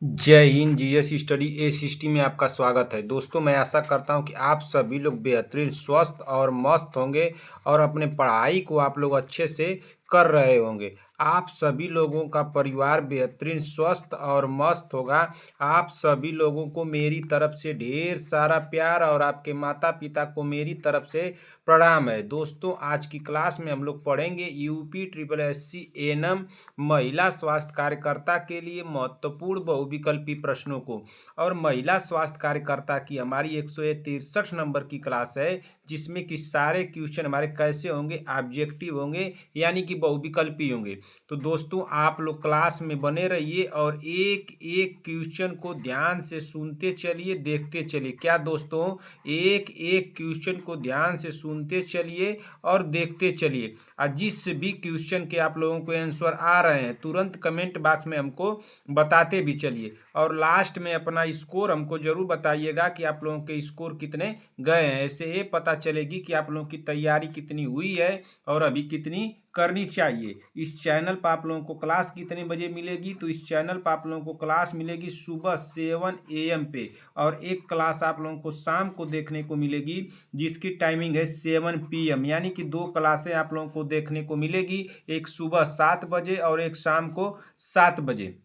जय Hind. GS study ए system में आपका स्वागत है। दोस्तों, मैं आशा करता हूं कि आप सभी लोग बेहतरीन स्वस्थ और मस्त होंगे और अपने पढ़ाई को आप लोग अच्छे से कर रहे होंगे। आप सभी लोगों का परिवार बेहतरीन स्वस्थ और मस्त होगा। आप सभी लोगों को मेरी तरफ से ढेर सारा प्यार और आपके माता पिता को मेरी तरफ से प्रणाम है। दोस्तों, आज की क्लास में हम लोग पढ़ेंगे यूपी ट्रिपल एससी एएनएम महिला स्वास्थ्य कार्यकर्ता के लिए महत्वपूर्ण बहुविकल्पी प्रश्नों को। और महिला स्वास्थ्य कार्यकर्ता की हमारी 163 नंबर की क्लास है, जिसमें कि सारे क्वेश्चन हमारे कैसे होंगे, ऑब्जेक्टिव होंगे, यानी कि बहुविकल्पी होंगे। तो दोस्तों, आप लोग क्लास में बने रहिए और एक एक क्वेश्चन को ध्यान से सुनते चलिए, देखते चलिए। क्या दोस्तों, एक एक क्वेश्चन को ध्यान से सुनते चलिए और देखते चलिए। और जिस भी क्वेश्चन के आप लोगों को आंसर आ रहे हैं, तुरंत कमेंट बॉक्स में हमको बताते भी चलिए। और लास्ट में अपना स्कोर हमको जरूर बताइएगा कि आप लोगों के स्कोर कितने गए हैं। ऐसे ये पता चलेगी कि आप लोगों की तैयारी कितनी हुई है और अभी कितनी करनी चाहिए। इस चैनल पर आप लोगों को क्लास कितने बजे मिलेगी? तो इस चैनल पर आप लोगों को क्लास मिलेगी सुबह 7 AM पे, और एक क्लास आप लोगों को शाम को देखने को मिलेगी जिसकी टाइमिंग है 7 PM, यानी कि दो क्लासें आप लोगों को देखने को मिलेगी, एक सुबह 7 बजे और एक शाम को 7 बजे।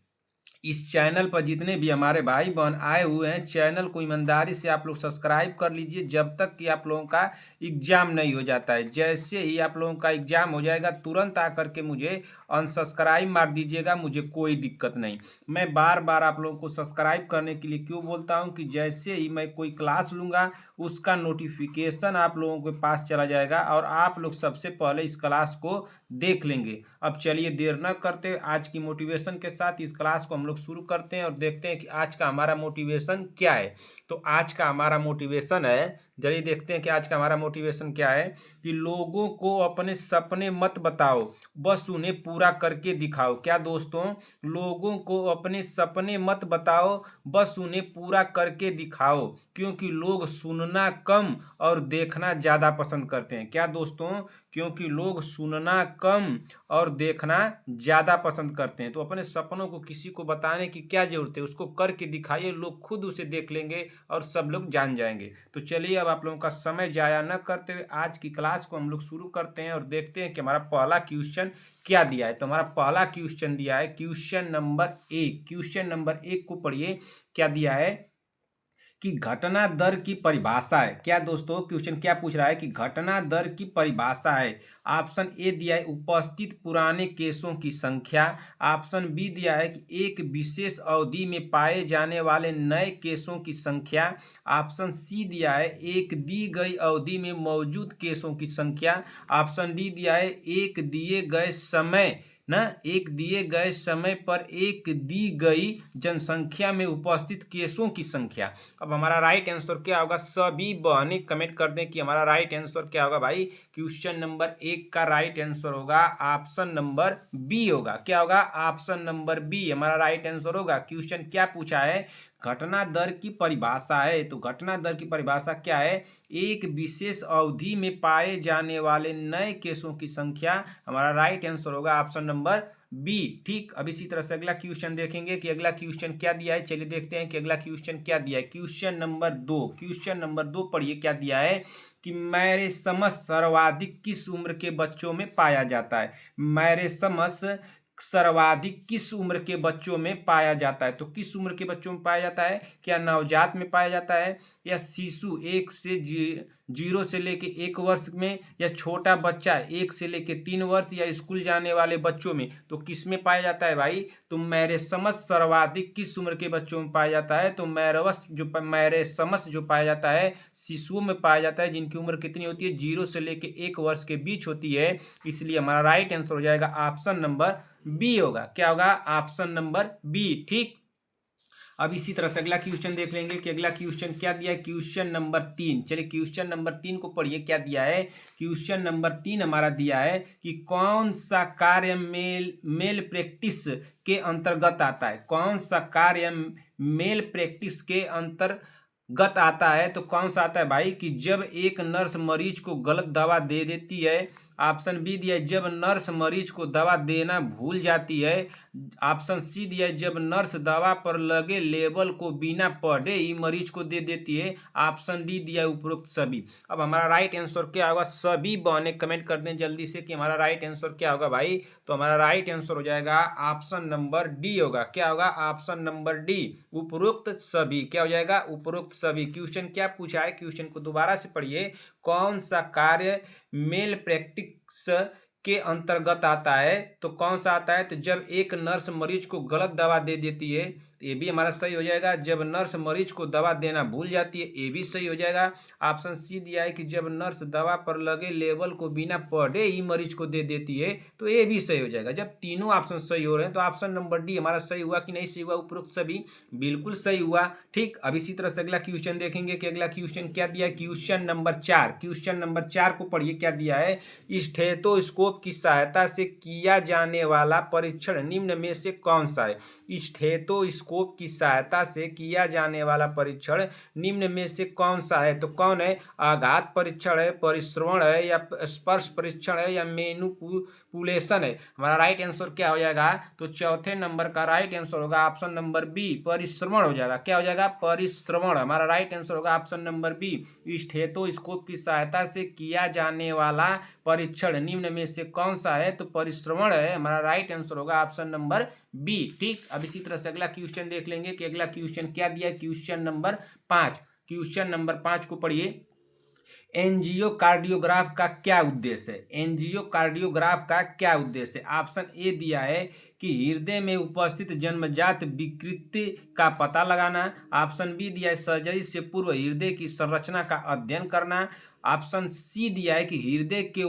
इस चैनल पर जितने भी हमारे भाई बहन आए हुए हैं, चैनल को ईमानदारी से आप लोग सब्सक्राइब कर लीजिए जब तक कि आप लोगों का एग्जाम नहीं हो जाता है। जैसे ही आप लोगों का एग्जाम हो जाएगा, तुरंत आकर के मुझे अनसब्सक्राइब मार दीजिएगा, मुझे कोई दिक्कत नहीं। मैं बार बार आप लोगों को सब्सक्राइब करने के लिए क्यों बोलता हूँ कि जैसे ही मैं कोई क्लास लूँगा, उसका नोटिफिकेशन आप लोगों के पास चला जाएगा और आप लोग सबसे पहले इस क्लास को देख लेंगे। अब चलिए देर न करते, आज की मोटिवेशन के साथ इस क्लास को हम लोग शुरू करते हैं और देखते हैं कि आज का हमारा मोटिवेशन क्या है। तो आज का हमारा मोटिवेशन है, चलिए देखते हैं कि आज का हमारा मोटिवेशन क्या है। कि लोगों को अपने सपने मत बताओ, बस उन्हें पूरा करके दिखाओ। क्या दोस्तों, लोगों को अपने सपने मत बताओ, बस उन्हें पूरा करके दिखाओ। क्योंकि लोग सुनना कम और देखना ज़्यादा पसंद करते हैं। क्या दोस्तों, क्योंकि लोग सुनना कम और देखना ज़्यादा पसंद करते हैं। तो अपने सपनों को किसी को बताने की क्या ज़रूरत है, उसको करके दिखाइए, लोग खुद उसे देख लेंगे और सब लोग जान जाएंगे। तो चलिए अब आप लोगों का समय जाया न करते हुए आज की क्लास को हम लोग शुरू करते हैं और देखते हैं कि हमारा पहला क्वेश्चन क्या दिया है। तो हमारा पहला क्वेश्चन दिया है क्वेश्चन नंबर 1। क्वेश्चन नंबर 1 को पढ़िए, क्या दिया है कि घटना दर की परिभाषा है। क्या दोस्तों, क्वेश्चन क्या पूछ रहा है कि घटना दर की परिभाषा है। ऑप्शन ए दिया है उपस्थित पुराने केसों की संख्या। ऑप्शन बी दिया है कि एक विशेष अवधि में पाए जाने वाले नए केसों की संख्या। ऑप्शन सी दिया है एक दी गई अवधि में मौजूद केसों की संख्या। ऑप्शन डी दिया है एक दिए गए समय एक दिए गए समय पर एक दी गई जनसंख्या में उपस्थित केसों की संख्या। अब हमारा राइट आंसर क्या होगा? सभी बहनें कमेंट कर दें कि हमारा राइट आंसर क्या होगा। भाई, क्वेश्चन नंबर 1 का राइट आंसर होगा ऑप्शन नंबर बी होगा। क्या होगा? ऑप्शन नंबर बी हमारा राइट आंसर होगा। क्वेश्चन क्या पूछा है? घटना दर की परिभाषा है। तो घटना दर की परिभाषा क्या है? एक विशेष अवधि में पाए जाने वाले नए केसों की संख्या। हमारा राइट आंसर होगा ऑप्शन नंबर बी। ठीक, अब इसी तरह से अगला क्वेश्चन देखेंगे कि अगला क्वेश्चन क्या दिया है। चलिए देखते हैं कि अगला क्वेश्चन क्या दिया है। Question number 2। क्वेश्चन नंबर 2 पढ़िए, क्या दिया है कि मैरेसमस सर्वाधिक किस उम्र के बच्चों में पाया जाता है। मैरेसमस सर्वाधिक किस उम्र के बच्चों में पाया जाता है? तो किस उम्र के बच्चों में पाया जाता है? क्या नवजात में पाया जाता है, या शिशु 0 से लेके 1 वर्ष में, या छोटा बच्चा 1 से लेके 3 वर्ष, या स्कूल जाने वाले बच्चों में? तो किस में पाया जाता है भाई? तो मैरेसमस सर्वाधिक किस उम्र के बच्चों में पाया जाता है? तो मैरेसमस जो पाया जाता है शिशुओं में पाया जाता है, जिनकी उम्र कितनी होती है? 0 से लेके 1 वर्ष के बीच होती है। इसलिए हमारा राइट आंसर हो जाएगा ऑप्शन नंबर बी होगा। क्या होगा? Option number B. ठीक, अब इसी तरह से अगला क्वेश्चन देख लेंगे कि अगला क्वेश्चन क्या दिया है। Question number 3। चलिए क्वेश्चन नंबर 3 को पढ़िए, क्या दिया है। क्वेश्चन नंबर 3 हमारा दिया है कि कौन सा कार्य मेल प्रैक्टिस के अंतर्गत आता है। कौन सा कार्य मेल प्रैक्टिस के अंतर्गत आता है? तो कौन सा आता है भाई? कि जब एक नर्स मरीज को गलत दवा दे देती है। ऑप्शन बी दिया है जब नर्स मरीज को दवा देना भूल जाती है। ऑप्शन सी दिया है, जब नर्स दवा पर लगे लेबल को बिना पढ़े ही मरीज को दे देती है। ऑप्शन डी दिया है उपरोक्त सभी। अब हमारा राइट आंसर क्या होगा, सभी बहने कमेंट कर दें जल्दी से कि हमारा राइट आंसर क्या होगा भाई। तो हमारा राइट आंसर हो जाएगा ऑप्शन नंबर डी होगा। क्या होगा, ऑप्शन नंबर डी, उपरोक्त सभी। क्या हो जाएगा, उपरोक्त सभी। क्वेश्चन क्या पूछा है, क्वेश्चन को दोबारा से पढ़िए। कौन सा कार्य मेल प्रैक्टिस के अंतर्गत आता है, तो कौन सा आता है, तो जब एक नर्स मरीज को गलत दवा दे देती है, तो ये भी हमारा सही हो जाएगा। जब नर्स मरीज को दवा देना भूल जाती है, ये भी सही हो जाएगा। ऑप्शन सी दिया है कि जब नर्स दवा पर लगे लेबल को बिना पढ़े ही मरीज को दे देती है, तो ये भी सही हो जाएगा। जब तीनों ऑप्शन सही हो रहे हैं तो ऑप्शन नंबर डी हमारा सही हुआ कि नहीं सही हुआ, उपरोक्त सभी बिल्कुल सही हुआ। ठीक, अब इसी तरह से अगला क्वेश्चन देखेंगे कि अगला क्वेश्चन क्या दिया है। क्वेश्चन नंबर 4, क्वेश्चन नंबर 4 को पढ़िए क्या दिया है। स्टेथोस्कोप की सहायता से किया जाने वाला परीक्षण निम्न में से कौन सा है। स्टेथोस्कोप की सहायता से किया जाने वाला परीक्षण निम्न में से कौन सा है, तो कौन है, आघात परीक्षण है, परिश्रवण है, या स्पर्श परीक्षण है, या मैनिपुलेशन है। हमारा राइट आंसर क्या हो जाएगा, तो चौथे नंबर का राइट आंसर होगा ऑप्शन नंबर बी, परिश्रवण हो जाएगा। क्या हो जाएगा, परिश्रवण। हमारा राइट आंसर होगा ऑप्शन नंबर बी, स्टेथोस्कोप की सहायता से किया जाने वाला परीक्षण निम्न में से कौन सा है, तो परिश्रवण है। हमारा राइट आंसर होगा ऑप्शन नंबर बी। ठीक, अब इसी तरह से अगला क्वेश्चन देख लेंगे कि अगला क्वेश्चन क्या दिया है। क्वेश्चन नंबर 5, क्वेश्चन नंबर 5 को पढ़िए। एंजियोकार्डियोग्राफ का क्या उद्देश्य है, एंजियोकार्डियोग्राफ का क्या उद्देश्य है। ऑप्शन ए दिया है कि हृदय में उपस्थित जन्मजात विकृति का पता लगाना। ऑप्शन बी दिया है सर्जरी से पूर्व हृदय की संरचना का अध्ययन करना। ऑप्शन सी दिया है कि हृदय के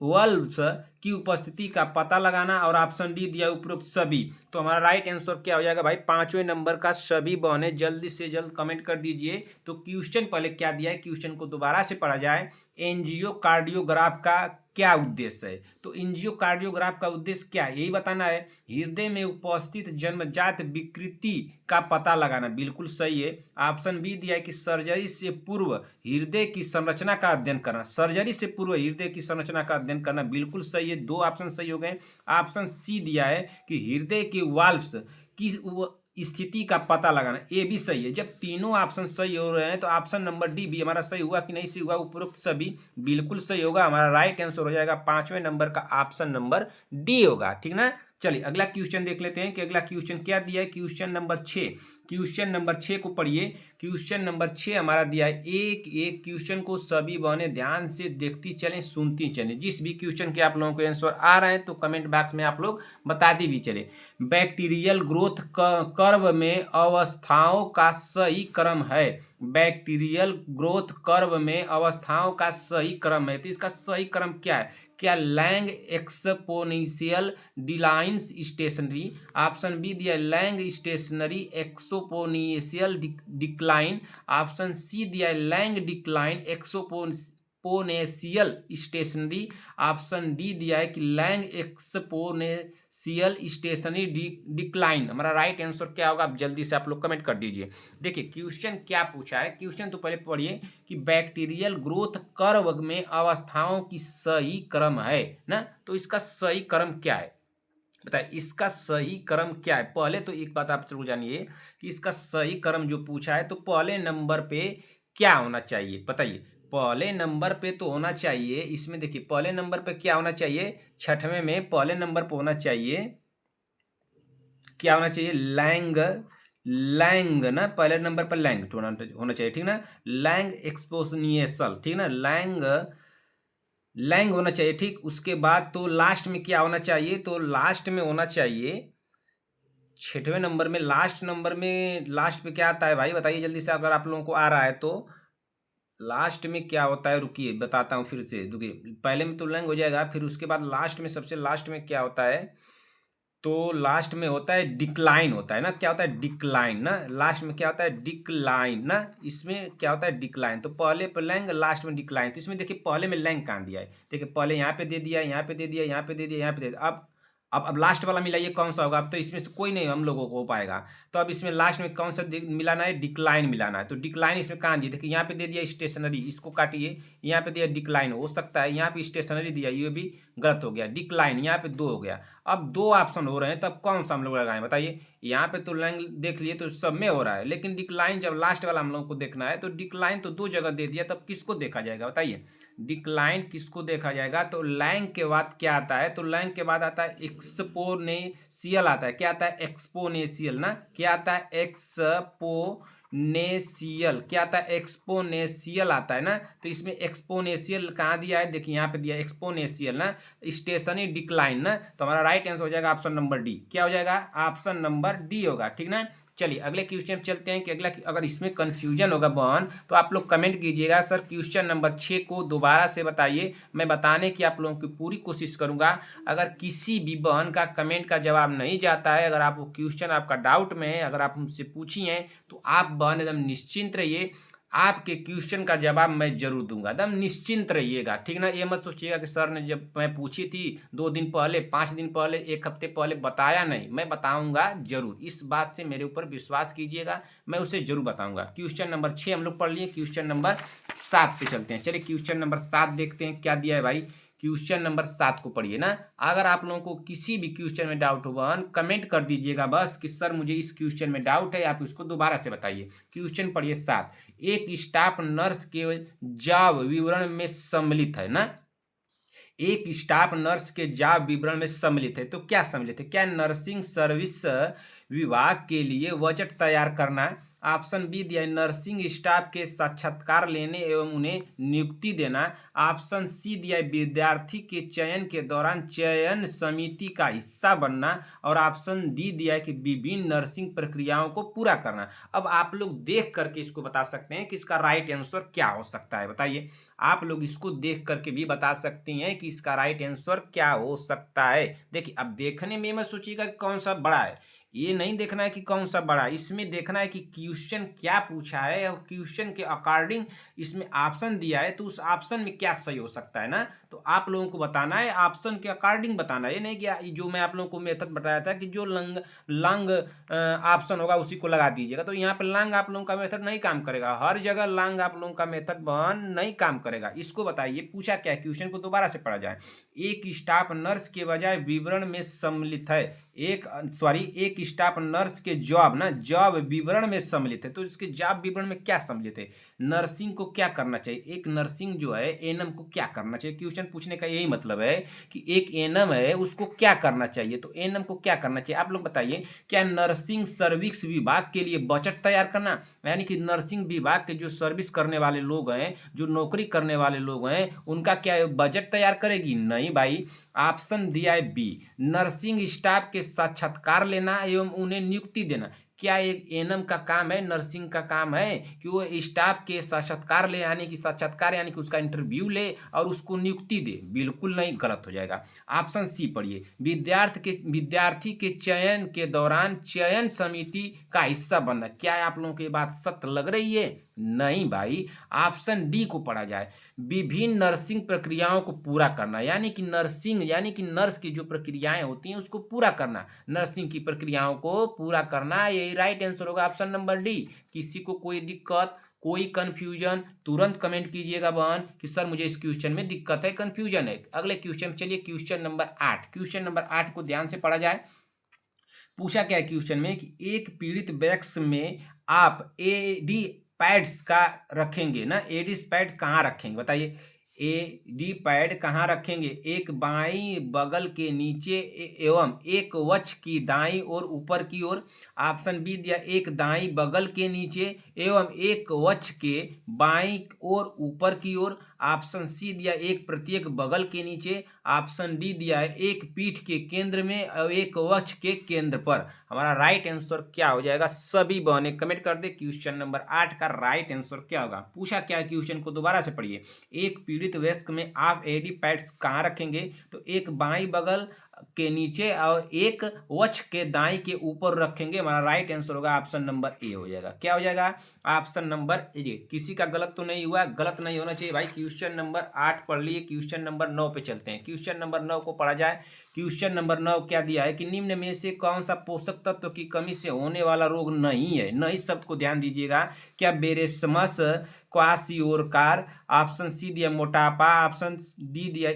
वल्व्स की उपस्थिति का पता लगाना। और ऑप्शन डी दिया है उपरोक्त सभी। तो हमारा राइट आंसर क्या हो जाएगा भाई, पांचवें नंबर का सभी बहने जल्दी से जल्द कमेंट कर दीजिए। तो क्वेश्चन पहले क्या दिया है, क्वेश्चन को दोबारा से पढ़ा जाए। एंजियोकार्डियोग्राफ का क्या उद्देश्य है, तो एंजियोकार्डियोग्राफ का उद्देश्य क्या है, यही बताना है। हृदय में उपस्थित जन्मजात विकृति का पता लगाना, बिल्कुल सही है। ऑप्शन बी दिया है कि सर्जरी से पूर्व हृदय की संरचना का अध्ययन करना, सर्जरी से पूर्व हृदय की संरचना का अध्ययन करना, बिल्कुल सही है। दो ऑप्शन सही हो गए। ऑप्शन सी दिया है कि हृदय के वाल्व्स की स्थिति का पता लगाना, ये भी सही है। जब तीनों ऑप्शन सही हो रहे हैं तो ऑप्शन नंबर डी भी हमारा सही हुआ कि नहीं सही हुआ, उपरोक्त सभी बिल्कुल सही होगा। हमारा राइट आंसर हो जाएगा पांचवें नंबर का ऑप्शन नंबर डी होगा। ठीक ना, चलिए अगला क्वेश्चन देख लेते हैं कि अगला क्वेश्चन क्या दिया है। क्वेश्चन नंबर 6, क्वेश्चन नंबर 6 को पढ़िए। क्वेश्चन नंबर 6 हमारा दिया है। एक एक क्वेश्चन को सभी बहनें ध्यान से देखती चलें, सुनती चलें। जिस भी क्वेश्चन के आप लोगों को आंसर आ रहे हैं तो कमेंट बॉक्स में आप लोग बताती भी चले। बैक्टीरियल ग्रोथ कर्व में अवस्थाओं का सही क्रम है, बैक्टीरियल ग्रोथ कर्व में अवस्थाओं का सही क्रम है, तो इसका सही क्रम क्या है। क्या lag exponential declines stationary. Option B दिया lag stationary exponential decline. Option C दिया lag decline exponential stationary. Option D दिया है कि लैंग एक्सपोनेंशियल स्टेशनरी डिक्लाइन। हमारा राइट आंसर क्या होगा, आप जल्दी से आप लोग कमेंट कर दीजिए। देखिए क्वेश्चन क्या पूछा है, क्वेश्चन तो पहले पढ़िए कि बैक्टीरियल ग्रोथ कर्व में अवस्थाओं की सही क्रम है ना, तो इसका सही क्रम क्या है, बताइए इसका सही क्रम क्या है। पहले तो एक बात आप जरूर जानिए कि इसका सही क्रम जो पूछा है तो पहले नंबर पे क्या होना चाहिए, बताइए। पहले नंबर पे तो होना चाहिए, इसमें देखिए पहले नंबर पे क्या होना चाहिए, छठवें में पहले नंबर पे होना चाहिए, क्या होना चाहिए, लैंग, लैंग ना, पहले नंबर पर लैंग होना चाहिए, ठीक ना, लैंग एक्सपोनेंशियल, ठीक ना, लैंग लैंग होना चाहिए। ठीक, उसके बाद तो लास्ट में क्या होना चाहिए, तो लास्ट में होना चाहिए छठवें नंबर में, लास्ट नंबर में लास्ट पे क्या आता है भाई, बताइए जल्दी से अगर आप लोगों को आ रहा है तो। लास्ट में क्या होता है, रुकिए बताता हूँ फिर से, रुकिए पहले में तो लैंग हो जाएगा, फिर उसके बाद लास्ट में, सबसे लास्ट में क्या होता है, तो लास्ट में होता है डिक्लाइन होता है ना, क्या होता है डिक्लाइन ना, लास्ट में क्या होता है डिक्लाइन ना, इसमें क्या होता है डिक्लाइन। तो पहले पे लैंग लास्ट में डिक्लाइन, तो इसमें देखिए पहले में लैंग कहाँ दिया है, देखिए पहले यहाँ पे दे दिया, यहाँ पे दे दिया, यहाँ पे दे दिया, यहाँ पे दे दिया। अब लास्ट वाला मिलाइए कौन सा होगा। अब तो इसमें से कोई नहीं हम लोगों को हो पाएगा। तो अब इसमें लास्ट में कौन सा मिलाना है, डिक्लाइन मिलाना है। तो डिक्लाइन इसमें कहाँ दिया, देखिए यहाँ पे दे दिया स्टेशनरी, इसको काटिए, यहाँ पे दिया डिक्लाइन, हो सकता है यहाँ पे स्टेशनरी दिया, ये भी गलत हो गया। डिक्लाइन यहाँ पे 2 हो गया। अब 2 ऑप्शन हो रहे हैं, तब कौन सा हम लोग लगाएं बताइए। यहाँ पे तो लाइन देख लिए तो सब में हो रहा है, लेकिन डिक्लाइन जब लास्ट वाला हम लोग को देखना है तो डिक्लाइन तो 2 जगह दे दिया, तब किसको देखा जाएगा बताइए। डिक्लाइन किसको देखा जाएगा, तो लैंग के बाद क्या आता है, तो लैंग के बाद आता है एक्सपोनेंशियल आता है। क्या आता है, एक्सपोनेंशियल ना, क्या आता है, एक्सपोनेंशियल, क्या आता है, एक्सपोनेंशियल आता है ना। तो इसमें एक्सपोनेंशियल कहाँ दिया है, देखिए यहाँ पे दिया एक्सपोनेंशियल ना, स्टेशनरी डिक्लाइन ना। तो हमारा राइट आंसर हो जाएगा ऑप्शन नंबर डी। क्या हो जाएगा, ऑप्शन नंबर डी होगा, ठीक ना। चलिए अगले क्वेश्चन चलते हैं कि अगला, अगर इसमें कंफ्यूजन होगा बहन तो आप लोग कमेंट कीजिएगा, सर क्वेश्चन नंबर 6 को दोबारा से बताइए, मैं बताने की आप लोगों की पूरी कोशिश करूंगा। अगर किसी भी बहन का कमेंट का जवाब नहीं जाता है, अगर आपको क्वेश्चन आपका डाउट में है, अगर आप मुझसे पूछिए तो आप बहन एकदम निश्चिंत रहिए, आपके क्वेश्चन का जवाब मैं जरूर दूंगा, एकदम निश्चिंत रहिएगा, ठीक ना। ये मत सोचिएगा कि सर ने जब मैं पूछी थी 2 दिन पहले, 5 दिन पहले, 1 हफ्ते पहले बताया नहीं, मैं बताऊंगा जरूर, इस बात से मेरे ऊपर विश्वास कीजिएगा, मैं उसे जरूर बताऊंगा। क्वेश्चन नंबर 6 हम लोग पढ़ लिए, क्वेश्चन नंबर 7 पे चलते हैं। चलिए क्वेश्चन नंबर 7 देखते हैं क्या दिया है भाई। क्वेश्चन नंबर 7 को पढ़िए ना। अगर आप लोगों को किसी भी क्वेश्चन में डाउट होगा कमेंट कर दीजिएगा बस कि सर मुझे इस क्वेश्चन में डाउट है, आप इसको दोबारा से बताइए। क्वेश्चन पढ़िए 7, एक स्टाफ नर्स के जॉब विवरण में सम्मिलित है ना, एक स्टाफ नर्स के जॉब विवरण में सम्मिलित है, तो क्या सम्मिलित है, क्या नर्सिंग सर्विस विभाग के लिए बजट तैयार करना, ऑप्शन बी दिया है नर्सिंग स्टाफ के साक्षात्कार लेने एवं उन्हें नियुक्ति देना, ऑप्शन सी दिया है विद्यार्थी के चयन के दौरान चयन समिति का हिस्सा बनना, और ऑप्शन डी दिया है कि विभिन्न नर्सिंग प्रक्रियाओं को पूरा करना। अब आप लोग देख करके इसको बता सकते हैं कि इसका राइट आंसर क्या हो सकता है, बताइए। आप लोग इसको देख करके भी बता सकती हैं कि इसका राइट आंसर क्या हो सकता है। देखिए अब देखने में मत सोचिएगा कि कौन सा बड़ा है, ये नहीं देखना है कि कौन सा बड़ा, इसमें देखना है कि क्वेश्चन क्या पूछा है और क्वेश्चन के अकॉर्डिंग इसमें ऑप्शन दिया है, तो उस ऑप्शन में क्या सही हो सकता है ना। तो आप लोगों को बताना है, ऑप्शन के अकॉर्डिंग बताना है, ये नहीं कि जो मैं आप लोगों को मेथड बताया था कि जो लंग ऑप्शन होगा उसी को लगा दीजिएगा, तो यहाँ पे लंग आप लोगों का मेथड नहीं काम करेगा, हर जगह लंग आप लोगों का मेथड बहन नहीं काम करेगा। इसको बताइए पूछा क्या, क्वेश्चन को दोबारा से पढ़ा जाए। एक स्टाफ नर्स के बजाय विवरण में सम्मिलित है, एक स्टाफ नर्स के जॉब ना, जॉब विवरण में सम्मिलित है, तो इसके जॉब विवरण में क्या सम्मिलित है, नर्सिंग को क्या करना चाहिए, एक नर्सिंग जो है एनएम को क्या करना चाहिए। क्वेश्चन पूछने का यही मतलब है कि एक एनएम है उसको क्या करना चाहिए, तो एनएम को क्या करना चाहिए आप लोग बताइए। क्या नर्सिंग सर्विस विभाग के लिए बजट तैयार करना, यानी कि नर्सिंग विभाग के जो सर्विस करने वाले लोग हैं, जो नौकरी करने वाले लोग हैं, उनका क्या बजट तैयार करेगी, नहीं भाई। ऑप्शन दिया है बी, नर्सिंग स्टाफ के साक्षात्कार लेना एवं उन्हें नियुक्ति देना। क्या एक एनएम का काम है, नर्सिंग का काम है कि वो स्टाफ के साक्षात्कार ले, यानी कि साक्षात्कार यानी कि उसका इंटरव्यू ले और उसको नियुक्ति दे, बिल्कुल नहीं, गलत हो जाएगा। ऑप्शन सी पढ़िए, विद्यार्थी के चयन के दौरान चयन समिति का हिस्सा बनना। क्या आप लोगों को ये बात सत्य लग रही है, नहीं भाई। ऑप्शन डी को पढ़ा जाए, विभिन्न नर्सिंग प्रक्रियाओं को पूरा करना, यानी कि नर्सिंग यानी कि नर्स की जो प्रक्रियाएं होती हैं उसको पूरा करना, नर्सिंग की प्रक्रियाओं को पूरा करना, यही राइट आंसर होगा ऑप्शन नंबर डी। किसी को कोई दिक्कत, कोई कंफ्यूजन, तुरंत कमेंट कीजिएगा बहन कि सर मुझे इस क्वेश्चन में दिक्कत है, कंफ्यूजन है। अगले क्वेश्चन चलिए, क्वेश्चन नंबर 8, क्वेश्चन नंबर 8 को ध्यान से पढ़ा जाए। पूछा क्या है क्वेश्चन में कि एक पीड़ित वैक्स में आप एडी पैड्स का रखेंगे ना, एडी पैड्स कहाँ रखेंगे बताइए, एडी पैड कहाँ रखेंगे, एक बाईं बगल के नीचे एवं एक वक्ष की दाईं और ऊपर की ओर। ऑप्शन बी दिया एक दाईं बगल के नीचे एवं एक वक्ष के बाईं और ऊपर की ओर। ऑप्शन सी दिया एक प्रत्येक बगल के नीचे। ऑप्शन डी दिया है एक पीठ के केंद्र में और एक वक्ष के केंद्र पर। हमारा राइट आंसर क्या हो जाएगा, सभी बहने कमेंट कर दे क्वेश्चन नंबर 8 का राइट आंसर क्या होगा। पूछा क्या है क्वेश्चन को दोबारा से पढ़िए, एक पीड़ित वयस्क में आप एडी पैड्स कहाँ रखेंगे, तो एक बाईं बगल के नीचे और एक वक्ष के दाएं के ऊपर रखेंगे। हमारा राइट आंसर होगा ऑप्शन नंबर ए हो जाएगा। क्या हो जाएगा? Option number A. किसी का गलत तो नहीं हुआ, गलत नहीं होना चाहिए भाई। क्वेश्चन नंबर 8 पढ़ लिए, क्वेश्चन नंबर 9 पे चलते हैं। क्वेश्चन नंबर 9 को पढ़ा जाए। क्वेश्चन नंबर 9 क्या दिया है कि निम्न में से कौन सा पोषक तत्व की कमी से होने वाला रोग नहीं है? नहीं शब्द को ध्यान दीजिएगा। क्या बेरेस्मस, क्वासियोरकार, ऑप्शन सी दिया मोटापा, ऑप्शन डी दिया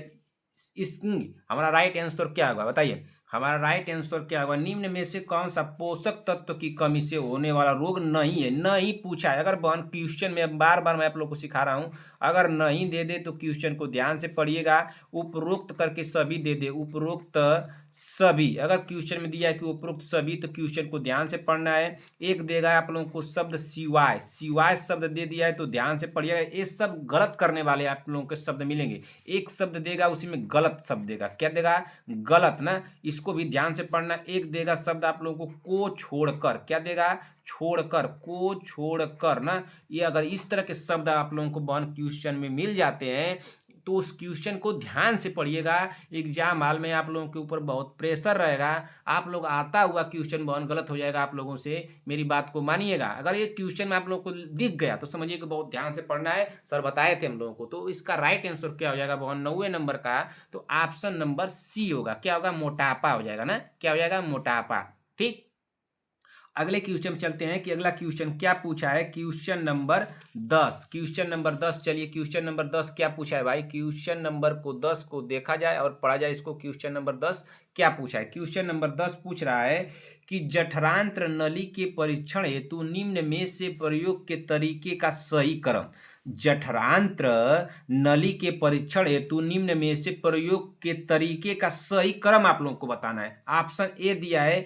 स्किंग। हमारा राइट आंसर क्या होगा बताइए? हमारा राइट आंसर क्या होगा? निम्न में से कौन सा पोषक तत्व की कमी से होने वाला रोग नहीं है? नहीं पूछा है। अगर बहन क्वेश्चन में बार बार मैं आप लोग को सिखा रहा हूं, अगर नहीं दे दे तो क्वेश्चन को ध्यान से पढ़िएगा। उपरोक्त करके सभी दे दे, उपरोक्त सभी। अगर क्वेश्चन में दिया है कि उपरोक्त सभी, तो क्वेश्चन को ध्यान से पढ़ना है। एक देगा आप लोगों को शब्द सिवाय, सिवाय शब्द दे दिया है तो ध्यान से पढ़िएगा। ये सब गलत करने वाले आप लोगों के शब्द मिलेंगे। एक शब्द देगा उसी में गलत शब्द देगा। क्या देगा? गलत ना। इसको भी ध्यान से पढ़ना। एक देगा शब्द आप लोगों को छोड़कर। क्या देगा? छोड़कर, को छोड़कर ना। ये अगर इस तरह के शब्द आप लोगों को बहन क्वेश्चन में मिल जाते हैं तो उस क्वेश्चन को ध्यान से पढ़िएगा। एग्जाम हॉल में आप लोगों के ऊपर बहुत प्रेशर रहेगा। आप लोग आता हुआ क्वेश्चन बहुत गलत हो जाएगा आप लोगों से, मेरी बात को मानिएगा। अगर ये क्वेश्चन में आप लोगों को दिख गया तो समझिए कि बहुत ध्यान से पढ़ना है। सर बताए थे हम लोगों को। तो इसका राइट आंसर क्या हो जाएगा बहुत 9वें नंबर का? तो ऑप्शन नंबर सी होगा। क्या होगा? मोटापा हो जाएगा ना। क्या हो जाएगा? मोटापा। ठीक। अगले क्वेश्चन में चलते हैं कि अगला क्वेश्चन क्या पूछा है। Question number 10। क्वेश्चन नंबर 10 चलिए, क्वेश्चन नंबर 10 क्या पूछा है भाई? क्वेश्चन नंबर को 10 को देखा जाए और पढ़ा जाए इसको। क्वेश्चन नंबर 10 क्या पूछा है? क्वेश्चन नंबर 10 पूछ रहा है कि जठरांत्र नली के परीक्षण हेतु निम्न में से प्रयोग के तरीके का सही क्रम। जठरांत्र नली के परीक्षण हेतु निम्न में से प्रयोग के तरीके का सही क्रम आप लोगों को बताना है। ऑप्शन ए दिया है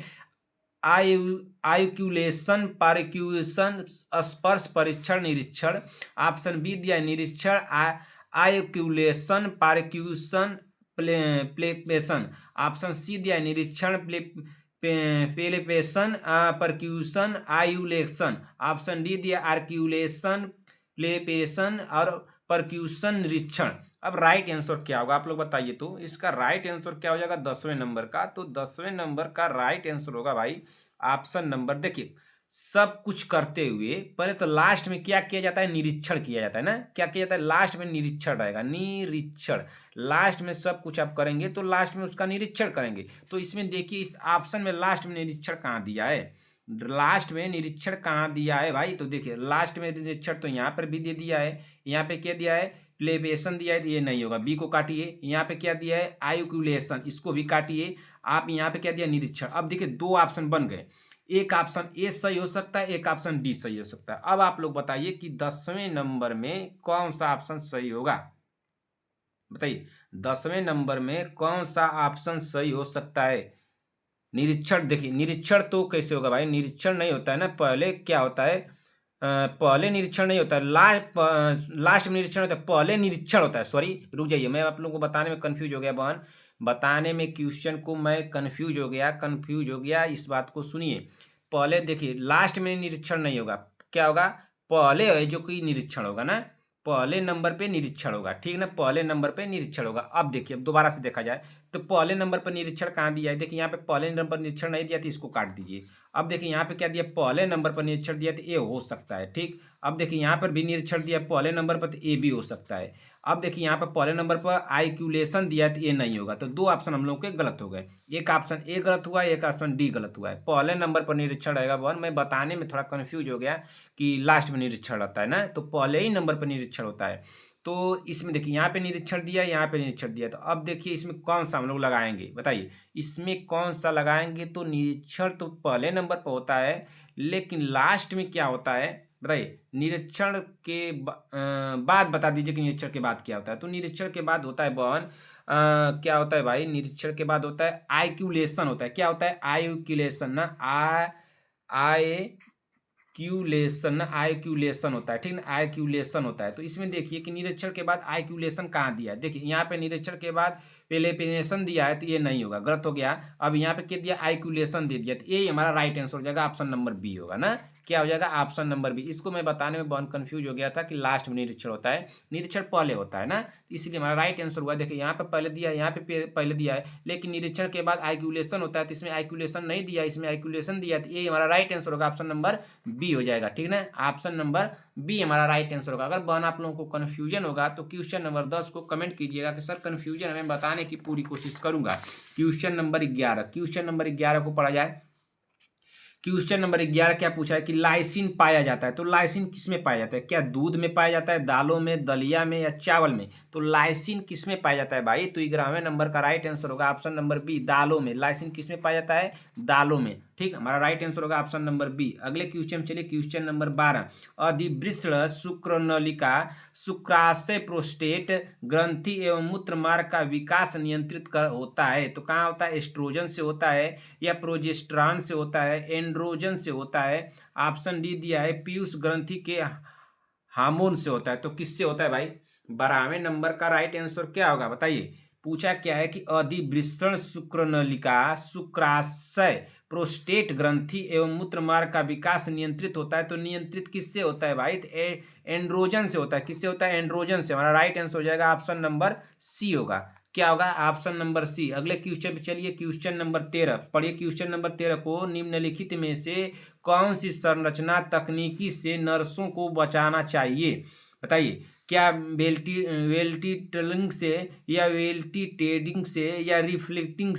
आयुक्यूलेशन, पारिक्यूशन, स्पर्श परीक्षण, निरीक्षण। ऑप्शन बी दिया है निरीक्षण, आयुक्यूलेशन, पारिक्यूशन, प्लेपेशन। ऑप्शन सी दिया है निरीक्षण, प्लेपेशन, परक्यूशन, आयुलेशन। ऑप्शन डी दिया आर्क्यूलेशन, प्लेपेशन और परक्यूशन, निरीक्षण। अब राइट आंसर क्या होगा आप लोग बताइए? तो इसका राइट आंसर क्या हो जाएगा 10वें नंबर का? तो 10वें नंबर का राइट आंसर होगा भाई ऑप्शन नंबर, देखिए सब कुछ करते हुए पहले तो लास्ट में क्या किया जाता है? निरीक्षण किया जाता है ना। क्या किया जाता है? लास्ट में निरीक्षण रहेगा, निरीक्षण। लास्ट में सब कुछ आप करेंगे तो लास्ट में उसका निरीक्षण करेंगे। तो इसमें देखिए इस ऑप्शन में लास्ट में निरीक्षण कहाँ दिया है? लास्ट में निरीक्षण कहाँ दिया है भाई? तो देखिए लास्ट में निरीक्षण तो यहाँ पर भी दे दिया है। यहाँ पे क्या दिया है? प्लेबेशन दिया है, तो ये नहीं होगा, बी को काटिए। यहाँ पे क्या दिया है? आयुकुलेशन, इसको भी काटिए। आप यहाँ पे क्या दिया? निरीक्षण। अब देखिए दो ऑप्शन बन गए। एक ऑप्शन ए सही हो सकता है, एक ऑप्शन डी सही हो सकता है। अब आप लोग बताइए कि 10वें नंबर में कौन सा ऑप्शन सही होगा? बताइए 10वें नंबर में कौन सा ऑप्शन सही हो सकता है? निरीक्षण। देखिए निरीक्षण तो कैसे होगा भाई? निरीक्षण नहीं होता है ना। पहले क्या होता है? पहले निरीक्षण नहीं होता है, लास्ट में निरीक्षण होता है, पहले निरीक्षण होता है। सॉरी रुक जाइए, मैं आप लोगों को बताने में कंफ्यूज हो गया बहन। बताने में क्वेश्चन को मैं कंफ्यूज हो गया। इस बात को सुनिए। पहले देखिए लास्ट में निरीक्षण नहीं होगा। क्या होगा? पहले है जो कि निरीक्षण होगा ना। पहले नंबर पे निरीक्षण होगा, ठीक ना। पहले नंबर पे निरीक्षण होगा। अब देखिए, अब दोबारा से देखा जाए तो पहले नंबर पर निरीक्षण कहाँ दिया है? देखिए यहाँ पे पहले नंबर पर निरीक्षण नहीं दिया तो इसको काट दीजिए। अब देखिए यहाँ पे क्या दिया? पहले नंबर पर निरीक्षण दिया तो ए हो सकता है, ठीक। अब देखिए यहाँ पर भी निरीक्षण दिया पहले नंबर पर तो ए भी हो सकता है। अब देखिए यहाँ पर पहले नंबर पर आइक्यूलेशन दिया तो ए नहीं होगा। तो दो ऑप्शन हम लोग के गलत हो गए। एक ऑप्शन ए गलत हुआ, एक ऑप्शन डी गलत हुआ है। पहले नंबर पर निरीक्षण रहेगा वन। मैं बताने में थोड़ा कंफ्यूज हो गया कि लास्ट में निरीक्षण रहता है ना, तो पहले ही नंबर पर निरीक्षण होता है। तो इसमें देखिए यहाँ पे निरीक्षण दिया, यहाँ पे निरीक्षण दिया। तो अब देखिए इसमें कौन सा हम लोग लगाएंगे बताइए? इसमें कौन सा लगाएंगे? तो निरीक्षण तो पहले नंबर पर होता है, लेकिन लास्ट में क्या होता है बताइए? निरीक्षण के बाद बता दीजिए कि निरीक्षण के बाद क्या होता है? तो निरीक्षण के बाद होता है बहन क्या होता है भाई? निरीक्षण के बाद होता है आइक्यूलेशन होता है। क्या होता है? आइक्यूलेशन ना। आई क्यूलेशन ना, आइक्यूलेशन होता है, ठीक ना। आइक्यूलेशन होता है। तो इसमें देखिए कि निरीक्षण के बाद आइक्यूलेशन कहाँ दिया है? देखिए यहाँ पे निरीक्षण के बाद पेलेपिनेशन दिया है तो ये नहीं होगा, गलत हो गया। अब यहाँ पे क्या दिया, आइकुलेशन दे दिया, तो ये हमारा राइट आंसर हो जाएगा, ऑप्शन नंबर बी होगा ना। क्या हो जाएगा, ऑप्शन नंबर बी। इसको मैं बताने में बहुत कंफ्यूज हो गया था कि लास्ट में निरीक्षण होता है, निरीक्षण पहले होता है ना, इसलिए हमारा राइट आंसर हुआ। देखिए यहाँ पे पहले दिया है, यहाँ पे पहले दिया है, लेकिन निरीक्षण के बाद आइकुलेशन होता है, तो इसमें आइकुलेशन नहीं दिया, इसमें आइकुलेशन दिया, तो ये हमारा राइट आंसर होगा, ऑप्शन नंबर बी हो जाएगा। ठीक ना, ऑप्शन नंबर बी हमारा राइट आंसर होगा। अगर बहन आप लोगों को कन्फ्यूजन होगा तो क्वेश्चन नंबर 10 को कमेंट कीजिएगा कि सर कन्फ्यूजन हमें बताने की पूरी कोशिश करूंगा। क्वेश्चन नंबर 11, क्वेश्चन नंबर 11 को पढ़ा जाए। क्वेश्चन नंबर 11 क्या पूछा है कि लाइसिन पाया जाता है, तो लाइसिन किस में पाया जाता है, क्या दूध में पाया जाता है, दालों में, दलिया में, या चावल में। तो लाइसिन किस में पाया जाता है भाई, तो 11वें नंबर का राइट आंसर होगा ऑप्शन नंबर बी, दालों में। लाइसिन किस में पाया जाता है, दालों में। ठीक, हमारा राइट आंसर होगा ऑप्शन नंबर बी। अगले क्वेश्चन चलिए, क्वेश्चन नंबर 12, अधिवृषण शुक्रनलिका शुक्राशय प्रोस्टेट ग्रंथि एवं मूत्र मार्ग का विकास नियंत्रित कर होता है, तो कहाँ होता है, एस्ट्रोजन से होता है, या प्रोजेस्टेरॉन से होता है, एंड्रोजन से होता है। ऑप्शन डी दिया है, पीयूष ग्रंथि के हार्मोन से होता है, तो किससे होता है भाई। 12वें नंबर का राइट आंसर क्या होगा बताइए। पूछा क्या है कि अधिवृषण शुक्रनलिका शुक्राशय प्रोस्टेट ग्रंथि एवं मूत्र मार्ग का विकास नियंत्रित होता है, तो नियंत्रित किससे होता है भाई, तो एंड्रोजन से होता है। किससे होता है, एंड्रोजन से। हमारा राइट आंसर हो जाएगा ऑप्शन नंबर सी होगा। क्या होगा, ऑप्शन नंबर सी। अगले क्वेश्चन पे चलिए, क्वेश्चन नंबर 13 पढ़िए। क्वेश्चन नंबर 13 को, निम्नलिखित में से कौन सी संरचना तकनीकी से नर्सों को बचाना चाहिए, बताइए। क्या वेल्टी टेलिंग से, या वेल्टी टेडिंग से, या रिफ्लेक्टिंग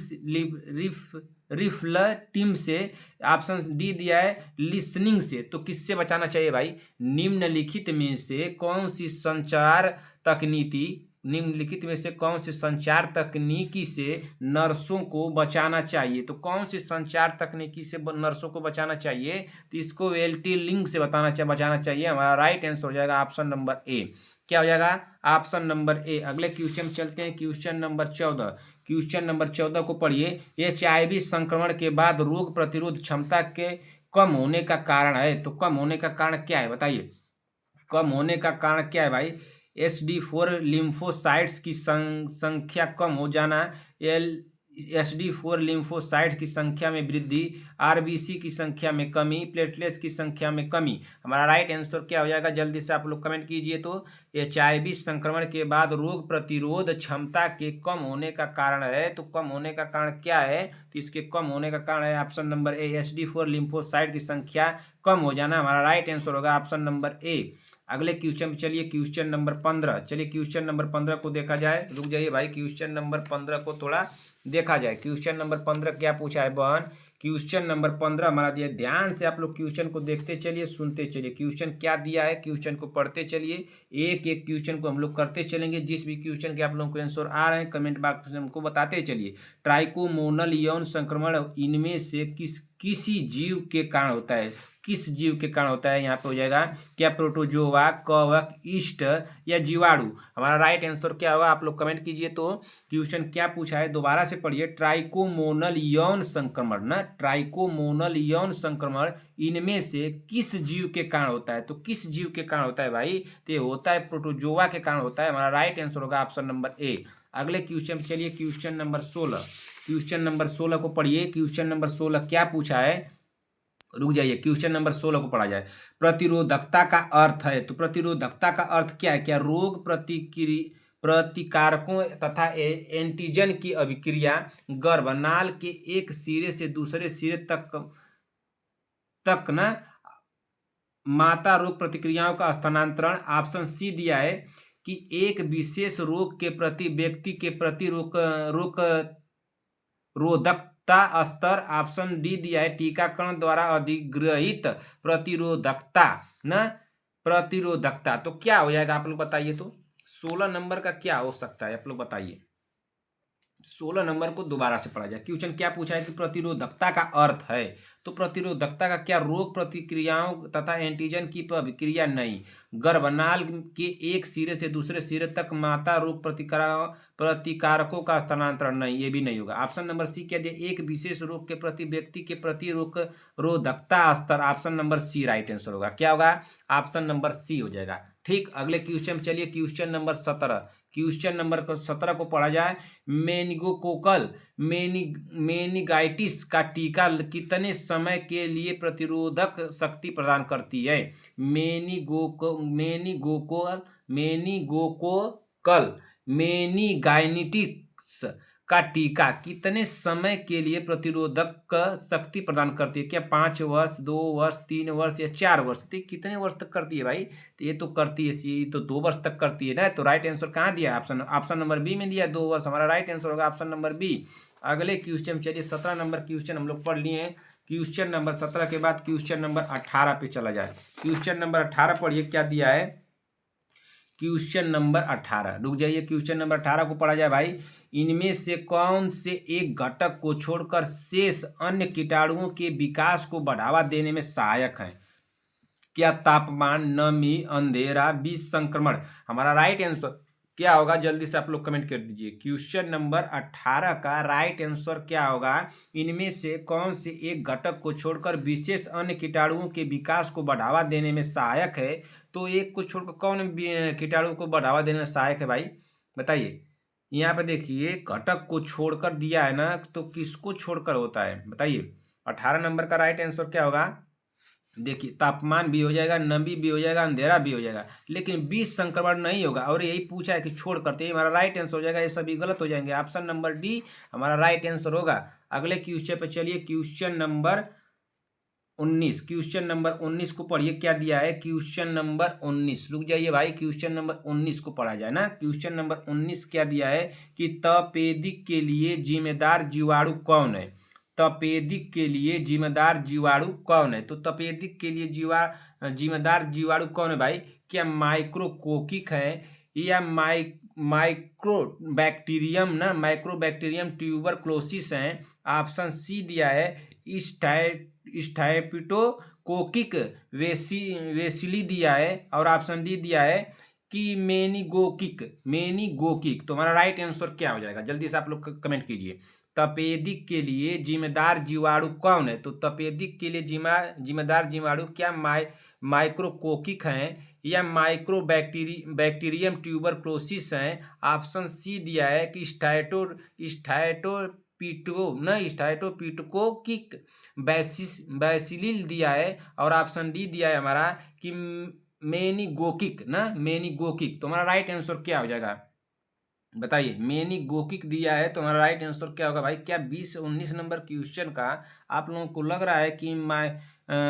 रिफ्लेक्टिंग से। ऑप्शन डी दिया है लिसनिंग से, तो किससे बचाना चाहिए भाई। निम्नलिखित में से कौन सी संचार तकनीकी, निम्नलिखित में से कौन सी संचार तकनीकी से नर्सों को बचाना चाहिए, तो कौन सी संचार तकनीकी से नर्सों को बचाना चाहिए, तो इसको वेल्टी लिंक से बचाना चाहिए। हमारा राइट आंसर हो जाएगा ऑप्शन नंबर ए। क्या हो जाएगा, ऑप्शन नंबर ए। अगले क्वेश्चन चलते हैं, क्वेश्चन नंबर 14। क्वेश्चन नंबर 14 को पढ़िए। HIV संक्रमण के बाद रोग प्रतिरोध क्षमता के कम होने का कारण है, तो कम होने का कारण क्या है बताइए। कम होने का कारण क्या है भाई, SD4 लिम्फोसाइट्स की संख्या कम हो जाना, SD4 लिम्फोसाइट्स की संख्या में वृद्धि, RBC की संख्या में कमी, प्लेटलेट्स की संख्या में कमी। हमारा राइट आंसर क्या हो जाएगा, जल्दी से आप लोग कमेंट कीजिए। तो HIV संक्रमण के बाद रोग प्रतिरोध क्षमता के कम होने का कारण है, तो कम होने का कारण क्या है, तो इसके कम होने का कारण है option number A, SD4 lymphocyte की संख्या कम हो जाना। हमारा राइट आंसर होगा ऑप्शन नंबर ए। अगले क्वेश्चन पे चलिए, क्वेश्चन नंबर 15। चलिए क्वेश्चन नंबर 15 को देखा जाए। रुक जाइए भाई, क्वेश्चन नंबर 15 को थोड़ा देखा जाए। क्वेश्चन नंबर 15 क्या पूछा है बहन, क्वेश्चन नंबर 15 हमारा दिया। ध्यान से आप लोग क्वेश्चन को देखते चलिए, सुनते चलिए। क्वेश्चन क्या दिया है, क्वेश्चन को पढ़ते चलिए, एक एक क्वेश्चन को हम लोग करते चलेंगे। जिस भी क्वेश्चन के आप लोगों को आंसर आ रहे हैं कमेंट बॉक्स में हमको बताते चलिए। ट्राइकोमोनल यौन संक्रमण इनमें से किसी जीव के कारण होता है, किस जीव के कारण होता है, यहाँ पे हो जाएगा क्या, प्रोटोजोआ, कवक, ईस्ट, या जीवाणु। हमारा राइट आंसर क्या होगा, आप लोग कमेंट कीजिए। तो क्वेश्चन क्या पूछा है दोबारा से पढ़िए। ट्राइकोमोनल यौन संक्रमण ना, ट्राइकोमोनल यौन संक्रमण इनमें से किस जीव के कारण होता है, तो किस जीव के कारण होता है भाई, तो ये होता है प्रोटोजोआ के कारण होता है। हमारा राइट आंसर होगा ऑप्शन नंबर ए। अगले क्वेश्चन चलिए, क्वेश्चन नंबर 16। क्वेश्चन नंबर 16 को पढ़िए। क्वेश्चन नंबर 16 क्या पूछा है, रुक जाइए, क्वेश्चन नंबर 16 को पढ़ा जाए। प्रतिरोधकता का अर्थ है, तो प्रतिरोधकता का अर्थ क्या है, क्या रोग प्रतिकारकों तथा एंटीजन की अभिक्रिया गर्भनाल के एक सिरे से दूसरे सिरे तक ना माता रोग प्रतिक्रियाओं का स्थानांतरण। ऑप्शन सी दिया है कि एक विशेष रोग के प्रति व्यक्ति के प्रति रोधकता स्तर। ऑप्शन डी दिया है टीकाकरण द्वारा अधिग्रहित प्रतिरोधकता न, प्रतिरोधकता। तो क्या हो जाएगा आप लोग बताइए। तो 16 नंबर का क्या हो सकता है आप लोग बताइए। 16 नंबर को दोबारा से पढ़ा जाए। क्वेश्चन क्या पूछा है कि प्रतिरोधकता का अर्थ है, तो प्रतिरोधकता का क्या, रोग प्रतिक्रियाओं तथा एंटीजन की अभिक्रिया नहीं, गर्भनाल के एक सिरे से दूसरे सिरे तक माता रोग प्रतिकारकों का स्थानांतरण नहीं, ये भी नहीं होगा। ऑप्शन नंबर सी क्या दिया, एक विशेष रोग के प्रति व्यक्ति के प्रति रोधकता स्तर। Option number C right answer होगा। क्या होगा, ऑप्शन नंबर सी हो जाएगा। ठीक, अगले क्वेश्चन चलिए, क्वेश्चन नंबर 17। क्वेश्चन नंबर 17 को पढ़ा जाए, मेनिंगोकोकल मेनिंगाइटिस का टीका कितने समय के लिए प्रतिरोधक शक्ति प्रदान करती है? मेनिंगोकोकल मेनिंगाइटिस का टीका कितने समय के लिए प्रतिरोधक शक्ति प्रदान करती है? क्या 5 वर्ष, 2 वर्ष, 3 वर्ष या 4 वर्ष? तो कितने वर्ष तक करती है भाई? तो ये तो करती है सी तो 2 वर्ष तक करती है ना। तो राइट आंसर कहाँ दिया? ऑप्शन नंबर बी में दिया 2 वर्ष। हमारा राइट आंसर होगा ऑप्शन नंबर बी। अगले क्वेश्चन चलिए 17 नंबर क्वेश्चन हम लोग पढ़ लिए हैं। क्वेश्चन नंबर 17 के बाद क्वेश्चन नंबर 18 पे चला जाए। क्वेश्चन नंबर 18 पढ़िए, क्या दिया है? क्वेश्चन नंबर 18, रुक जाइए, क्वेश्चन नंबर 18 को पढ़ा जाए भाई। इनमें से कौन से एक घटक को छोड़कर शेष अन्य कीटाणुओं के विकास को बढ़ावा देने में सहायक है? क्या तापमान, नमी, अंधेरा, बीज संक्रमण? हमारा राइट आंसर क्या होगा? जल्दी से आप लोग कमेंट कर दीजिए। क्वेश्चन नंबर 18 का राइट आंसर क्या होगा? इनमें से कौन से एक घटक को छोड़कर विशेष अन्य कीटाणुओं के विकास को बढ़ावा देने में सहायक है? तो एक को छोड़कर कौन कीटाणु को बढ़ावा देने में सहायक है भाई? बताइए। यहाँ पे देखिए, घटक को छोड़कर दिया है ना, तो किसको छोड़कर होता है बताइए? 18 नंबर का राइट आंसर क्या होगा? देखिए, तापमान भी हो जाएगा, नमी भी हो जाएगा, अंधेरा भी हो जाएगा, लेकिन बीज संक्रमण नहीं होगा। और यही पूछा है कि छोड़ करते, हमारा राइट आंसर हो जाएगा। ये सभी गलत हो जाएंगे। ऑप्शन नंबर डी हमारा राइट आंसर होगा। अगले क्वेश्चन पे चलिए, क्वेश्चन नंबर 19। क्वेश्चन नंबर 19 को पढ़िए, क्या दिया है? क्वेश्चन नंबर 19, रुक जाइए भाई, क्वेश्चन नंबर 19 को पढ़ा जाए ना। क्वेश्चन नंबर 19 क्या दिया है कि तपेदिक के लिए जिम्मेदार जीवाणु कौन है? तपेदिक के लिए जिम्मेदार जीवाणु कौन है? तो तपेदिक के लिए जिम्मेदार जीवाणु कौन है भाई? क्या माइक्रोकोकिक है या माइक्रोबैक्टीरियम ना, माइक्रोबैक्टीरियम ट्यूबरक्लोसिस है? ऑप्शन सी दिया है स्ट्रेप्टोकोकिक वेसिली दिया है, और ऑप्शन डी दिया है कि मेनिगोकिक। तो हमारा राइट आंसर क्या हो जाएगा? जल्दी से आप लोग कमेंट कीजिए। तपेदिक के लिए जिम्मेदार जीवाणु कौन है? तो तपेदिक के लिए जिम्मेदार जीवाणु क्या माइक्रोकोकिक हैं या बैक्टीरियम ट्यूबरक्लोसिस हैं? ऑप्शन सी दिया है कि स्ट्रेप्टोकोकिक बैसिलिल दिया है, और ऑप्शन डी दिया है हमारा कि मेनिगोकिक ना, मेनिगोकिक। तो हमारा राइट आंसर क्या हो जाएगा बताइए? मेनिगोकिक दिया है, तो हमारा राइट आंसर क्या होगा भाई? क्या 20-19 नंबर क्वेश्चन का आप लोगों को लग रहा है कि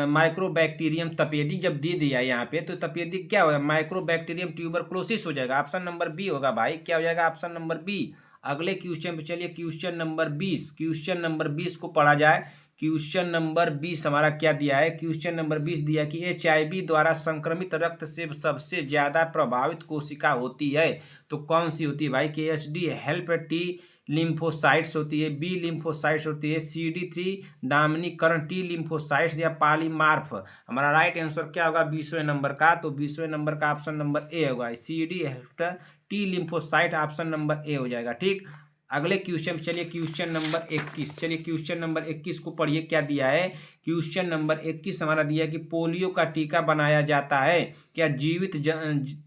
माइक्रोबैक्टीरियम तपेदिक जब दे दिया है यहाँ पे, तो तपेदिक क्या होगा? माइक्रोबैक्टीरियम ट्यूबरक्लोसिस हो जाएगा। ऑप्शन नंबर बी होगा भाई। क्या हो जाएगा? Option number B. अगले क्वेश्चन पे चलिए, क्वेश्चन नंबर 20। क्वेश्चन नंबर 20 को पढ़ा जाए। क्वेश्चन नंबर 20 हमारा क्या दिया है? क्वेश्चन नंबर 20 दिया कि HIV द्वारा संक्रमित रक्त से सबसे ज्यादा प्रभावित कोशिका होती है, तो कौन सी होती है भाई? कि HD हेल्पर टी लिम्फोसाइट्स होती है, बी लिम्फोसाइट्स होती है, CD3 दामिनीकरण टी लिम्फोसाइट्स, या पॉलीमार्फ? हमारा राइट आंसर क्या होगा 20वें नंबर का? तो 20वें नंबर का ऑप्शन नंबर ए होगा, CD helper T lymphocyte. Option number A हो जाएगा। ठीक, अगले क्वेश्चन चलिए, क्वेश्चन नंबर 21। चलिए क्वेश्चन नंबर 21 को पढ़िए, क्या दिया है? क्वेश्चन नंबर 21 हमारा दिया है कि पोलियो का टीका बनाया जाता है क्या जीवित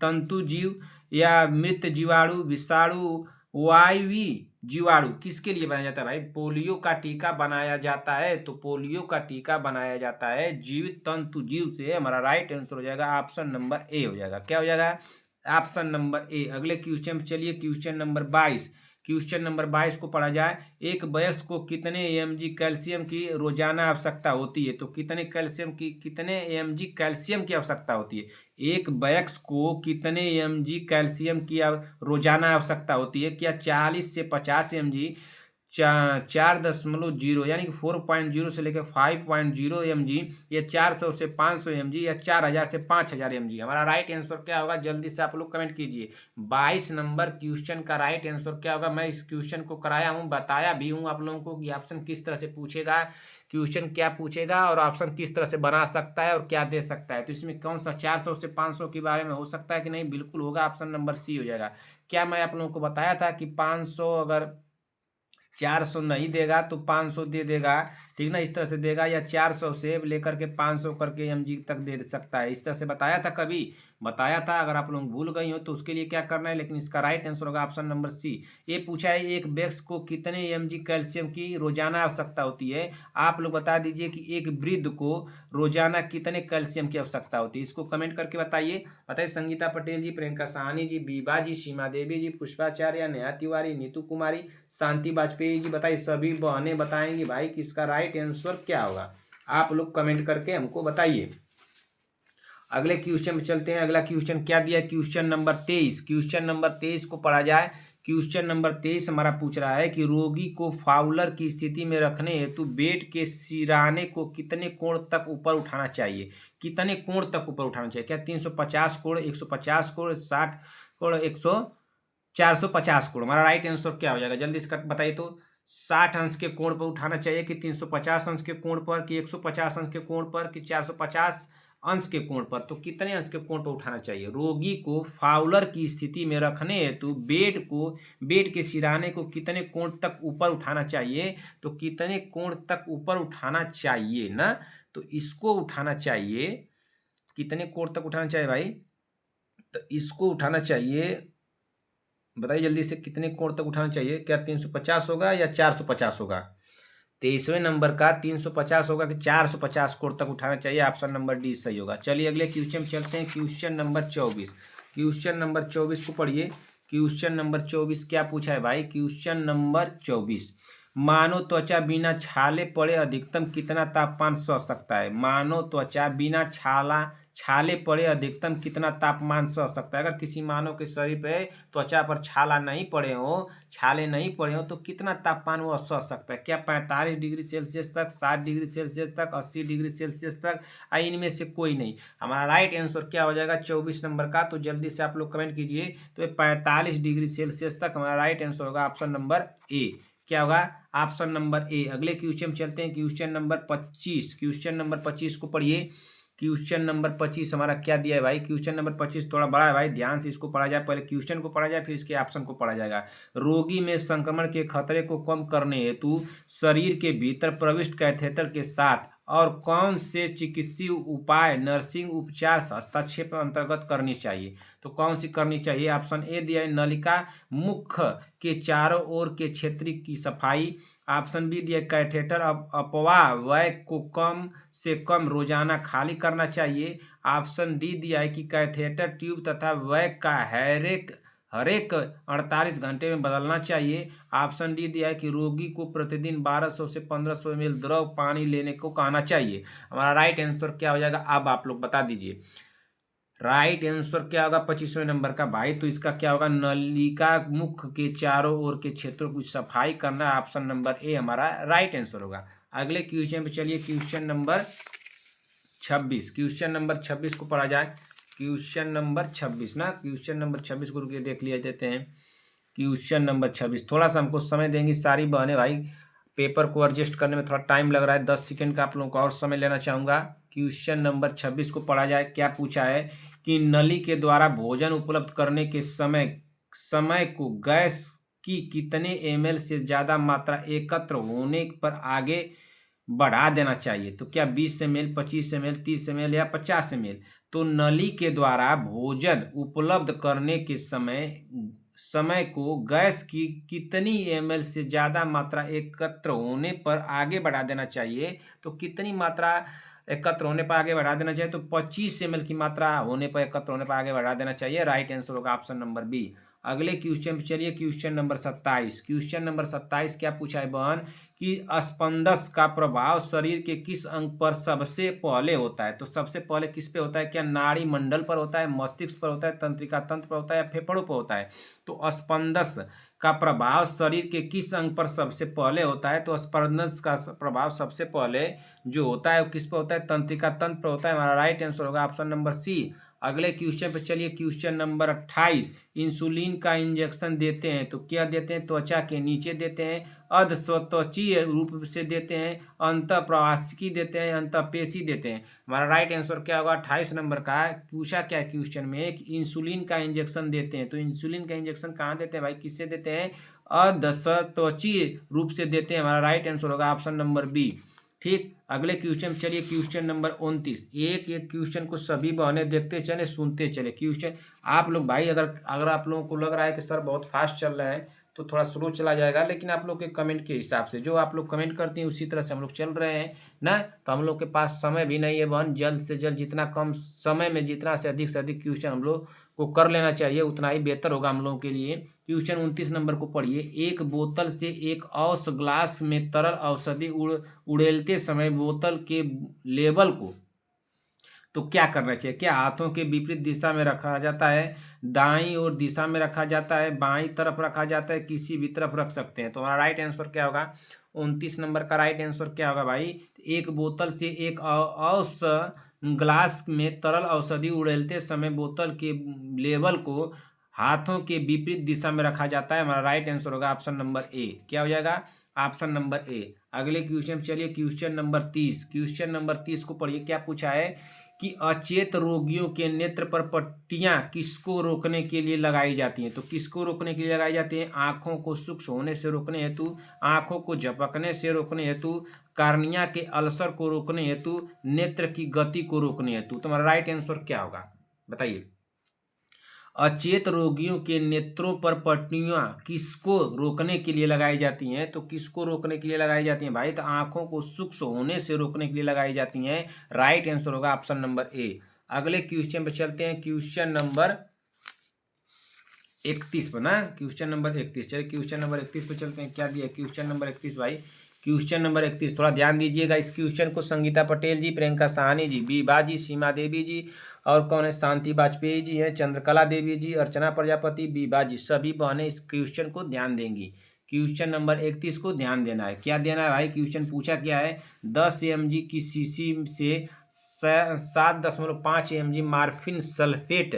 तंतु जीव या मृत जीवाणु, विषाणु, वायवी जीवाणु? किसके लिए बनाया जाता है भाई? पोलियो का टीका बनाया जाता है, तो पोलियो का टीका बनाया जाता है जीवित तंतु जीव से। हमारा राइट आंसर हो जाएगा ऑप्शन नंबर ए हो जाएगा। क्या हो जाएगा? Option number A. अगले क्वेश्चन चलिए, क्वेश्चन नंबर 22। क्वेश्चन नंबर 22 को पढ़ा जाए। एक वयस्क को कितने mg कैल्शियम की रोजाना आवश्यकता होती है? तो कितने mg कैल्शियम की आवश्यकता होती है? एक वयस्क को कितने mg कैल्शियम की रोजाना आवश्यकता होती है? क्या 40 से 50 mg, 4.0 यानी कि 4.0 से लेकर 5.0 mg, या 400 से 500 mg, या 4000 से 5000 mg? हमारा राइट आंसर क्या होगा? जल्दी से आप लोग कमेंट कीजिए। 22 नंबर क्वेश्चन का राइट आंसर क्या होगा? मैं इस क्वेश्चन को कराया हूँ, बताया भी हूँ आप लोगों को कि ऑप्शन किस तरह से पूछेगा, क्वेश्चन क्या पूछेगा, और ऑप्शन किस तरह से बना सकता है और क्या दे सकता है। तो इसमें कौन सा 400 से 500 के बारे में हो सकता है कि नहीं? बिल्कुल होगा। ऑप्शन नंबर सी हो जाएगा। क्या मैं आप लोगों को बताया था कि 500 अगर 400 नहीं देगा तो 500 दे देगा, ठीक ना, इस तरह से देगा, या 400 से लेकर के 500 करके mg तक दे सकता है। इस तरह से बताया था, कभी बताया था, अगर आप लोग भूल गई हो तो उसके लिए क्या करना है, लेकिन इसका राइट आंसर होगा ऑप्शन नंबर सी। ये पूछा है एक व्यक्ति को कितने mg कैल्शियम की रोजाना आवश्यकता होती है, आप लोग बता दीजिए कि एक वृद्ध को रोजाना कितने कैल्शियम की आवश्यकता होती है, इसको कमेंट करके बताइए। बताइए संगीता पटेल जी, प्रियंका साहनी जी, बीबा जी, सीमा देवी जी, पुष्पाचार्य, नेहा तिवारी, नीतू कुमारी, शांति वाजपेयी जी। बताइए सभी बहनें बताएंगी भाई कि इसका राइट आंसर क्या होगा, आप लोग कमेंट करके हमको बताइए। अगले क्वेश्चन में चलते हैं। अगला क्वेश्चन क्या दिया है, क्वेश्चन नंबर 23। क्वेश्चन नंबर 23 को पढ़ा जाए। क्वेश्चन नंबर 23 हमारा पूछ रहा है कि रोगी को फाउलर की स्थिति में रखने हेतु बेड के सिराने को कितने कोण तक ऊपर उठाना चाहिए, कितने कोण तक ऊपर उठाना चाहिए, क्या 350 कोण, 150 कोण, 60 कोण, 450 कोण। हमारा राइट आंसर क्या हो जाएगा, जल्दी इसका बताइए तो। 60 अंश के कोण पर उठाना चाहिए कि 350 अंश के कोण पर, कि 150 अंश के कोण पर, कि 450 अंश के कोण पर। तो कितने अंश के कोण पर उठाना चाहिए, रोगी को फाउलर की स्थिति में रखने हेतु बेड के सिराने को कितने कोण तक ऊपर उठाना चाहिए, तो कितने कोण तक ऊपर उठाना चाहिए ना, तो इसको उठाना चाहिए, कितने कोण तक उठाना चाहिए भाई, तो इसको उठाना चाहिए, बताइए जल्दी से, कितने कोण तक उठाना चाहिए, क्या 350 होगा या 450 होगा। 23वें नंबर का 350 होगा कि 450 कोण तक उठाना चाहिए, ऑप्शन नंबर डी सही होगा। चलिए अगले क्वेश्चन में चलते हैं। Question number 24। क्वेश्चन नंबर 24 को पढ़िए। क्वेश्चन नंबर 24 क्या पूछा है भाई, क्वेश्चन नंबर 24, मानव त्वचा बिना छाले पड़े अधिकतम कितना तापमान सह सकता है, मानव त्वचा बिना छाले पड़े अधिकतम कितना तापमान सह सकता है। अगर किसी मानव के शरीर पे त्वचा पर छाले नहीं पड़े हो तो कितना तापमान वो सह सकता है, क्या 45 डिग्री सेल्सियस तक, 60 डिग्री सेल्सियस तक, 80 डिग्री सेल्सियस तक, इनमें से कोई नहीं। हमारा राइट आंसर क्या हो जाएगा 24 नंबर का, तो जल्दी से आप लोग कमेंट कीजिए। तो 45 डिग्री सेल्सियस तक हमारा राइट आंसर होगा ऑप्शन नंबर ए। क्या होगा, ऑप्शन नंबर ए। अगले क्वेश्चन चलते हैं। Question number 25। क्वेश्चन नंबर 25 को पढ़िए। क्वेश्चन नंबर 25 हमारा क्या दिया है भाई, क्वेश्चन नंबर 25 थोड़ा बड़ा है भाई, ध्यान से इसको पढ़ा जाए। पहले क्वेश्चन को पढ़ा जाए, फिर इसके ऑप्शन को पढ़ा जाएगा। रोगी में संक्रमण के खतरे को कम करने हेतु शरीर के भीतर प्रविष्ट कैथेटर के साथ और कौन से चिकित्सीय उपाय नर्सिंग उपचार हस्तक्षेप अंतर्गत करनी चाहिए, तो कौन सी करनी चाहिए। ऑप्शन ए दिया है नलिका मुख के चारों ओर के क्षेत्र की सफाई। ऑप्शन बी दिया कैथेटर अपवाह व्यय को कम से कम रोजाना खाली करना चाहिए। ऑप्शन डी दिया है कि कैथेटर ट्यूब तथा व्यय का हरेक 48 घंटे में बदलना चाहिए। ऑप्शन डी दिया है कि रोगी को प्रतिदिन 1200 से 1500 ml द्रव पानी लेने को कहना चाहिए। हमारा राइट आंसर क्या हो जाएगा, अब आप लोग बता दीजिए। राइट आंसर क्या होगा 25वें नंबर का भाई, तो इसका क्या होगा, नलिका मुख के चारों ओर के क्षेत्रों की सफाई करना, ऑप्शन नंबर ए हमारा राइट आंसर होगा। अगले क्वेश्चन पे चलिए। Question number 26। क्वेश्चन नंबर 26 को पढ़ा जाए। क्वेश्चन नंबर 26 ना, क्वेश्चन नंबर 26 को रुके देख लिया देते हैं। क्वेश्चन नंबर 26 थोड़ा सा हमको समय देंगी सारी बहनें भाई, पेपर को एडजस्ट करने में थोड़ा टाइम लग रहा है, 10 सेकंड का आप लोगों को और समय लेना चाहूँगा। क्वेश्चन नंबर 26 को पढ़ा जाए। क्या पूछा है कि नली के द्वारा भोजन उपलब्ध करने के समय को गैस की कितने ml से ज़्यादा मात्रा एकत्र होने पर आगे बढ़ा देना चाहिए, तो क्या 20 ml, 25 ml, 30 ml या 50 ml। तो नली के द्वारा भोजन उपलब्ध करने के समय को गैस की कितनी ml से ज़्यादा मात्रा एकत्र होने पर आगे बढ़ा देना चाहिए, तो कितनी मात्रा एकत्र होने पर आगे बढ़ा देना चाहिए, तो 25 ml की मात्रा होने पर एकत्र होने पर आगे बढ़ा देना चाहिए। राइट आंसर होगा ऑप्शन नंबर बी। अगले क्वेश्चन पे चलिए। Question number 27। क्वेश्चन नंबर 27 क्या पूछा है बहन कि स्पंदस का प्रभाव शरीर के किस अंग पर सबसे पहले होता है, तो सबसे पहले किस पे होता है, क्या नाड़ी मंडल पर होता है, मस्तिष्क पर होता है, तंत्रिका तंत्र पर होता है या फेफड़ों पर होता है। तो स्पंदस का प्रभाव शरीर के किस अंग पर सबसे पहले होता है, तो स्पंदस का प्रभाव सबसे पहले जो होता है वो किस पर होता है, तंत्रिका तंत्र पर होता है। हमारा राइट आंसर होगा ऑप्शन नंबर सी। अगले क्वेश्चन पे चलिए। Question number 28। इंसुलिन का इंजेक्शन देते हैं तो क्या देते हैं, त्वचा के नीचे देते हैं, अर्धस्वत्वचीय रूप से देते हैं, अंतःप्रवासिकी देते हैं, अंतःपेशी देते हैं। हमारा राइट आंसर क्या होगा 28 नंबर का। पूछा क्या क्वेश्चन में कि इंसुलिन का इंजेक्शन देते हैं, तो इंसुलिन का इंजेक्शन कहाँ देते हैं भाई, किससे देते हैं, अधसत्वची रूप से देते हैं। हमारा राइट आंसर होगा ऑप्शन नंबर बी। ठीक, अगले क्वेश्चन चलिए, क्वेश्चन नंबर 29। एक एक क्वेश्चन को सभी बहनें देखते चले, सुनते चले। क्वेश्चन आप लोग भाई, अगर अगर आप लोगों को लग रहा है कि सर बहुत फास्ट चल रहा है तो थोड़ा स्लो चला जाएगा, लेकिन आप लोग के कमेंट के हिसाब से, जो आप लोग कमेंट करते हैं उसी तरह से हम लोग चल रहे हैं ना। तो हम लोग के पास समय भी नहीं है बहन, जल्द से जल्द जितना कम समय में जितना से अधिक क्वेश्चन हम लोग को कर लेना चाहिए उतना ही बेहतर होगा हम लोगों के लिए। क्वेश्चन 29 नंबर को पढ़िए। एक बोतल से एक औस ग्लास में तरल औषधि उड़ेलते समय बोतल के लेबल को तो क्या करना चाहिए? क्या हाथों के विपरीत दिशा में रखा जाता है, दाईं ओर दिशा में रखा जाता है, बाईं तरफ रखा जाता है, किसी भी तरफ रख सकते हैं? तो हमारा राइट आंसर क्या होगा? 29 नंबर का राइट आंसर क्या होगा भाई? एक बोतल से एक औस ग्लास में तरल औषधि उड़ेलते समय बोतल के लेबल को हाथों के विपरीत दिशा में रखा जाता है। हमारा राइट आंसर होगा ऑप्शन नंबर ए। क्या हो जाएगा? Option number A. अगले क्वेश्चन चलिए, क्वेश्चन नंबर 30। क्वेश्चन नंबर 30 को पढ़िए। क्या पूछा है कि अचेत रोगियों के नेत्र पर पट्टियां किसको रोकने के लिए लगाई जाती हैं? तो किसको रोकने के लिए लगाई जाती हैं? आंखों को सूक्ष्म होने से रोकने हेतु, आंखों को झपकने से रोकने हेतु, कार्निया के अल्सर को रोकने हेतु, नेत्र की गति को रोकने हेतु। तुम्हारा राइट आंसर क्या होगा बताइए? अचेत रोगियों के नेत्रों पर पट्टियां किसको रोकने के लिए लगाई जाती हैं? तो किसको रोकने के लिए लगाई जाती हैं भाई? तो आंखों को सूक्ष्म होने से रोकने के लिए लगाई जाती हैं। राइट आंसर होगा ऑप्शन नंबर ए। अगले क्वेश्चन पे चलते हैं, क्वेश्चन नंबर 31 पर ना, क्वेश्चन नंबर 31। चलिए क्वेश्चन नंबर 31 पे चलते हैं। क्या दिया क्वेश्चन नंबर 31 भाई? क्वेश्चन नंबर 31 थोड़ा ध्यान दीजिएगा इस क्वेश्चन को। संगीता पटेल जी, प्रियंका साहनी जी, बीबा जी, सीमा देवी जी, और कौन है? शांति वाजपेयी जी हैं, चंद्रकला देवी जी, अर्चना प्रजापति, बीबा जी, सभी बहनें इस क्वेश्चन को ध्यान देंगी। क्वेश्चन नंबर 31 को ध्यान देना है। क्या देना है भाई? क्वेश्चन पूछा क्या है? 10 mg की शीशी से 7.5 mg मार्फिन सल्फेट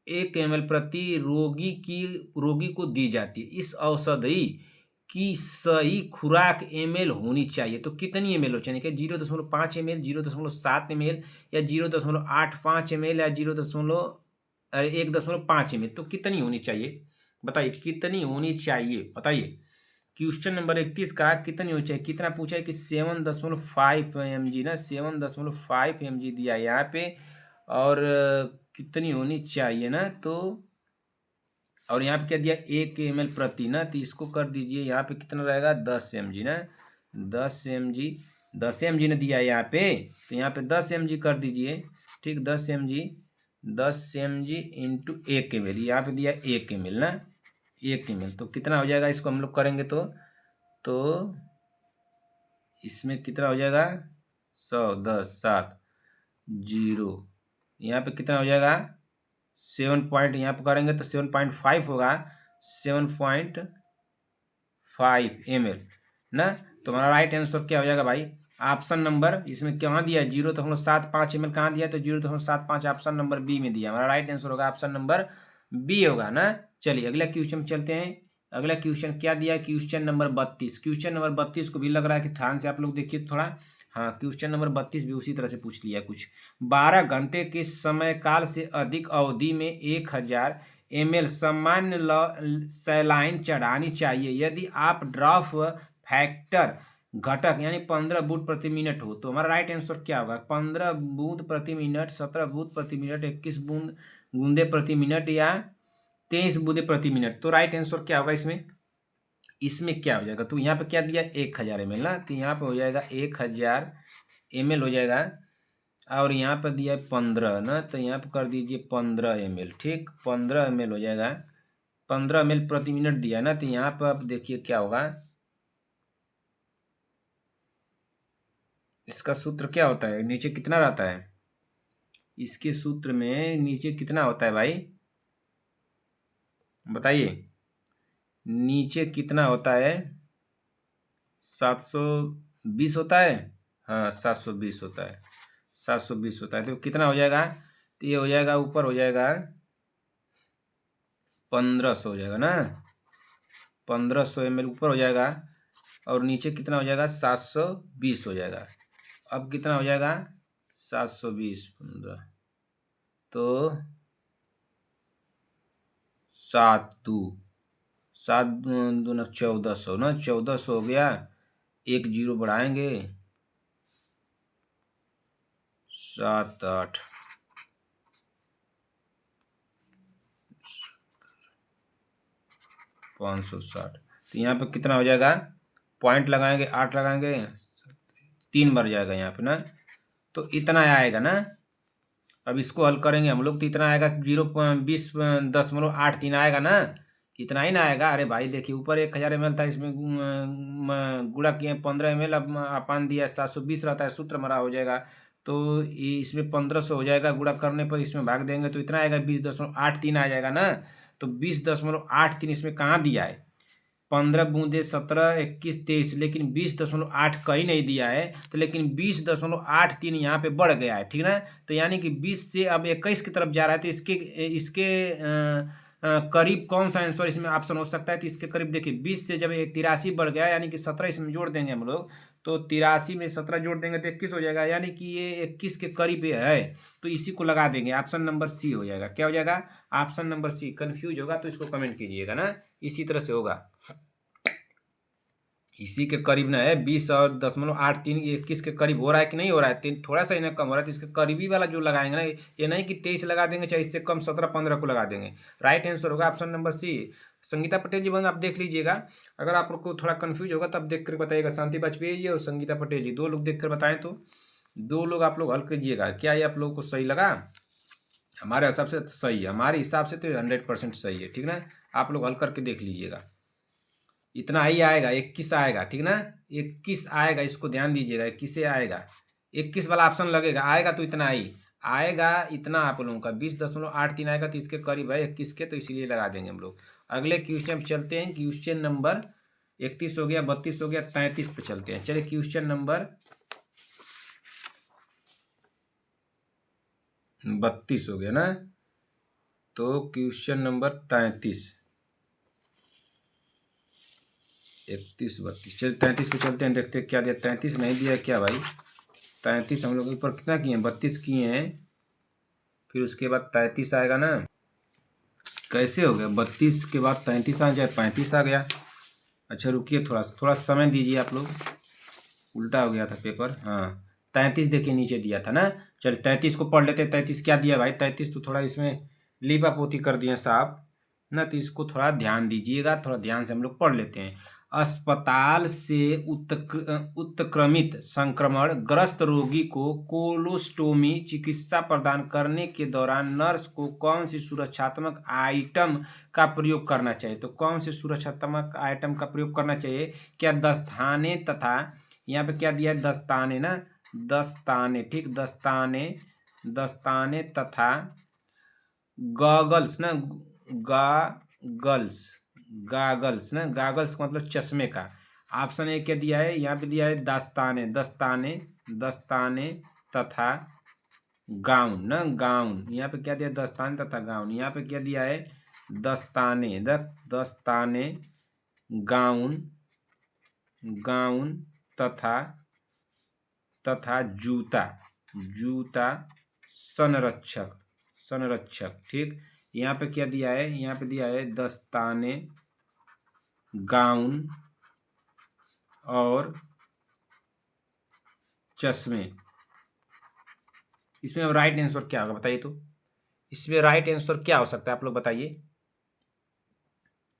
1 ml प्रति रोगी को दी जाती है। इस औषधि की सही खुराक ml होनी चाहिए। तो कितनी ml हो चाहिए? 0.5 ml, 0.7 ml, या 0.85 ml, या 1.5 ml? तो कितनी होनी चाहिए बताइए? कितनी होनी चाहिए बताइए? क्वेश्चन नंबर 31 का कितनी होनी चाहिए? कितना पूछा है कि 7.5 mg ना, 7.5 mg दिया है यहाँ पे, और कितनी होनी चाहिए ना, तो और यहाँ पे क्या दिया? 1 ml प्रति ना, तो इसको कर दीजिए यहाँ पे कितना रहेगा? 10 mg ना, 10 mg, 10 mg ने दिया है यहाँ पे, तो यहाँ पे 10 mg कर दीजिए। ठीक, 10 mg, 10 mg इंटू 1 ml, यहाँ पे दिया 1 ml ना, 1 ml, तो कितना हो जाएगा? इसको हम लोग करेंगे तो इसमें कितना हो जाएगा? 100, 10, 7, 0, यहाँ पे कितना हो जाएगा? 7 पॉइंट, यहाँ पे करेंगे तो 7.5 होगा, 7.5 ml ना। तो हमारा राइट आंसर क्या हो जाएगा भाई? ऑप्शन नंबर, इसमें कहाँ दिया है? 0.75 ml कहाँ दिया है? तो 0.75 ऑप्शन नंबर बी में दिया। हमारा राइट आंसर होगा ऑप्शन नंबर बी होगा ना। चलिए अगला क्वेश्चन चलते हैं। अगला क्वेश्चन क्या दिया है? Question number 32। क्वेश्चन नंबर 32 को भी लग रहा है कि ध्यान से आप लोग देखिए थोड़ा। हाँ, क्वेश्चन नंबर 32 भी उसी तरह से पूछ लिया कुछ। 12 घंटे के समय काल से अधिक अवधि में 1000 ml सामान्य सैलाइन चढ़ानी चाहिए यदि आप ड्रॉप फैक्टर घटक यानी 15 बूंद प्रति मिनट हो। तो हमारा राइट आंसर क्या होगा? 15 बूंद प्रति मिनट, 17 बूंद प्रति मिनट, 21 बूंदे प्रति मिनट, या 23 बूंदे प्रति मिनट। तो राइट आंसर क्या होगा इसमें? इसमें क्या हो जाएगा? तो यहाँ पे क्या दिया? 1000 ml ना, तो यहाँ पे हो जाएगा 1000 ml हो जाएगा, और यहाँ पर दिया है 15 ना, तो यहाँ पर कर दीजिए 15 ml। ठीक, 15 ml हो जाएगा, 15 ml प्रति मिनट दिया ना, तो यहाँ पर आप देखिए क्या होगा। इसका सूत्र क्या होता है? नीचे कितना रहता है इसके सूत्र में? नीचे कितना होता है भाई बताइए? नीचे कितना होता है? 720 होता है। हाँ, 720 होता है, 720 होता है। तो कितना हो जाएगा? तो ये हो जाएगा, ऊपर हो जाएगा 1500 हो जाएगा ना, 1500 ml ऊपर हो जाएगा, और नीचे कितना हो जाएगा? 720 हो जाएगा। अब कितना हो जाएगा? 720 15, तो 7 2 7 दूना 1400 ना, 1400 हो गया, एक जीरो बढ़ाएंगे, 7 8 560। तो यहाँ पे कितना हो जाएगा, पॉइंट लगाएंगे, 8 लगाएंगे, 3 बढ़ जाएगा यहाँ पे ना, तो इतना आएगा ना। अब इसको हल करेंगे हम लोग तो इतना आएगा, 0.20.83 आएगा ना, इतना ही ना आएगा। अरे भाई देखिए, ऊपर 1000 ml था, इसमें गुणा किए 15 ml, अब अपान दिया 720 रहता है, सूत्र हमारा हो जाएगा। तो इसमें 1500 हो जाएगा, गुणा करने पर इसमें भाग देंगे तो इतना आएगा, 20.83 आ जाएगा ना। तो 20.83 इसमें कहाँ दिया है, 15 बूंदे 17 21 23, लेकिन 20.8 कहीं नहीं दिया है। तो लेकिन 20.83 यहाँ पे बढ़ गया है, ठीक ना। तो यानी कि 20 से अब 21 की तरफ जा रहा है, तो इसके इसके करीब कौन सा आंसर इसमें ऑप्शन हो सकता है। तो इसके करीब देखिए, 20 से जब 83 बढ़ गया, यानी कि 17 इसमें जोड़ देंगे हम लोग, तो 83 में 17 जोड़ देंगे तो 21 हो जाएगा, यानी कि ये 21 के करीब ये है। तो इसी को लगा देंगे, ऑप्शन नंबर सी हो जाएगा। क्या हो जाएगा, ऑप्शन नंबर सी। कंफ्यूज होगा तो इसको कमेंट कीजिएगा ना, इसी तरह से होगा। इसी के करीब ना है, 20.83 21 के करीब हो रहा है कि नहीं हो रहा है, थोड़ा सा इन्हें कम हो रहा है, तो इसके करीबी वाला जो लगाएंगे ना, ये नहीं कि 23 लगा देंगे, चाहे इससे कम 17 15 को लगा देंगे। राइट आंसर होगा option number C. Sangeeta Patel ji बंद आप देख लीजिएगा, अगर आप लोग को थोड़ा कंफ्यूज होगा तब देख कर बताइएगा। शांति वाजपेयी जी और संगीता पटेल जी, दो लोग देख कर बताएं, तो दो लोग आप लोग हल कीजिएगा। क्या ये आप लोगों को सही लगा, हमारे हिसाब से तो सही है, हमारे हिसाब से तो 100% सही है, ठीक ना। आप लोग हल करके देख लीजिएगा, इतना ही आएगा, 21 आएगा, ठीक ना, 21 आएगा, इसको ध्यान दीजिएगा, 21 से आएगा, 21 वाला ऑप्शन लगेगा, आएगा तो इतना ही आएगा, इतना आप लोगों का 20.83 आएगा, तो इसके करीब है 21 के, तो इसीलिए लगा देंगे हम लोग। अगले क्वेश्चन चलते हैं, क्वेश्चन नंबर 31 हो गया, 32 हो गया, 33 पे चलते हैं। चलिए क्वेश्चन नंबर 32 हो गया ना, तो क्वेश्चन नंबर 33, 31 32, चलिए 33 पे चलते हैं, देखते हैं क्या दिया। 33 नहीं दिया है क्या भाई, 33 हम लोग ऊपर कितना किए हैं, 32 किए हैं, फिर उसके बाद 33 आएगा ना। कैसे हो गया, 32 के बाद 33 आ जाए, 35 आ गया। अच्छा रुकिए, थोड़ा थोड़ा समय दीजिए आप लोग, उल्टा हो गया था पेपर। हाँ 33 देखिए नीचे दिया था ना, चलिए 33 को पढ़ लेते हैं। 33 क्या दिया भाई, 33 तो थोड़ा इसमें लीपा पोती कर दिए साहब ना, तो इसको थोड़ा ध्यान दीजिएगा, थोड़ा ध्यान से हम लोग पढ़ लेते हैं। अस्पताल से उत्क्रमित संक्रमण ग्रस्त रोगी को कोलोस्टोमी चिकित्सा प्रदान करने के दौरान नर्स को कौन सी सुरक्षात्मक आइटम का प्रयोग करना चाहिए। तो कौन सी सुरक्षात्मक आइटम का प्रयोग करना चाहिए, क्या दस्ताने तथा, यहाँ पे क्या दिया है, दस्ताने ना, दस्ताने, ठीक, दस्ताने, दस्ताने तथा गॉगल्स ना, गागल्स, गागल्स ना, गागल्स का मतलब चश्मे का। ऑप्शन ए क्या दिया है, यहाँ पे दिया है दस्ताने, दस्ताने, दस्ताने तथा गाउन ना, गाउन, यहाँ पे क्या दिया, दस्ताने तथा गाउन। यहाँ पे क्या दिया है, दस्ताने, दस्ताने, गाउन, गाउन तथा तथा जूता, जूता संरक्षक, संरक्षक, ठीक। यहाँ पे क्या दिया है, यहाँ पे दिया है दस्ताने, गाउन और चश्मे। इसमें अब राइट आंसर क्या होगा बताइए, तो इसमें राइट आंसर क्या हो सकता है, आप लोग बताइए।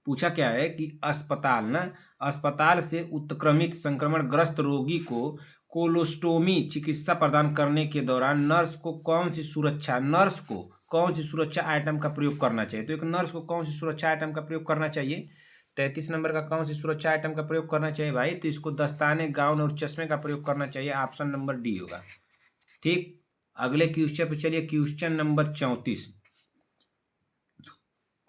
पूछा क्या है कि अस्पताल ना, अस्पताल से उत्क्रमित संक्रमण ग्रस्त रोगी को कोलोस्टोमी चिकित्सा प्रदान करने के दौरान नर्स को कौन सी सुरक्षा, नर्स को कौन सी सुरक्षा आइटम का प्रयोग करना चाहिए। तो एक नर्स को कौन सी सुरक्षा आइटम का प्रयोग करना चाहिए, 33 नंबर का कौन सी सुरक्षा आइटम का प्रयोग करना चाहिए भाई, तो इसको दस्ताने, गाउन और चश्मे का प्रयोग करना चाहिए, ऑप्शन नंबर डी होगा, ठीक। अगले क्वेश्चन पे चलिए, क्वेश्चन नंबर 34,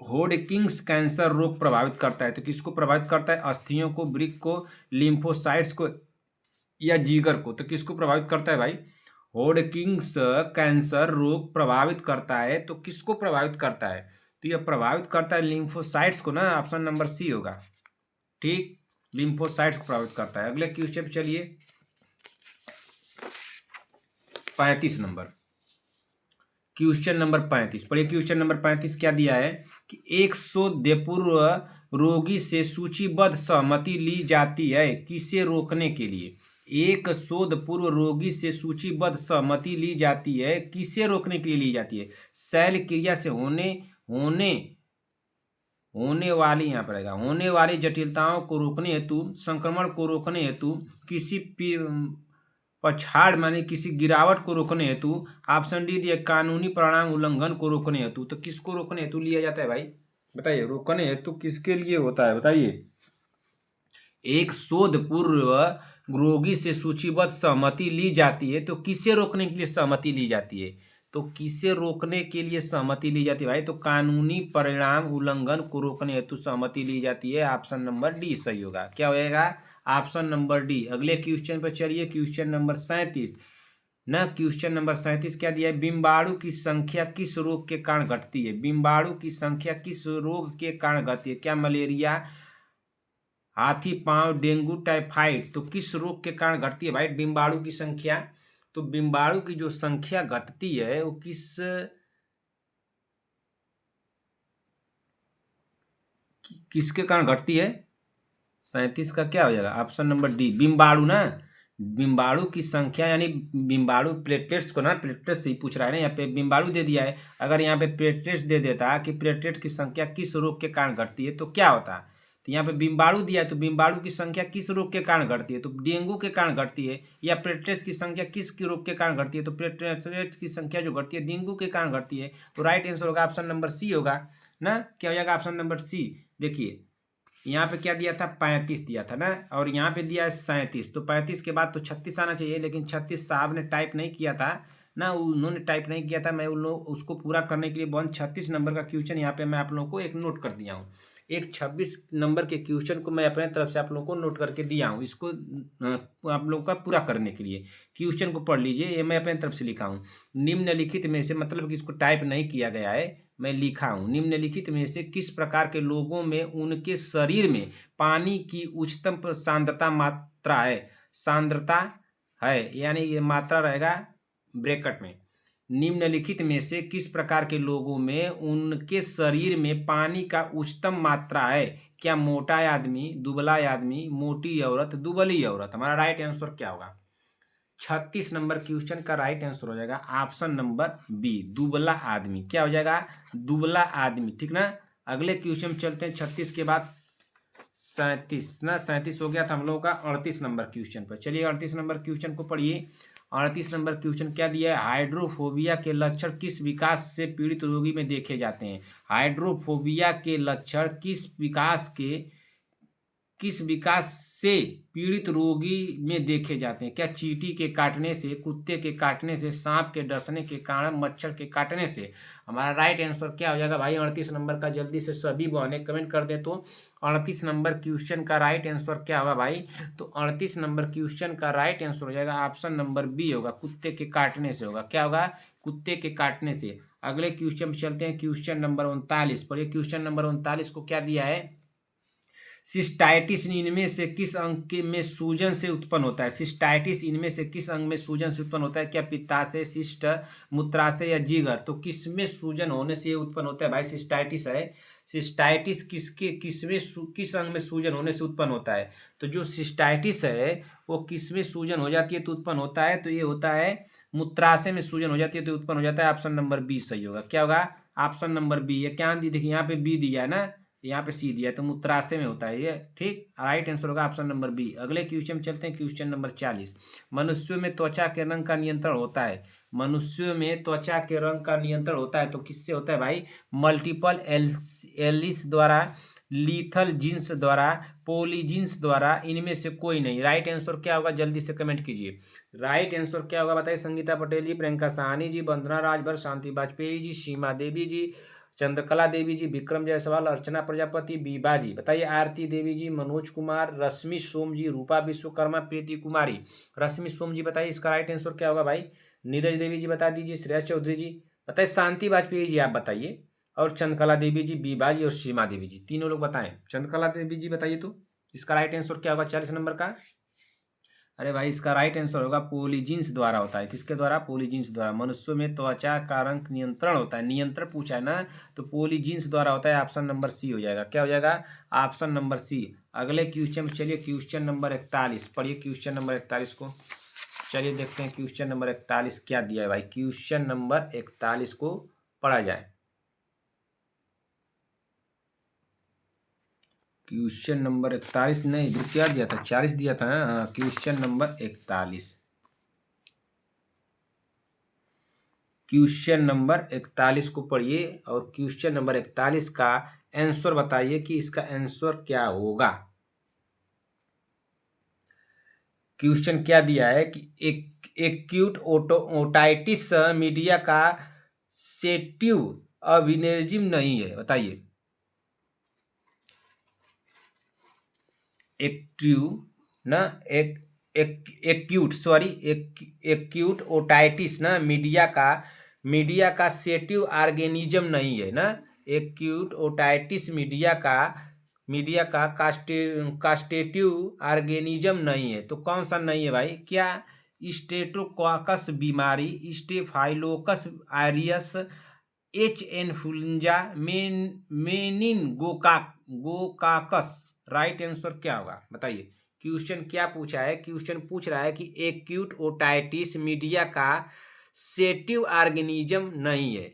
होडकिंस कैंसर रोग प्रभावित करता है, तो किसको प्रभावित करता है, अस्थियों को, वृक्क को, लिम्फोसाइट्स को या जिगर को। तो किसको प्रभावित करता है भाई, होडकिंस कैंसर रोग प्रभावित करता है, तो किसको प्रभावित करता है, तो यह प्रभावित करता है लिम्फोसाइट्स को ना, ऑप्शन नंबर सी होगा, ठीक, लिम्फोसाइट्स को प्रभावित करता है। अगले क्वेश्चन पे चलिए, 35 नंबर, क्वेश्चन नंबर 35 पढ़िए। क्वेश्चन नंबर 35 क्या दिया है कि 100 पूर्व रोगी से सूचीबद्ध सहमति ली जाती है किसे रोकने के लिए। एक शोध पूर्व रोगी से सूचीबद्ध सहमति ली जाती है किसे रोकने के लिए ली जाती है। शैल क्रिया से होने वाली, यहाँ पर आएगा, होने वाली जटिलताओं को रोकने हेतु, संक्रमण को रोकने हेतु, किसी पछाड़ माने किसी गिरावट को रोकने हेतु। ऑप्शन डी दिया कानूनी परिणाम उल्लंघन को रोकने हेतु। तो किसको रोकने हेतु लिया जाता है भाई, बताइए, रोकने हेतु किसके लिए होता है, बताइए। एक शोध पूर्व रोगी से सूचीबद्ध सहमति ली जाती है, तो किसे रोकने के लिए सहमति ली जाती है, तो किसे रोकने के लिए सहमति ली जाती है भाई, तो कानूनी परिणाम उल्लंघन को रोकने हेतु सहमति ली जाती है। ऑप्शन नंबर डी सही होगा। क्या होगा, ऑप्शन नंबर डी। अगले क्वेश्चन पर चलिए, क्वेश्चन नंबर 37 न, क्वेश्चन नंबर 37 क्या दिया है, बिम्बाणु की संख्या किस रोग के कारण घटती है। बिम्बाणु की संख्या किस रोग के कारण घटती है, क्या मलेरिया, हाथी पांव, डेंगू, टाइफाइड। तो किस रोग के कारण घटती है भाई बिम्बाणु की संख्या, तो बिम्बाणु की जो संख्या घटती है वो किसके कारण घटती है। 37 का क्या हो जाएगा, ऑप्शन नंबर डी बिम्बाणु ना। बिम्बाणु की संख्या यानी बिम्बाणु प्लेटलेट्स को ना, प्लेटलेट्स ही पूछ रहा है ना, यहाँ पे बिम्बाणु दे दिया है। अगर यहाँ पे प्लेटलेट्स दे देता कि प्लेटलेट्स की संख्या किस रोग के कारण घटती है तो क्या होता। तो यहाँ पे बिम्बाणु दिया है, तो बिम्बाणु की संख्या किस रोग के कारण घटती है, तो डेंगू के कारण घटती है। या प्लेटलेट्स की संख्या किस रोग के कारण घटती है, तो प्लेटलेट्स की संख्या जो घटती है डेंगू के कारण घटती है। तो राइट आंसर होगा ऑप्शन नंबर सी होगा ना। क्या हो जाएगा ऑप्शन नंबर सी। देखिए यहाँ पे क्या दिया था, 35 दिया था ना, और यहाँ पे दिया है 37। तो 35 के बाद तो 36 आना चाहिए, लेकिन 36 साहब ने टाइप नहीं किया था ना, उन्होंने टाइप नहीं किया था। मैं उन लोग उसको पूरा करने के लिए 136 नंबर का क्वेश्चन यहाँ पे मैं आप लोगों को एक नोट कर दिया हूँ। एक 26 नंबर के क्वेश्चन को मैं अपने तरफ से आप लोगों को नोट करके दिया हूँ, इसको आप लोगों का पूरा करने के लिए। क्वेश्चन को पढ़ लीजिए, ये मैं अपने तरफ से लिखा हूँ। निम्नलिखित में से, मतलब कि इसको टाइप नहीं किया गया है, मैं लिखा हूँ, निम्नलिखित में से किस प्रकार के लोगों में उनके शरीर में पानी की उच्चतम सांद्रता मात्रा है, सांद्रता है, यानी ये मात्रा रहेगा ब्रैकेट में। निम्नलिखित में से किस प्रकार के लोगों में उनके शरीर में पानी का उच्चतम मात्रा है, क्या मोटा आदमी, दुबला आदमी, मोटी औरत, दुबली औरत। हमारा राइट आंसर क्या होगा, 36 नंबर क्वेश्चन का राइट आंसर हो जाएगा ऑप्शन नंबर बी, दुबला आदमी। क्या हो जाएगा, दुबला आदमी, ठीक ना। अगले क्वेश्चन चलते हैं 36 के बाद 37 ना, 37 हो गया था हम लोगों का। 38 नंबर क्वेश्चन पर चलिए, 38 नंबर क्वेश्चन को पढ़िए। 38 नंबर क्वेश्चन क्या दिया है, हाइड्रोफोबिया के लक्षण किस विकास से पीड़ित रोगी में देखे जाते हैं। हाइड्रोफोबिया के लक्षण किस विकास से पीड़ित रोगी में देखे जाते हैं, क्या चींटी के काटने से, कुत्ते के काटने से, सांप के डसने के कारण, मच्छर के काटने से। हमारा राइट आंसर क्या हो जाएगा भाई 38 नंबर का, जल्दी से सभी बहने कमेंट कर दे। तो 38 नंबर क्वेश्चन का राइट आंसर क्या होगा भाई, तो 38 नंबर क्वेश्चन का राइट आंसर हो जाएगा ऑप्शन नंबर बी होगा, कुत्ते के काटने से होगा। क्या होगा, कुत्ते के काटने से। अगले क्वेश्चन चलते हैं, क्वेश्चन नंबर 39 पर। क्वेश्चन नंबर 39 को क्या दिया है, सिस्टाइटिस इनमें से किस अंग में सूजन से उत्पन्न होता है। सिस्टाइटिस इनमें से किस अंग में सूजन से उत्पन्न होता है, क्या पित्ताशय, शिष्ट, मूत्राशय या जिगर। तो किसमें सूजन होने से उत्पन्न होता है भाई, सिस्टाइटिस है। सिस्टाइटिस किस अंग में सूजन होने से उत्पन्न होता है, तो जो सिस्टाइटिस है वो किसमें सूजन हो जाती है तो उत्पन्न होता है, तो ये होता है मूत्राशय में सूजन हो जाती है तो उत्पन्न हो जाता है। ऑप्शन नंबर बी सही होगा। क्या होगा, ऑप्शन नंबर बी। ये क्या दी, देखिए यहाँ पे बी दिया है ना, यहाँ पे सी दिया है, तो मूत्राशय में होता है ये, ठीक। राइट आंसर होगा ऑप्शन नंबर बी। अगले क्वेश्चन में चलते हैं, क्वेश्चन नंबर 40। मनुष्यों में त्वचा के रंग का नियंत्रण होता है। मनुष्यों में त्वचा के रंग का नियंत्रण होता है तो किससे होता है भाई, मल्टीपल एलिस द्वारा, लीथल जीन्स द्वारा, पोलीजीन्स द्वारा, इनमें से कोई नहीं। राइट आंसर क्या होगा, जल्दी से कमेंट कीजिए। राइट आंसर क्या होगा बताइए, संगीता पटेल जी, प्रियंका साहनी जी, वंदना राजभर, शांति वाजपेयी जी, सीमा देवी जी, चंद्रकला देवी जी, विक्रम जायसवाल, अर्चना प्रजापति, बीबा जी, बताइए। आरती देवी जी, मनोज कुमार, रश्मि सोम जी, रूपा विश्वकर्मा, प्रीति कुमारी। रश्मि सोम जी बताइए, इसका राइट आंसर क्या होगा भाई। नीरज देवी जी बता दीजिए, श्रेया चौधरी जी बताइए, शांति वाजपेयी जी आप बताइए, और चंद्रकला देवी जी, बीबा जी और सीमा देवी जी, तीनों लोग बताएं। चंद्रकला देवी जी बताइए, तो इसका राइट आंसर क्या होगा 40 नंबर का। अरे भाई इसका राइट आंसर होगा पोलिजीन्स द्वारा होता है। किसके द्वारा? पोलिजीन्स द्वारा। मनुष्यों में त्वचा का रंग नियंत्रण होता है, नियंत्रण पूछा है ना, तो पोलिजीन्स द्वारा होता है। ऑप्शन नंबर सी हो जाएगा। क्या हो जाएगा? Option number C. अगले क्वेश्चन में चलिए, क्वेश्चन नंबर 41 पढ़िए। क्वेश्चन नंबर 41 को चलिए देखते हैं। क्वेश्चन नंबर 41 क्या दिया है भाई? क्वेश्चन नंबर 41 को पढ़ा जाए। क्वेश्चन नंबर 41 नहीं, इधर क्या दिया था? 40 दिया था ना। हाँ, क्वेश्चन नंबर 41। क्वेश्चन नंबर 41 को पढ़िए और क्वेश्चन नंबर 41 का आंसर बताइए कि इसका आंसर क्या होगा। क्वेश्चन क्या दिया है कि एक्यूट ओटाइटिस मीडिया का सेटिव ऑर्गेनिज्म नहीं है, बताइए। एक्यूट ओटाइटिस ना मीडिया का सेटिव ऑर्गेनिज्म नहीं है ना। एक्यूट ओटाइटिस मीडिया का कास्टेटिव ऑर्गेनिज्म नहीं है। तो कौन सा नहीं है भाई? क्या? स्टेटोकॉकस बीमारी, स्टेफाइलोकस आयरियस, एच इन्फ्लुएंजा, गोकाकस। राइट आंसर क्या होगा बताइए। क्वेश्चन क्या पूछा है? क्वेश्चन पूछ रहा है कि एक्यूट ओटाइटिस मीडिया का सेटिव ऑर्गेनिज्म नहीं है,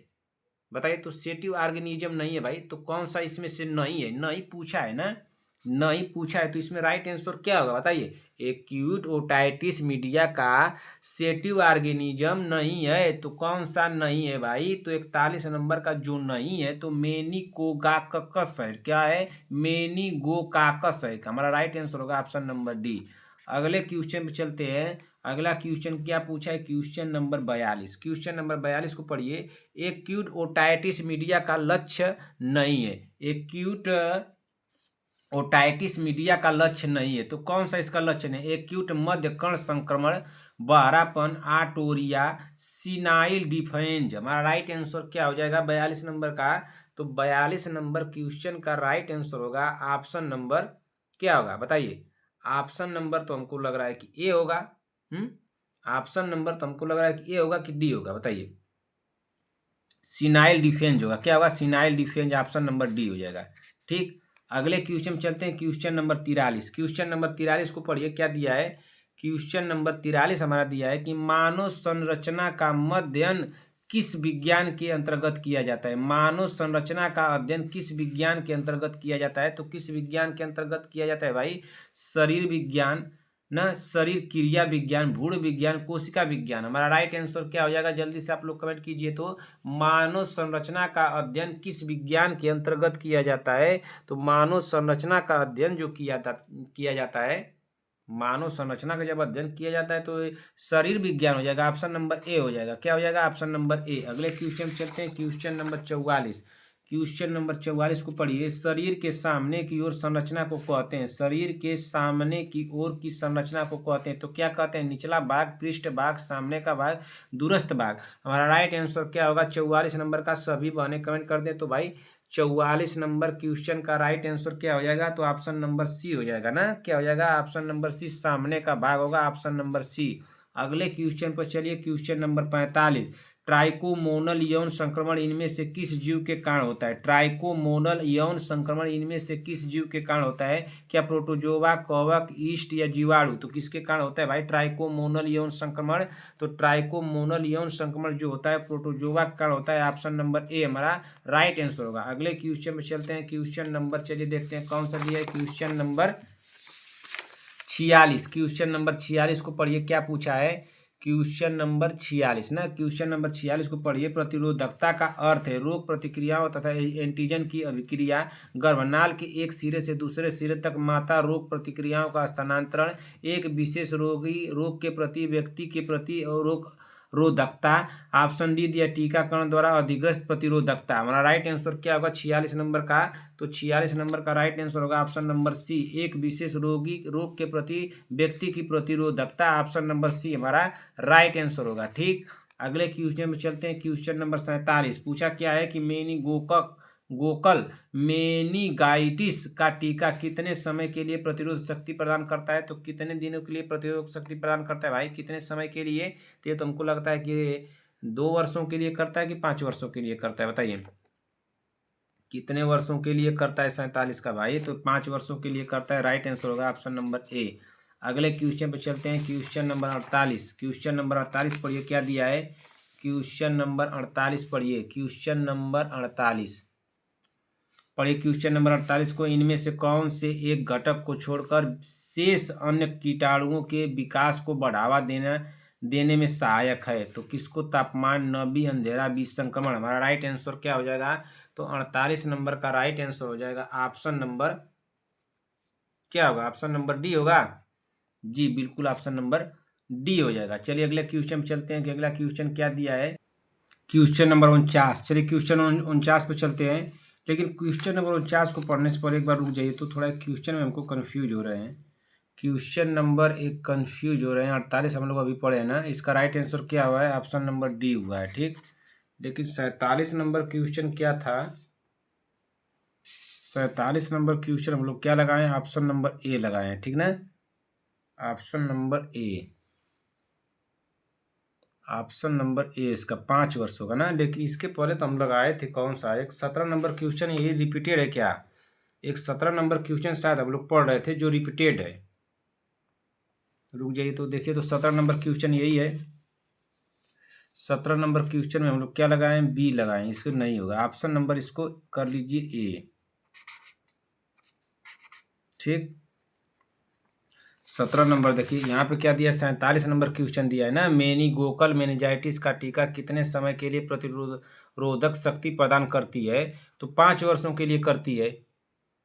बताइए। तो सेटिव ऑर्गेनिज्म नहीं है भाई, तो कौन सा इसमें से नहीं है? नहीं पूछा है ना, नहीं पूछा है, तो इसमें राइट आंसर क्या होगा बताइए। एक्यूट ओटाइटिस मीडिया का सेटिव ऑर्गेनिज्म नहीं है, तो कौन सा नहीं है भाई? तो 41 नंबर का जो नहीं है तो मेनिगोकाकस है। क्या है? मेनिगोकाकस है। हमारा राइट आंसर होगा ऑप्शन नंबर डी। अगले क्वेश्चन पे चलते हैं। अगला क्वेश्चन क्या पूछा है? Question number 42। क्वेश्चन नंबर 42 को पढ़िए। एक्यूट ओटाइटिस मीडिया का लक्ष्य नहीं है। एक्यूट ओटाइटिस मीडिया का लक्ष्य नहीं है, तो कौन सा इसका लक्ष्य नहीं? एक्यूट मध्य कर्ण संक्रमण, बहरापन, आटोरिया, सिनाइल डिफेंज। हमारा राइट आंसर क्या हो जाएगा 42 नंबर का? तो 42 नंबर क्वेश्चन का राइट आंसर होगा ऑप्शन नंबर क्या होगा बताइए। ऑप्शन नंबर तो हमको लग रहा है कि ए होगा। ऑप्शन नंबर तो हमको लग रहा है कि ए होगा कि डी होगा, बताइए। सिनाइल डिफेंज होगा। क्या होगा? सिनाइल डिफेंज। ऑप्शन नंबर डी हो जाएगा। ठीक, अगले क्वेश्चन में चलते हैं। Question number 43। क्वेश्चन नंबर 43 को पढ़िए। क्या दिया है? क्वेश्चन नंबर 43 हमारा दिया है कि मानव संरचना का अध्ययन किस विज्ञान के अंतर्गत किया जाता है? मानव संरचना का अध्ययन किस विज्ञान के अंतर्गत किया जाता है? तो किस विज्ञान के अंतर्गत किया जाता है भाई? शरीर विज्ञान ना, शरीर क्रिया विज्ञान, भूण विज्ञान, कोशिका विज्ञान। हमारा राइट आंसर क्या हो जाएगा? जल्दी से आप लोग कमेंट कीजिए। तो मानव संरचना का अध्ययन किस विज्ञान के अंतर्गत किया जाता है? तो मानव संरचना का अध्ययन जो किया जाता है, मानव संरचना का जब अध्ययन किया जाता है तो शरीर विज्ञान हो जाएगा। ऑप्शन नंबर ए हो जाएगा। क्या हो जाएगा? Option number A. अगले क्वेश्चन चलते हैं। Question number 44। क्वेश्चन नंबर 44 को पढ़िए। शरीर के सामने की ओर संरचना को कहते हैं, शरीर के सामने की ओर की संरचना को कहते हैं, तो क्या कहते हैं? निचला भाग, पृष्ठ भाग, सामने का भाग, दूरस्थ भाग। हमारा राइट आंसर क्या होगा 44 नंबर का? सभी बहने कमेंट कर दें। तो भाई 44 नंबर क्वेश्चन का राइट आंसर क्या हो जाएगा? तो ऑप्शन नंबर सी हो जाएगा ना। क्या हो जाएगा? ऑप्शन नंबर सी, सामने का भाग होगा। Option number C. अगले क्वेश्चन पर चलिए। Question number 45। ट्राइकोमोनल यौन संक्रमण इनमें से किस जीव के कारण होता है? ट्राइकोमोनल यौन संक्रमण इनमें से किस जीव के कारण होता है? क्या प्रोटोजोआ, कवक, ईस्ट या जीवाणु? तो किसके कारण होता है भाई ट्राइकोमोनल यौन संक्रमण? तो ट्राइकोमोनल यौन संक्रमण जो होता है प्रोटोजोआ के कारण होता है। ऑप्शन नंबर ए हमारा राइट आंसर होगा। अगले क्वेश्चन में चलते हैं। क्वेश्चन नंबर चलिए देखते हैं कौन सा दिया है। Question number 46। क्वेश्चन नंबर 46 को पढ़िए। क्या पूछा है? क्वेश्चन नंबर 46 ना, क्वेश्चन नंबर 46 को पढ़िए। प्रतिरोधकता का अर्थ है रोग प्रतिक्रियाओं तथा एंटीजन की अभिक्रिया, गर्भनाल के एक सिरे से दूसरे सिरे तक माता रोग प्रतिक्रियाओं का स्थानांतरण, एक विशेष रोग के प्रति व्यक्ति के प्रति रोधकता। ऑप्शन डी दिया टीकाकरण द्वारा अधिग्रस्त प्रतिरोधकता। हमारा राइट आंसर क्या होगा 46 नंबर का? तो 46 नंबर का राइट आंसर होगा ऑप्शन नंबर सी, एक विशेष रोग के प्रति व्यक्ति की प्रतिरोधकता। ऑप्शन नंबर सी हमारा राइट आंसर होगा। ठीक, अगले क्वेश्चन में चलते हैं। क्वेश्चन नंबर 47 पूछा क्या है कि गोकल मेनिंगाइटिस का टीका कितने समय के लिए प्रतिरोध शक्ति प्रदान करता है? तो कितने दिनों के लिए प्रतिरोध शक्ति प्रदान करता है भाई, कितने समय के लिए? तो ये तुमको लगता है कि 2 वर्षों के लिए करता है कि 5 वर्षों के लिए करता है, बताइए कितने वर्षों के लिए करता है 47 का भाई? तो 5 वर्षों के लिए करता है। राइट आंसर होगा ऑप्शन नंबर ए। अगले क्वेश्चन पे चलते हैं, क्वेश्चन नंबर 48। क्वेश्चन नंबर 48 पढ़िए, क्या दिया है? क्वेश्चन नंबर 48 पढ़िए, क्वेश्चन नंबर 48 पढ़िए। क्वेश्चन नंबर 48 को, इनमें से कौन से एक घटक को छोड़कर शेष अन्य कीटाणुओं के विकास को बढ़ावा देने में सहायक है? तो किसको? तापमान, नमी, अंधेरा, विसंक्रमण। हमारा राइट आंसर क्या हो जाएगा? तो 48 नंबर का राइट आंसर हो जाएगा ऑप्शन नंबर, क्या होगा? ऑप्शन नंबर डी होगा। जी बिल्कुल, ऑप्शन नंबर डी हो जाएगा। चलिए अगले क्वेश्चन पे चलते हैं कि अगला क्वेश्चन क्या दिया है। Question number 49। चलिए क्वेश्चन 49 पे चलते हैं, लेकिन क्वेश्चन नंबर 49 को पढ़ने से पहले एक बार रुक जाइए, तो थोड़ा क्वेश्चन में हमको कन्फ्यूज हो रहे हैं। क्वेश्चन नंबर एक कन्फ्यूज हो रहे हैं। 48 हम लोग अभी पढ़े हैं ना, इसका राइट आंसर क्या हुआ है? ऑप्शन नंबर डी हुआ है, ठीक। लेकिन 47 नंबर क्वेश्चन क्या था? 47 नंबर क्वेश्चन हम लोग क्या लगाए? ऑप्शन नंबर ए लगाए हैं, ठीक ना? Option number A, option number A इसका 5 वर्ष होगा ना। लेकिन इसके पहले तो हम लगाए थे कौन सा? एक 17 नंबर क्वेश्चन, ये रिपीटेड है क्या? एक 17 नंबर क्वेश्चन शायद हम लोग पढ़ रहे थे जो रिपीटेड है। रुक जाइए तो देखिए, तो 17 नंबर क्वेश्चन यही है। 17 नंबर क्वेश्चन में हम लोग क्या लगाए? बी लगाए, इसको नहीं होगा। ऑप्शन नंबर इसको कर लीजिए ए, ठीक। 17 नंबर देखिए यहाँ पे क्या दिया? 47 नंबर क्वेश्चन दिया है ना, मेनिंगोकल मेनिंजाइटिस का टीका कितने समय के लिए प्रतिरोधक शक्ति प्रदान करती है? तो 5 वर्षों के लिए करती है,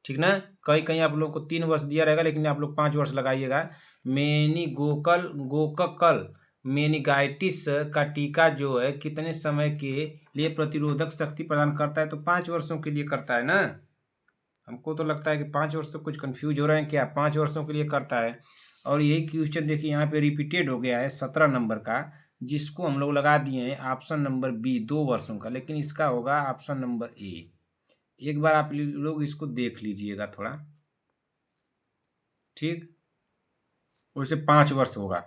ठीक ना। कहीं कहीं आप लोग को 3 वर्ष दिया रहेगा, लेकिन आप लोग 5 वर्ष लगाइएगा। गोकल मेनिंगाइटिस का टीका जो है कितने समय के लिए प्रतिरोधक शक्ति प्रदान करता है? तो 5 वर्षों के लिए करता है ना। हमको तो लगता है कि 5 वर्ष, तो कुछ कंफ्यूज हो रहे हैं क्या? 5 वर्षों के लिए करता है। और यही क्वेश्चन देखिए यहाँ पे रिपीटेड हो गया है 17 नंबर का, जिसको हम लोग लगा दिए हैं ऑप्शन नंबर बी, 2 वर्षों का। लेकिन इसका होगा ऑप्शन नंबर ए। एक बार आप लोग इसको देख लीजिएगा थोड़ा, ठीक। वैसे 5 वर्ष होगा।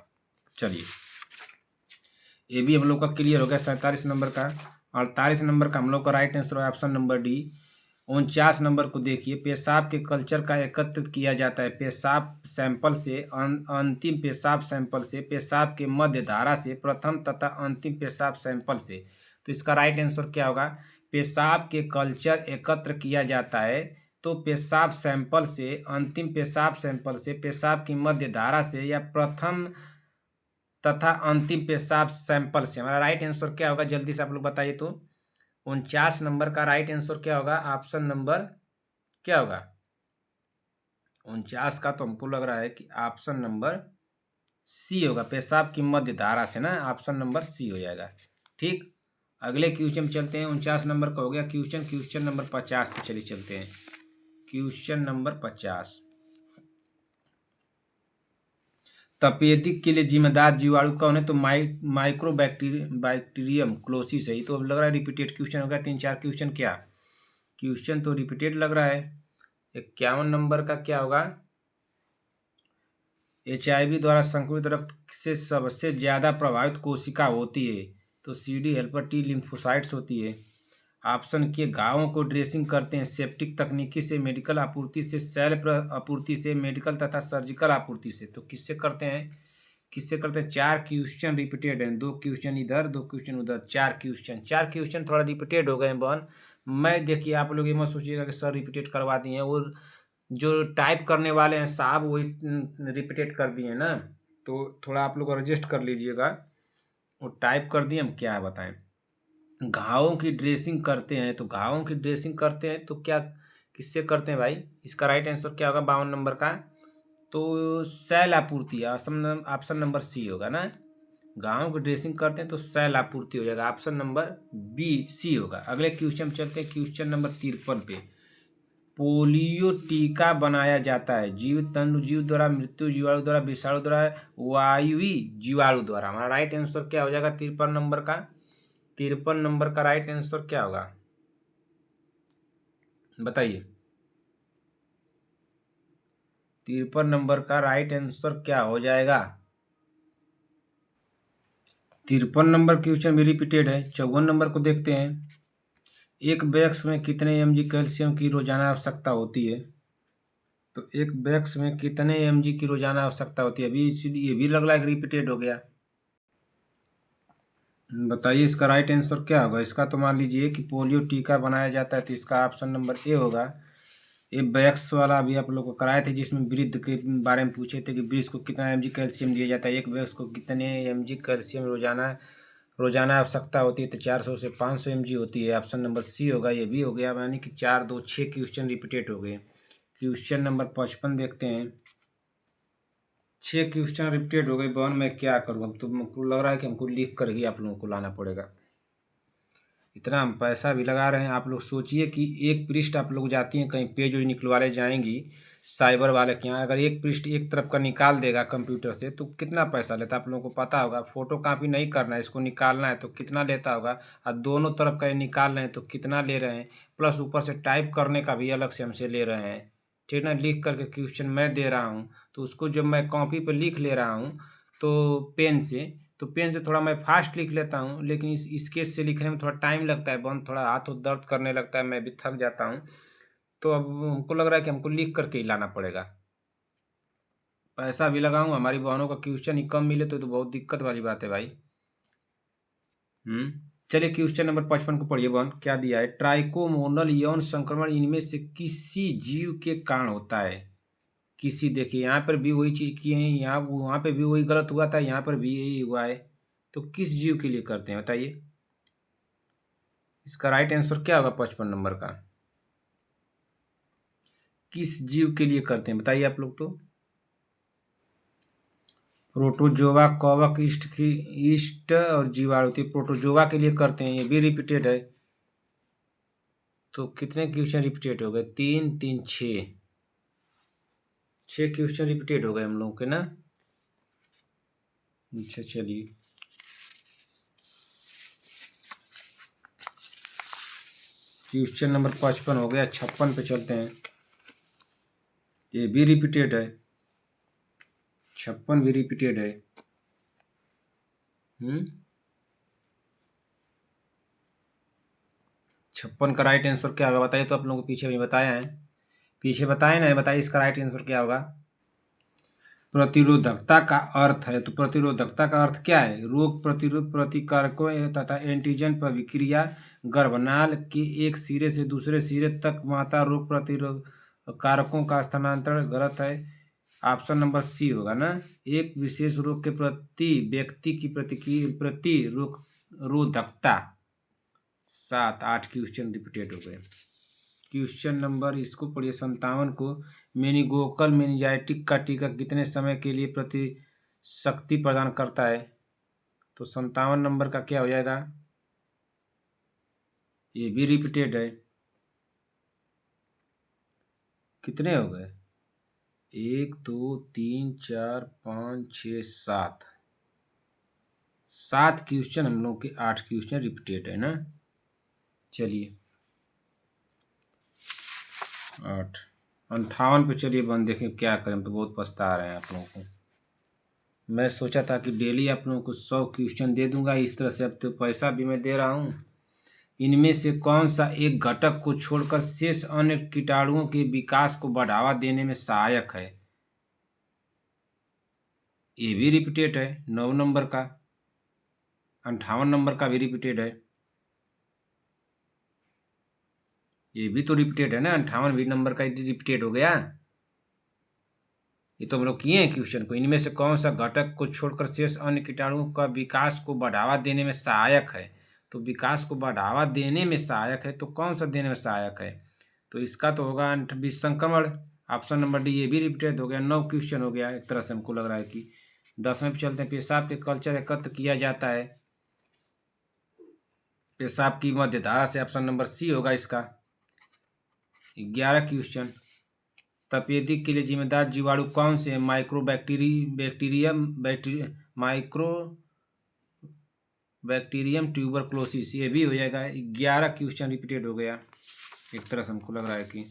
चलिए ये भी हम लोग का क्लियर हो गया 47 नंबर का। 48 नंबर का हम लोग का राइट आंसर है ऑप्शन नंबर डी। 49 नंबर को देखिए, पेशाब के कल्चर का एकत्रित किया जाता है पेशाब सैंपल से, अंतिम पेशाब सैंपल से, पेशाब के मध्य धारा से, प्रथम तथा अंतिम पेशाब सैंपल से। तो इसका राइट आंसर क्या होगा? पेशाब के कल्चर एकत्र किया जाता है तो पेशाब सैंपल से, अंतिम पेशाब सैंपल से, पेशाब की मध्य धारा से, या प्रथम तथा अंतिम पेशाब सैंपल से। हमारा राइट आंसर क्या होगा? जल्दी से आप लोग बताइए तो। 49 नंबर का राइट आंसर क्या होगा? ऑप्शन नंबर क्या होगा? 49 का तो हमको लग रहा है कि ऑप्शन नंबर सी होगा, पेशाब की मध्य धारा से ना, ऑप्शन नंबर सी हो जाएगा, ठीक। अगले क्वेश्चन चलते हैं। 49 नंबर का हो गया क्वेश्चन। क्वेश्चन नंबर 50 पे चलिए चलते हैं। क्वेश्चन नंबर 50, तपेदिक के लिए जिम्मेदार जीवाणु कौन है? तो बैक्टीरियम क्लोसिस है। ये तो अब लग रहा है रिपीटेड क्वेश्चन होगा। 3-4 क्वेश्चन क्या क्वेश्चन तो रिपीटेड लग रहा है। 51 नंबर का क्या होगा? HIV द्वारा संक्रमित रक्त से सबसे ज्यादा प्रभावित कोशिका होती है? तो CD हेल्पर टी लिम्फोसाइट्स होती है। ऑप्शन के, घावों को ड्रेसिंग करते हैं सेप्टिक तकनीकी से, मेडिकल आपूर्ति से, सेल्फ आपूर्ति से, मेडिकल तथा सर्जिकल आपूर्ति से। तो किससे करते हैं? किससे करते हैं? 4 क्वेश्चन रिपीटेड हैं, 2 क्वेश्चन इधर, 2 क्वेश्चन उधर, 4 क्वेश्चन थोड़ा रिपीटेड हो गए हैं बहन। मैं देखिए, आप लोग ये मत सोचिएगा कि सर रिपीटेड करवा दिए हैं, वो जो टाइप करने वाले हैं साहब वही रिपीटेड कर दिए ना। तो थोड़ा आप लोग एडजस्ट कर लीजिएगा, वो टाइप कर दिए, हम क्या बताएं। घावों की ड्रेसिंग करते हैं, तो घावों की ड्रेसिंग करते हैं तो क्या किससे करते हैं भाई? इसका राइट आंसर क्या होगा 52 नंबर का? तो सेल आपूर्ति, ऑप्शन नंबर सी होगा ना। घावों की ड्रेसिंग करते हैं तो सेल आपूर्ति हो जाएगा, ऑप्शन नंबर बी सी होगा। अगले क्वेश्चन चलते हैं, क्वेश्चन नंबर 53 पे। पोलियो टीका बनाया जाता है जीवित तंतु जीव द्वारा, मृत्यु जीवाणु द्वारा, विषाणु द्वारा, वायवी जीवाणु द्वारा। हमारा राइट आंसर क्या हो जाएगा 53 नंबर का? 53 नंबर का राइट आंसर क्या होगा? बताइए 53 नंबर का राइट आंसर क्या हो जाएगा? 53 नंबर क्वेश्चन भी रिपीटेड है। 54 नंबर को देखते हैं। एक बैक्स में कितने mg कैल्शियम की रोजाना आवश्यकता होती है? तो एक बैक्स में कितने mg की रोजाना आवश्यकता होती है? अभी इसलिए ये भी लग रहा है रिपीटेड हो गया। बताइए इसका राइट आंसर क्या होगा? इसका तो मान लीजिए कि पोलियो टीका बनाया जाता है, तो इसका ऑप्शन नंबर ए होगा। ये बैक्स वाला अभी आप लोग को कराए थे, जिसमें वृद्ध के बारे में पूछे थे कि वृद्ध को कितना mg कैल्शियम दिया जाता है, एक बैक्स को कितने mg कैल्शियम रोजाना रोजाना आवश्यकता होती है? तो 400 से 500 mg होती है। ऑप्शन नंबर सी होगा। ये भी हो गया, यानी कि 4 2 6 क्वेश्चन रिपीटेड हो गए। क्वेश्चन नंबर 55 देखते हैं। 6 क्वेश्चन रिपीटेड हो गए बहन, मैं क्या करूँ? अब तो हमको लग रहा है कि हमको लिख कर ही आप लोगों को लाना पड़ेगा। इतना हम पैसा भी लगा रहे हैं। आप लोग सोचिए कि एक पृष्ठ आप लोग जाती हैं कहीं पेज वेज निकलवाने जाएंगी साइबर वाले के यहाँ, अगर एक पृष्ठ एक तरफ का निकाल देगा कंप्यूटर से तो कितना पैसा लेता है आप लोगों को पता होगा। फोटो कॉपी नहीं करना है, इसको निकालना है तो कितना लेता होगा, और दोनों तरफ का ये निकाल रहे हैं तो कितना ले रहे हैं, प्लस ऊपर से टाइप करने का भी अलग से हमसे ले रहे हैं। ठीक है ना? लिख करके क्वेश्चन मैं दे रहा हूँ, तो उसको जब मैं कॉपी पर लिख ले रहा हूँ तो पेन से, तो पेन से थोड़ा मैं फास्ट लिख लेता हूँ, लेकिन इस केस से लिखने में थोड़ा टाइम लगता है बंद, थोड़ा हाथ दर्द करने लगता है, मैं भी थक जाता हूँ। तो अब हमको लग रहा है कि हमको लिख करके ही लाना पड़ेगा। पैसा भी लगाऊँ, हमारी बहनों का क्वेश्चन ही कम मिले तो बहुत दिक्कत वाली बात है भाई। चलिए क्वेश्चन नंबर 55 को पढ़िए बहन, क्या दिया है? ट्राइकोमोनल यौन संक्रमण इनमें से किसी जीव के कारण होता है? किसी, देखिए यहाँ पर भी वही चीज़ की है, यहाँ वहाँ पे भी वही गलत हुआ था, यहाँ पर भी यही हुआ है। तो किस जीव के लिए करते हैं बताइए? इसका राइट आंसर क्या होगा 55 नंबर का? किस जीव के लिए करते हैं बताइए आप लोग? तो प्रोटोजोआ, कवक, ईस्ट और जीवाणु, तो प्रोटोजोआ के लिए करते हैं। ये भी रिपीटेड है। तो कितने क्वेश्चन रिपीटेड हो गए? 3 3 6 6 क्वेश्चन रिपीटेड हो गए हम लोगों के ना। अच्छा चलिए, क्वेश्चन नंबर 55 हो गया। 56 पे चलते हैं। ये भी रिपीटेड है, 56 भी रिपीटेड है। 56 का राइट आंसर क्या होगा बताइए? तो आप लोगों को पीछे भी बताया है, पीछे बताए ना, बताइए इसका राइट आंसर क्या होगा? प्रतिरोधकता का अर्थ है, तो प्रतिरोधकता का अर्थ क्या है? रोग प्रतिरोध प्रतिकारकों तथा एंटीजन पर विक्रिया, गर्भनाल के एक सिरे से दूसरे सिरे तक माता रोग प्रतिरोध कारकों का स्थानांतरण। गलत है। ऑप्शन नंबर सी होगा ना। एक विशेष रोग के प्रति व्यक्ति की प्रतिरोधकता। 7 8 क्वेश्चन रिपीटेड हो गए। क्वेश्चन नंबर, इसको पढ़िए 57 को। मेनिंगोकल मेनिंजाइटिस का टीका कितने समय के लिए शक्ति प्रदान करता है? तो 57 नंबर का क्या हो जाएगा? ये भी रिपीटेड है। कितने हो गए? 1 2 3 4 5 6 7 7 क्वेश्चन हम लोग के 8 क्वेश्चन रिपीटेड है ना। चलिए 8 58 पे चलिए बंद, देखें क्या करें, तो बहुत पछता रहे हैं आप लोगों को। मैं सोचा था कि डेली आप लोगों को 100 क्वेश्चन दे दूंगा, इस तरह से अब तो पैसा भी मैं दे रहा हूँ। इनमें से कौन सा एक घटक को छोड़कर शेष अन्य कीटाणुओं के विकास को बढ़ावा देने में सहायक है? ये भी रिपीटेड है 9 नंबर का। 58 नंबर का भी रिपीटेड है। ये भी तो रिपीटेड है ना, 58 भी नंबर का रिपीटेड हो गया। ये तो हम लोग किए हैं क्वेश्चन को। इनमें से कौन सा घटक को छोड़कर शेष अन्य कीटाणुओं का विकास को बढ़ावा देने में सहायक है? तो विकास को बढ़ावा देने में सहायक है, तो कौन सा देने में सहायक है? तो इसका तो होगा विसंक्रमण। Option number D. ये भी रिपीटेड हो गया। 9 क्वेश्चन हो गया एक तरह से, हमको लग रहा है कि 10वें पे चलते हैं। पेशाब के कल्चर एकत्र किया जाता है पेशाब की मध्य धारा से। ऑप्शन नंबर सी होगा इसका। 11 क्वेश्चन। तपेदिक के लिए जिम्मेदार जीवाणु कौन से हैं? Micro bacterium tuberculosis. ये भी हो जाएगा। 11 क्वेश्चन रिपीटेड हो गया। एक तरह से हमको लग रहा है कि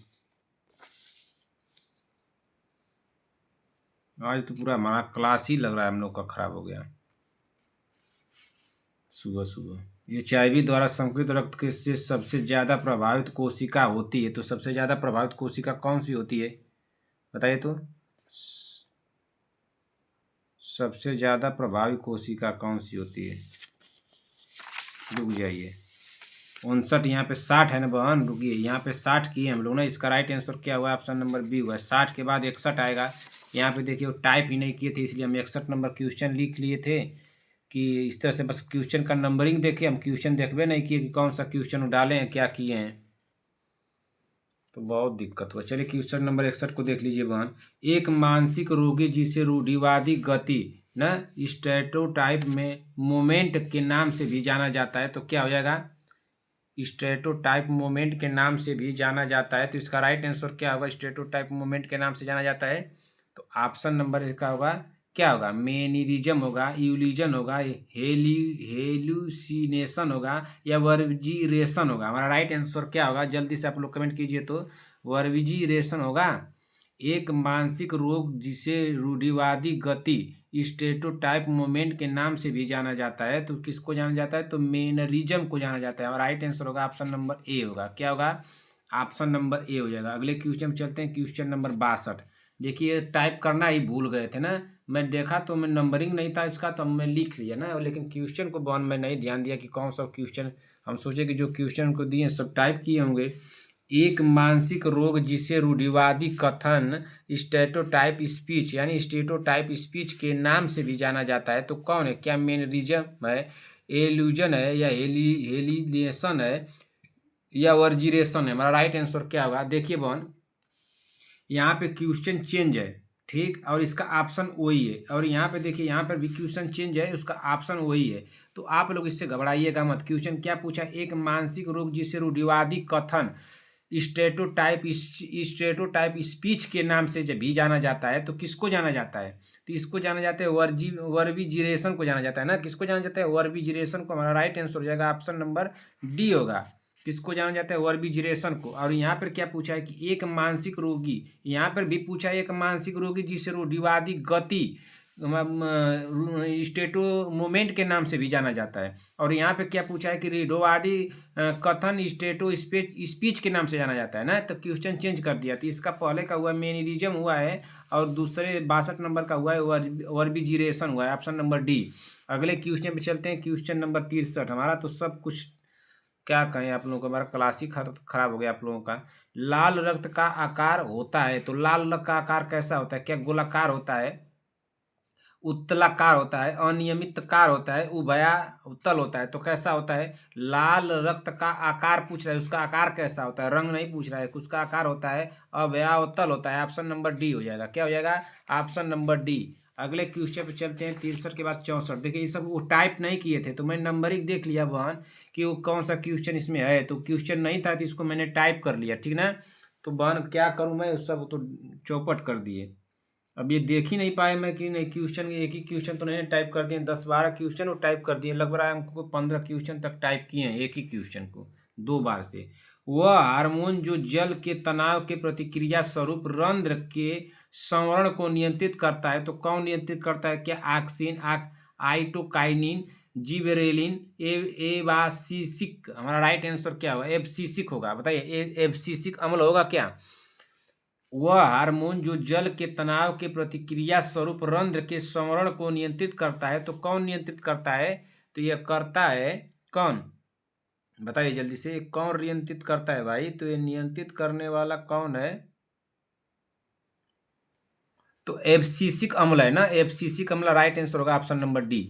आज तो पूरा हमारा क्लास ही लग रहा है हम लोग का खराब हो गया सुबह सुबह। एचआईवी द्वारा संक्रमित रक्त के से सबसे ज़्यादा प्रभावित कोशिका होती है, तो सबसे ज़्यादा प्रभावित कोशिका कौन सी होती है बताइए तो। सबसे ज़्यादा प्रभावित कोशिका कौन सी होती है? रुक जाइए, 59 यहाँ पे 60 है ना बहन, रुकिए यहाँ पे 60 किए हम लोग ना। इसका राइट आंसर क्या हुआ? ऑप्शन नंबर बी हुआ। 60 के बाद 61 आएगा। यहाँ पे देखिए वो टाइप ही नहीं किए थे, इसलिए हम 61 नंबर क्वेश्चन लिख लिए थे कि इस तरह से बस क्वेश्चन का नंबरिंग देखे, हम क्वेश्चन देखबे नहीं किए कि कौन सा क्वेश्चन डाले हैं, क्या किए हैं, तो बहुत दिक्कत हुआ। चलिए क्वेश्चन नंबर 61 को देख लीजिए बहन। एक मानसिक रोगी जिसे रूढ़िवादी गति न स्टेटोटाइप में मोमेंट के नाम से भी जाना जाता है, तो क्या हो जाएगा? स्टेटोटाइप मोमेंट के नाम से भी जाना जाता है, तो इसका राइट आंसर क्या होगा? स्टेटोटाइप मोमेंट के नाम से जाना जाता है, तो ऑप्शन नंबर इसका होगा क्या होगा? मेनिरिज्म होगा, यूलिजन होगा, हेलुसिनेशन होगा या वर्जिरेशन होगा। हमारा राइट आंसर क्या होगा? जल्दी से आप लोग कमेंट कीजिए तो। वर्जिरेशन होगा। एक मानसिक रोग जिसे रूढ़िवादी गति स्टेटोटाइप मोमेंट के नाम से भी जाना जाता है, तो किसको जाना जाता है? तो मेनरिज्म को जाना जाता है, और राइट आंसर होगा ऑप्शन नंबर ए होगा। क्या होगा? ऑप्शन नंबर ए हो जाएगा। अगले क्वेश्चन में चलते हैं, क्वेश्चन नंबर 62। देखिए टाइप करना ही भूल गए थे ना, मैं देखा तो मैं नंबरिंग नहीं था इसका, तो मैं लिख लिया ना, लेकिन क्वेश्चन को बॉन मैं नहीं ध्यान दिया कि कौन सा क्वेश्चन। हम सोचे कि जो क्वेश्चन को दिए सब टाइप किए होंगे। एक मानसिक रोग जिसे रूढ़िवादी कथन स्टेटोटाइप स्पीच यानी स्टेटोटाइप स्पीच के नाम से भी जाना जाता है, तो कौन है? क्या मेनरिज्म है, एल्यूजन है या हेलिनेशन है या वर्जिरेशन है? हमारा राइट आंसर क्या होगा? देखिए बहन, यहाँ पे क्वेश्चन चेंज है, ठीक, और इसका ऑप्शन वही है, और यहाँ पे देखिए यहाँ पर भी क्वेश्चन चेंज है, उसका ऑप्शन वही है, तो आप लोग इससे घबराइएगा मत। क्वेश्चन क्या पूछा? एक मानसिक रोग जिसे रूढ़िवादी कथन स्टेटोटाइप स्पीच के नाम से जब भी जाना जाता है, तो किसको जाना जाता है? तो इसको जाना जाता है वर्बिजिरेशन को जाना जाता है ना। किसको जाना जाता है? वर्बिजिरेशन को। हमारा राइट आंसर हो जाएगा ऑप्शन नंबर डी होगा। किसको जाना जाता है? वर्बिजिरेशन को। और यहाँ पर क्या पूछा है कि एक मानसिक रोगी, यहाँ पर भी पूछा है एक मानसिक रोगी जिसे रूढ़िवादी गति स्टेटो मोमेंट के नाम से भी जाना जाता है, और यहाँ पे क्या पूछा है कि रूढ़िवादी कथन स्टेटो स्पीच के नाम से जाना जाता है ना, तो क्वेश्चन चेंज कर दिया। तो इसका पहले का हुआ मेनिरिज्म हुआ है, और दूसरे 62 नंबर का हुआ है वर्बिजिरेशन हुआ है, ऑप्शन नंबर डी। अगले क्वेश्चन पे चलते हैं, क्वेश्चन नंबर 63। हमारा तो सब कुछ क्या कहें आप लोगों को, हमारा क्लास ही खराब हो गया आप लोगों का। लाल रक्त का आकार होता है, तो लाल रक्त का आकार कैसा होता है? क्या गोलाकार होता है, उत्तलाकार होता है, अनियमितकार होता है, उभयातल होता है? तो कैसा होता है? लाल रक्त का आकार पूछ रहा है, उसका आकार कैसा होता है, रंग नहीं पूछ रहा है, उसका आकार होता है अवयावतल होता है। ऑप्शन नंबर डी हो जाएगा। क्या हो जाएगा? Option number D. अगले क्वेश्चन पे चलते हैं, 63 के बाद 64। देखिए ये सब वो टाइप नहीं किए थे, तो मैं नंबरिंग देख लिया बहन कि वो कौन सा क्वेश्चन इसमें है, तो क्वेश्चन नहीं था तो इसको मैंने टाइप कर लिया, ठीक ना। तो बहन क्या करूँ मैं, उस सब तो चौपट कर दिए। अब ये देख ही नहीं पाए मैं कि नहीं क्वेश्चन, एक ही क्वेश्चन तो नहीं टाइप कर दिए, 10-12 क्वेश्चन वो टाइप कर दिए, लगभग हमको 15 क्वेश्चन तक टाइप किए हैं एक ही क्वेश्चन को 2 बार से। वह हार्मोन जो जल के तनाव के प्रतिक्रिया स्वरूप रंध्र के संवरण को नियंत्रित करता है, तो कौन नियंत्रित करता है? क्या ऑक्सिन, आइटोकाइनिन, जिबरेलिन, एबासिसिक? हमारा राइट आंसर क्या होगा? एब्सिसिक होगा। बताइए एब्सिसिक अम्ल होगा क्या? वह हार्मोन जो जल के तनाव के प्रतिक्रिया स्वरूप रंध्र के संवरण को नियंत्रित करता है, तो कौन नियंत्रित करता है? तो यह करता है कौन? बताइए जल्दी से, कौन नियंत्रित करता है भाई? तो ये नियंत्रित करने वाला कौन है? तो एब्सिसिक अम्ल है ना, एब्सिसिक अम्ल राइट आंसर होगा ऑप्शन नंबर डी।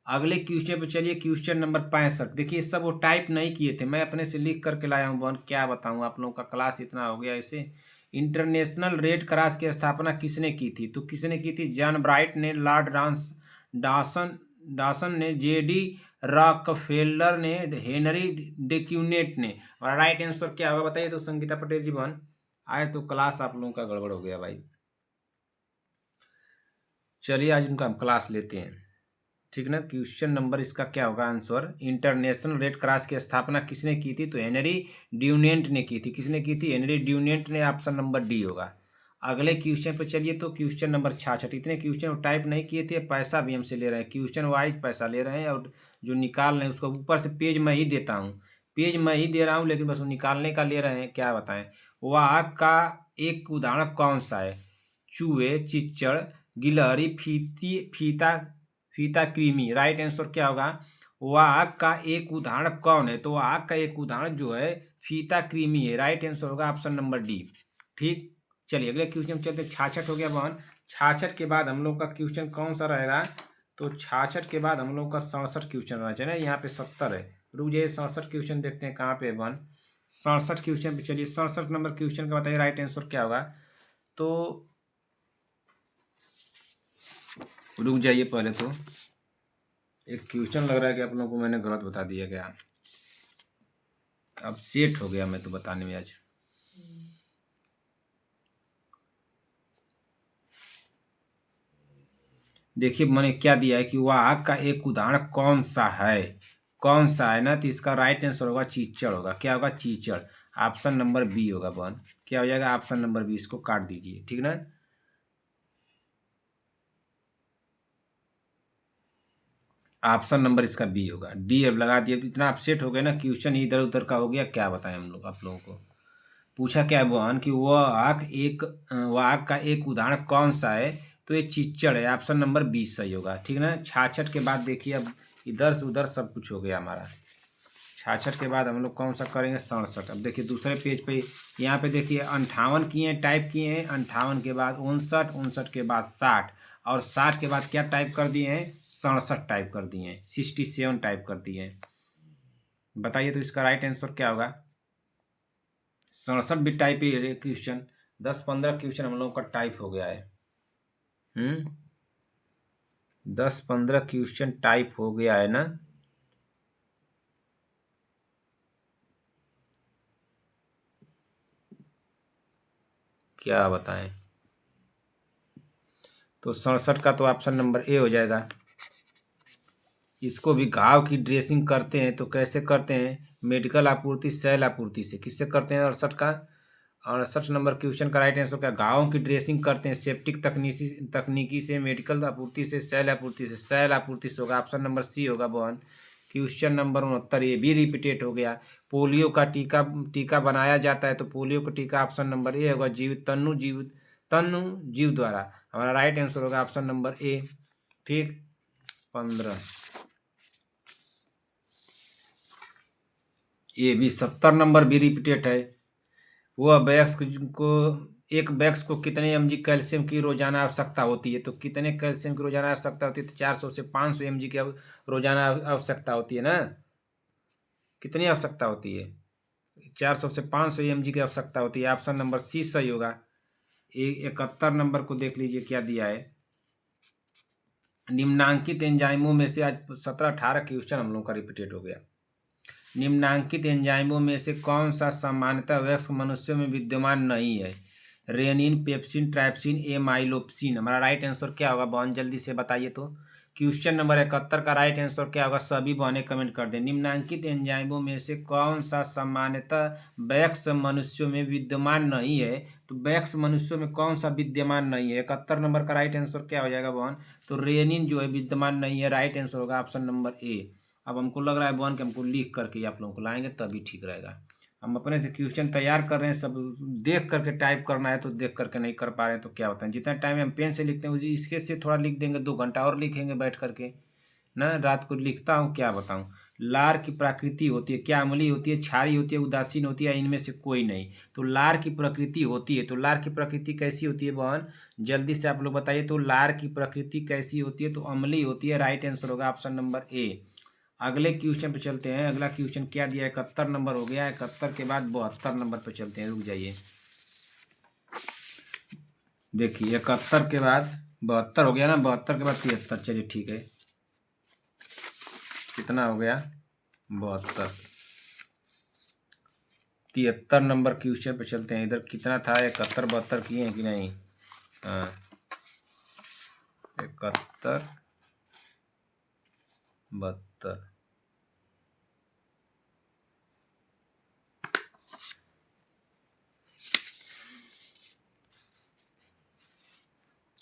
अगले क्वेश्चन पे चलिए, क्वेश्चन नंबर 65। देखिए सब वो टाइप नहीं किए थे, मैं अपने से लिख करके लाया हूँ बहन, क्या बताऊँ आप लोगों का क्लास इतना हो गया ऐसे। इंटरनेशनल रेड क्रॉस की स्थापना किसने की थी? तो किसने की थी? जॉन ब्राइट ने, लॉर्ड डॉसन डॉसन ने, जेडी रॉकफेलर ने, हेनरी डेक्यूनेट ने? और राइट आंसर क्या होगा बताइए तो संगीता पटेल जी बहन। आए तो क्लास आप लोगों का गड़बड़ हो गया भाई। चलिए आज उनका हम क्लास लेते हैं। ठीक ना। क्वेश्चन नंबर इसका क्या होगा आंसर, इंटरनेशनल रेड क्रॉस की स्थापना किसने की थी, तो हेनरी ड्यूनेंट ने की थी। किसने की थी, हेनरी ड्यूनेंट ने। ऑप्शन नंबर डी होगा। अगले क्वेश्चन पर चलिए, तो क्वेश्चन नंबर 66। इतने क्वेश्चन टाइप नहीं किए थे, पैसा भी हमसे ले रहे हैं, क्वेश्चन वाइज पैसा ले रहे हैं, और जो निकाल रहे हैं उसको ऊपर से पेज मैं ही देता हूँ, पेज मैं ही दे रहा हूँ, लेकिन बस वो निकालने का ले रहे हैं। क्या बताएं, वाक का एक उदाहरण कौन सा है, चूहे, चिच्चड़, गिलहरी, फीता फीता कृमि। राइट आंसर क्या होगा, वाक का एक उदाहरण कौन है, तो वाक का एक उदाहरण जो है फीता कृमि है। राइट आंसर होगा ऑप्शन नंबर डी। ठीक, चलिए अगले क्वेश्चन चलते। 66 हो गया बहन। 66 के बाद हम लोग का क्वेश्चन कौन सा रहेगा, तो 66 के बाद हम लोग का 67 क्वेश्चन रहना चाहिए ना। यहाँ पे 70 है, रुक जाइए 67 क्वेश्चन देखते हैं कहाँ पे है बहन। 67 क्वेश्चन पे चलिए, 67 नंबर क्वेश्चन का बताइए राइट आंसर क्या होगा। तो रुक जाइए, पहले तो एक क्वेश्चन लग रहा है कि आप लोगों को मैंने गलत बता दिया गया। अब सेट हो गया मैं तो बताने में आज। देखिए मैंने क्या दिया है कि वाक का एक उदाहरण कौन सा है, कौन सा है ना, तो इसका राइट आंसर होगा चीचड़ होगा। क्या होगा, चीचड़। ऑप्शन नंबर बी होगा बहन। क्या हो जाएगा, ऑप्शन नंबर बी। इसको काट दीजिए, ठीक ना। ऑप्शन नंबर इसका बी होगा। डी अब लगा दिए, इतना अपसेट हो गया ना, क्वेश्चन इधर उधर का हो गया। क्या बताएं हम लोग आप लोगों को। पूछा क्या है बहन कि वाक का एक उदाहरण कौन सा है, तो ये चिच्चड़ है। ऑप्शन नंबर 20 सही होगा, ठीक ना। 66 के बाद देखिए, अब इधर से उधर सब कुछ हो गया हमारा। 66 के बाद हम लोग कौन सा करेंगे, 67। अब देखिए दूसरे पेज पे, यहाँ पे देखिए 58 किए हैं, टाइप किए हैं। 58 के बाद 59, 59 के बाद 60, और 60 के बाद क्या टाइप कर दिए हैं, 67 टाइप कर दिए हैं, 67 टाइप कर दिए हैं। बताइए तो इसका राइट आंसर क्या होगा। 67 भी टाइप ही है क्वेश्चन। 10-15 क्वेश्चन हम लोगों का टाइप हो गया है। 10-15 क्वेश्चन टाइप हो गया है ना। क्या बताएं, तो 67 का तो ऑप्शन नंबर ए हो जाएगा। इसको भी घाव की ड्रेसिंग करते हैं तो कैसे करते हैं, मेडिकल आपूर्ति, सेल आपूर्ति से। किससे करते हैं 68 का, 68 नंबर क्वेश्चन का राइट आंसर क्या, घावों की ड्रेसिंग करते हैं सेप्टिक तकनीकी से, मेडिकल आपूर्ति से, सेल आपूर्ति से। सेल आपूर्ति से होगा, ऑप्शन नंबर सी होगा बहन। क्वेश्चन नंबर 69 ये भी रिपीटेड हो गया। पोलियो का टीका टीका बनाया जाता है, तो पोलियो का टीका ऑप्शन नंबर ए होगा, तन्नु जीव द्वारा। हमारा राइट आंसर होगा ऑप्शन नंबर ए। ठीक, 15। ये भी 70 नंबर भी रिपीटेड है। वह वयस्क को एक वयस्क को कितने mg कैल्शियम की रोजाना आवश्यकता होती है, तो कितने कैल्शियम की रोजाना आवश्यकता होती है, तो 400 से 500 mg की रोजाना आवश्यकता होती है ना। कितनी आवश्यकता होती है, 400 से 500 mg की आवश्यकता होती है। ऑप्शन नंबर सी सही होगा। 71 नंबर को देख लीजिए क्या दिया है। निम्नांकित एंजाइमों में से, आज 17-18 क्वेश्चन हम लोग का रिपीटेड हो गया। निम्नांकित एंजाइमों में से कौन सा सामान्यतः वयस्क मनुष्यों में विद्यमान नहीं है, रेनिन, पेप्सिन, ट्राइप्सिन, एमाइलोप्सिन। हमारा राइट आंसर क्या होगा बहन, जल्दी से बताइए तो। क्वेश्चन नंबर 71 का राइट आंसर क्या होगा, सभी बहने कमेंट कर दें। निम्नांकित एंजाइमों में से कौन सा सामान्यतः वयस्क मनुष्यों में विद्यमान नहीं है, तो वयस्क मनुष्यों में कौन सा विद्यमान नहीं है। 71 नंबर का राइट आंसर क्या हो जाएगा बहन, तो रेनिन जो है विद्यमान नहीं है। राइट आंसर होगा ऑप्शन नंबर ए। अब हमको लग रहा है बहन कि हमको लिख करके आप लोगों को लाएंगे तभी ठीक रहेगा। हम अपने से क्वेश्चन तैयार कर रहे हैं, सब देख करके टाइप करना है, तो देख करके नहीं कर पा रहे हैं तो क्या बताएं। जितना टाइम हम पेन से लिखते हैं उसी इसके से थोड़ा लिख देंगे, 2 घंटा और लिखेंगे बैठ करके ना। रात को लिखता हूँ, क्या बताऊँ। लार की प्रकृति होती है क्या, अम्लीय होती है, क्षारीय होती है, उदासीन होती है, इनमें से कोई नहीं। तो लार की प्रकृति होती है, तो लार की प्रकृति कैसी होती है बहन, जल्दी से आप लोग बताइए तो। लार की प्रकृति कैसी होती है, तो अम्लीय होती है। राइट आंसर होगा ऑप्शन नंबर ए। अगले क्वेश्चन पे चलते हैं। अगला क्वेश्चन क्या दिया है, 71 नंबर हो गया। 71 के बाद 72 नंबर पे चलते हैं, रुक जाइए। देखिए 71 के बाद 72 हो गया ना, 72 के बाद 73। चलिए ठीक है, कितना हो गया, 72। 73 नंबर क्वेश्चन पे चलते हैं। इधर कितना था, 71 72 किए हैं कि नहीं। हाँ, 71 72।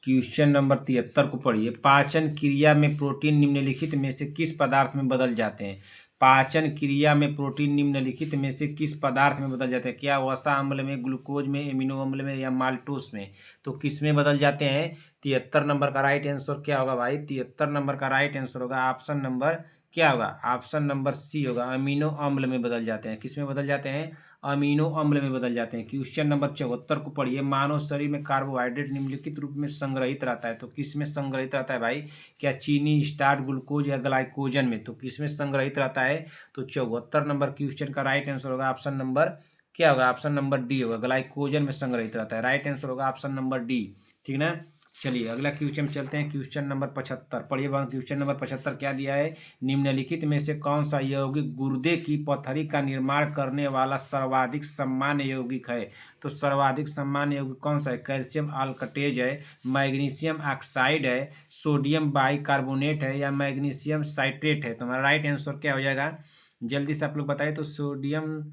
क्वेश्चन नंबर 73 को पढ़िए। पाचन क्रिया में प्रोटीन निम्नलिखित में से किस पदार्थ में बदल जाते हैं? पाचन क्रिया में प्रोटीन निम्नलिखित में से किस पदार्थ में बदल जाते हैं? क्या वसा अम्ल में, ग्लूकोज में, एमिनो अम्ल में या माल्टोस में? तो किस में बदल जाते हैं? 73 नंबर का राइट आंसर क्या होगा भाई? 73 नंबर का राइट आंसर होगा ऑप्शन नंबर क्या होगा? ऑप्शन नंबर सी होगा, अमीनो अम्ल में बदल जाते हैं। किस में बदल जाते हैं? अमीनो अम्ल में बदल जाते हैं। क्वेश्चन नंबर 74 को पढ़िए। मानव शरीर में कार्बोहाइड्रेट निम्नलिखित रूप में संग्रहित रहता है, तो किस में संग्रहित रहता है भाई? क्या चीनी, स्टार्च, ग्लूकोज या ग्लाइकोजन में? तो किस में संग्रहित रहता है? तो 74 नंबर क्वेश्चन का राइट आंसर होगा ऑप्शन नंबर क्या होगा? ऑप्शन नंबर डी होगा, ग्लाइकोजन में संग्रहित रहता है। राइट आंसर होगा ऑप्शन नंबर डी। ठीक ना। चलिए अगला क्वेश्चन चलते हैं। क्वेश्चन नंबर 75 पढ़िए। क्वेश्चन नंबर 75 क्या दिया है? निम्नलिखित में से कौन सा यौगिक गुर्दे की पथरी का निर्माण करने वाला सर्वाधिक सामान्य यौगिक है? तो सर्वाधिक सामान्य यौगिक कौन सा है? कैल्शियम अल्कटेज है, मैग्नीशियम ऑक्साइड है, सोडियम बाइकार्बोनेट है या मैग्नीशियम साइट्रेट है? तो हमारा राइट आंसर क्या हो जाएगा? जल्दी से आप लोग बताइए। तो सोडियम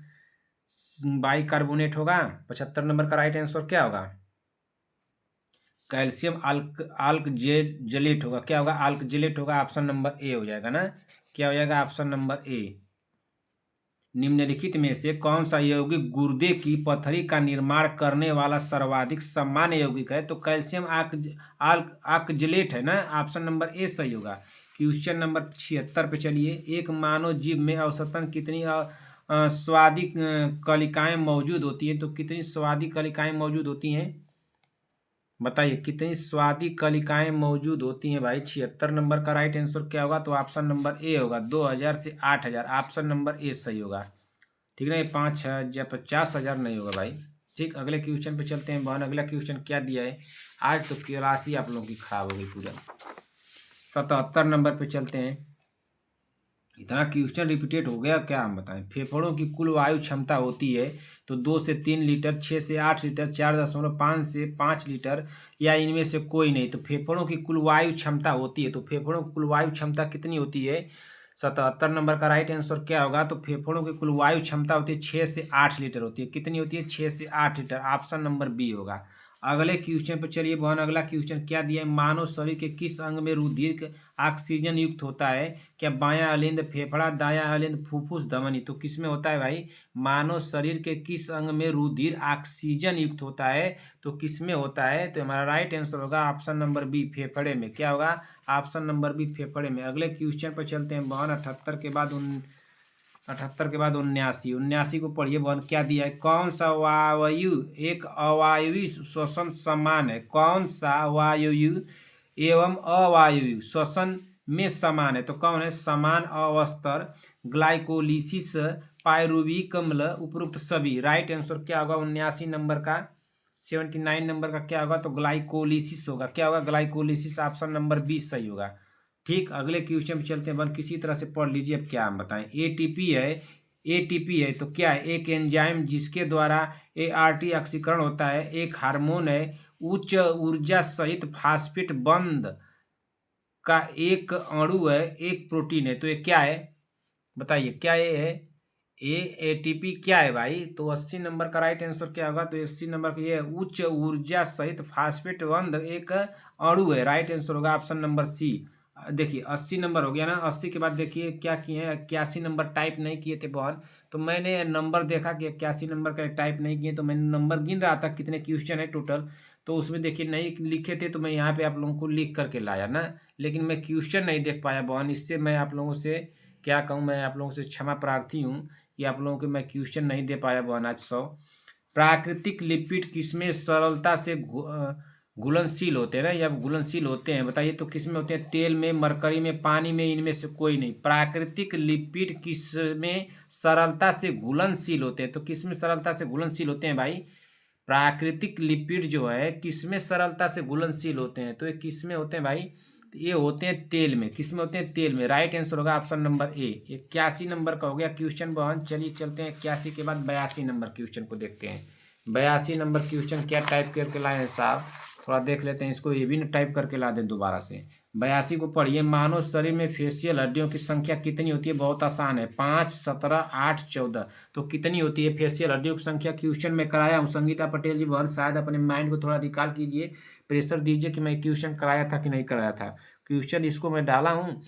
बाइकार्बोनेट होगा। 75 नंबर का राइट आंसर क्या होगा? कैल्शियम जलेट होगा। क्या होगा? जलेट होगा। ऑप्शन नंबर ए हो जाएगा ना। क्या हो जाएगा? Option number A. निम्नलिखित में से कौन सा यौगिक गुर्दे की पथरी का निर्माण करने वाला सर्वाधिक सामान्य यौगिक है? तो कैल्शियम ऑक्जेलेट है ना। ऑप्शन नंबर ए सही होगा। क्वेश्चन नंबर 76 पे चलिए। एक मानव जीव में औसतन कितनी स्वादि कलिकाएं मौजूद होती हैं? तो कितनी स्वादि कलिकाएं मौजूद होती हैं? बताइए कितनी स्वादि कलिकाएं मौजूद होती हैं भाई? 76 नंबर का राइट आंसर क्या होगा? तो ऑप्शन नंबर ए होगा, 2000 से 8000। ऑप्शन नंबर ए सही होगा। ठीक है ना। ये 5000 50,000 नहीं होगा भाई। ठीक, अगले क्वेश्चन पे चलते हैं बहन। अगला क्वेश्चन क्या दिया है? आज तो क्लास ही आप लोगों की खराब हो गई पूरा। 77 नंबर पे चलते हैं। इतना क्वेश्चन रिपीटेड हो गया क्या हम बताएं। फेफड़ों की कुल वायु क्षमता होती है तो 2 से 3 लीटर, 6 से 8 लीटर, 4.5 से 5 लीटर या इनमें से कोई नहीं। तो फेफड़ों की कुल वायु क्षमता होती है, तो फेफड़ों की कुल वायु क्षमता कितनी होती है? 77 नंबर का राइट आंसर क्या होगा? तो फेफड़ों की कुल वायु क्षमता होती है 6 से 8 लीटर होती है। कितनी होती है? 6 से 8 लीटर। ऑप्शन नंबर बी होगा। अगले क्वेश्चन पर चलिए बहन। अगला क्वेश्चन क्या दिया है? मानव शरीर के किस अंग में रुधिर ऑक्सीजन युक्त होता है? क्या बायां अलिंद फेफड़ा, दायां अलिंद फुफ्फुस, धमनी? तो किस में होता है भाई? मानव शरीर के किस अंग में रुधिर ऑक्सीजन युक्त होता है? तो किस में होता है? तो हमारा राइट आंसर होगा ऑप्शन नंबर बी, फेफड़े में। क्या होगा? ऑप्शन नंबर बी, फेफड़े में। अगले क्वेश्चन पर चलते हैं बहन। 78 के बाद 79। 79 को पढ़िए बहन। क्या दिया है? कौन सा वायु एक अवायवीय श्वसन समान है? कौन सा वायु एवं अवायवीय श्वसन में समान है? तो कौन है? समान अवस्तर, ग्लाइकोलिसिस, पायरुविक अम्ल, उपरोक्त सभी। राइट आंसर क्या होगा? 79 नंबर का, 79 नंबर का क्या होगा? तो ग्लाइकोलिसिस होगा। क्या होगा? ग्लाइकोलिसिस। ऑप्शन नंबर 20 सही होगा। ठीक, अगले क्वेश्चन पे चलते हैं बन। किसी तरह से पढ़ लीजिए। अब क्या हम बताएं। एटीपी है। एटीपी है तो क्या है? एक एंजाइम जिसके द्वारा एआरटी ऑक्सीकरण होता है। एक हार्मोन है। उच्च ऊर्जा सहित फास्फेट बंध का एक अणु है। एक प्रोटीन है। तो ये क्या है? बताइए क्या ये है? ए एटीपी क्या है भाई? तो 80 नंबर का राइट आंसर क्या होगा? तो 80 नंबर का ये उच्च ऊर्जा सहित फास्फेट बंध एक अणु है। राइट आंसर होगा ऑप्शन नंबर सी। देखिए 80 नंबर हो गया ना। 80 के बाद देखिए क्या किए हैं। 81 नंबर टाइप नहीं किए थे बहन, तो मैंने नंबर देखा कि 81 नंबर का टाइप नहीं किए, तो मैंने नंबर गिन रहा था कितने क्वेश्चन है टोटल। तो उसमें देखिए नहीं लिखे थे, तो मैं यहाँ पे आप लोगों को लिख करके लाया ना। लेकिन मैं क्वेश्चन नहीं देख पाया बहन, इससे मैं आप लोगों से क्या कहूँ, मैं आप लोगों से क्षमा प्रार्थी हूँ कि आप लोगों को मैं क्वेश्चन नहीं दे पाया बहन आज 100। प्राकृतिक लिपिड किसमें सरलता से घुलनशील होते हैं ना, या घुलनशील होते हैं? बताइए तो किसमें होते हैं? तेल में, मरकरी में, पानी में, इनमें से कोई नहीं। प्राकृतिक लिपिड किसमें सरलता से घुलनशील होते हैं? तो किसमें सरलता से घुलनशील होते हैं भाई? प्राकृतिक लिपिड जो है किसमें सरलता से घुलनशील होते हैं? तो ये किसमें होते हैं भाई? तो ये होते हैं तेल में। किसमें होते हैं? तेल में। राइट आंसर होगा ऑप्शन नंबर ए। 81 नंबर का हो गया क्वेश्चन बहन। चलिए चलते हैं 81 के बाद 82 नंबर क्वेश्चन को देखते हैं। 82 नंबर क्वेश्चन क्या टाइप करके लाए हैं साहब, थोड़ा देख लेते हैं इसको, ये भी ना टाइप करके ला दें दोबारा से। 82 को पढ़िए। मानव शरीर में फेशियल हड्डियों की संख्या कितनी होती है? बहुत आसान है, 5, 17, 8, 14। तो कितनी होती है फेशियल हड्डियों की संख्या? क्वेश्चन में कराया हूँ संगीता पटेल जी बहन, शायद अपने माइंड को थोड़ा रिकॉल कीजिए, प्रेशर दीजिए कि मैं क्वेश्चन कराया था कि नहीं कराया था। क्वेश्चन इसको मैं डाला हूँ,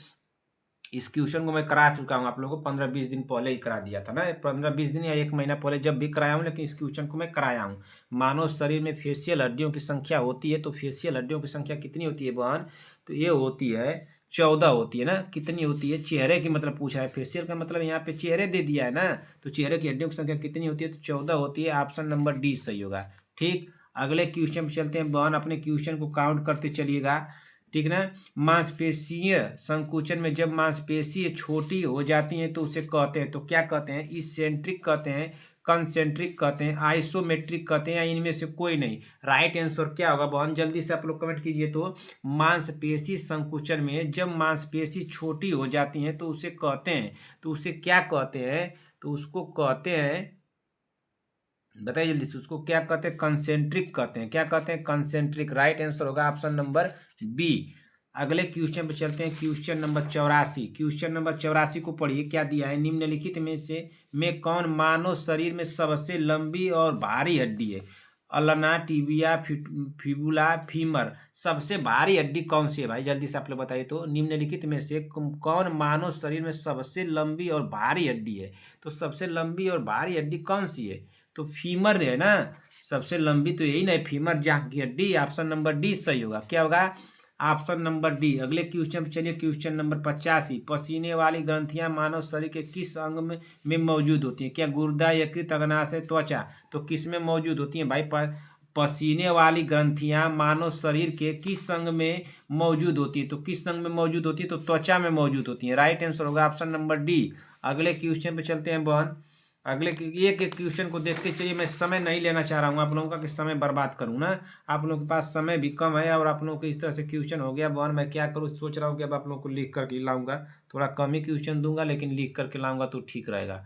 इस क्वेश्चन को मैं करा चुका हूँ आप लोगों को 15-20 दिन पहले ही करा दिया था ना, 15-20 दिन या 1 महीना पहले जब भी कराया हूँ, लेकिन इस क्वेश्चन को मैं कराया हूँ। मानव शरीर में फेशियल हड्डियों की संख्या होती है, तो फेशियल हड्डियों की संख्या कितनी होती है बहन? तो ये होती है 14 होती है ना। कितनी होती है? चेहरे की मतलब पूछा है, फेशियल का मतलब यहाँ पे चेहरे दे दिया है ना, तो चेहरे की हड्डियों की संख्या कितनी होती है? तो 14 होती है। ऑप्शन नंबर डी सही होगा। ठीक, अगले क्वेश्चन पे चलते हैं बहन, अपने क्वेश्चन को काउंट करते चलिएगा, ठीक ना। मांसपेशीय संकुचन में जब मांसपेशी छोटी हो जाती हैं तो उसे कहते हैं, तो क्या कहते हैं? इसेंट्रिक कहते हैं, कंसेंट्रिक कहते हैं, आइसोमेट्रिक कहते हैं, या इनमें से कोई नहीं? राइट आंसर क्या होगा बहन? जल्दी से आप लोग कमेंट कीजिए। तो मांसपेशी संकुचन में जब मांसपेशी छोटी हो जाती हैं तो उसे कहते हैं, तो उसे क्या कहते हैं? तो उसको कहते हैं, बताइए जल्दी से, उसको क्या कहते हैं? कंसेंट्रिक कहते हैं। क्या कहते हैं? कंसेंट्रिक। राइट आंसर होगा ऑप्शन नंबर बी। अगले क्वेश्चन पे चलते हैं, क्वेश्चन नंबर 84। क्वेश्चन नंबर 84 को पढ़िए, क्या दिया है? निम्नलिखित में से में कौन मानव शरीर में सबसे लंबी और भारी हड्डी है? Ulna, tibia, fibula, femur. सबसे भारी हड्डी कौन सी है भाई? जल्दी से आप लोग बताइए। तो निम्नलिखित में से कौन मानव शरीर में सबसे लंबी और भारी हड्डी है? तो सबसे लंबी और भारी हड्डी कौन सी है? तो फीमर है ना, सबसे लंबी तो यही ना, फीमर जांघ की हड्डी। ऑप्शन नंबर डी सही होगा। क्या होगा? Option number D. अगले क्वेश्चन पे चलिए, क्वेश्चन नंबर 85। पसीने वाली ग्रंथियां मानव शरीर के किस अंग में मौजूद होती हैं? क्या गुर्दा, यकृत, अग्नाशय, त्वचा? तो किस में मौजूद होती हैं भाई? पसीने वाली ग्रंथियां मानव शरीर के किस अंग में मौजूद होती है? तो किस अंग में मौजूद होती है? तो त्वचा में मौजूद होती है। राइट आंसर होगा ऑप्शन नंबर डी। अगले क्वेश्चन पे चलते हैं बहन। अगले एक एक क्वेश्चन को देखते चलिए, मैं समय नहीं लेना चाह रहा हूँ आप लोगों का कि समय बर्बाद करूँ ना, आप लोगों के पास समय भी कम है और आप लोगों को इस तरह से क्वेश्चन हो गया बहन, मैं क्या करूँ, सोच रहा हूँ कि अब आप लोगों को लिख करके लाऊंगा, थोड़ा कम ही क्वेश्चन दूंगा लेकिन लिख करके लाऊंगा तो ठीक रहेगा।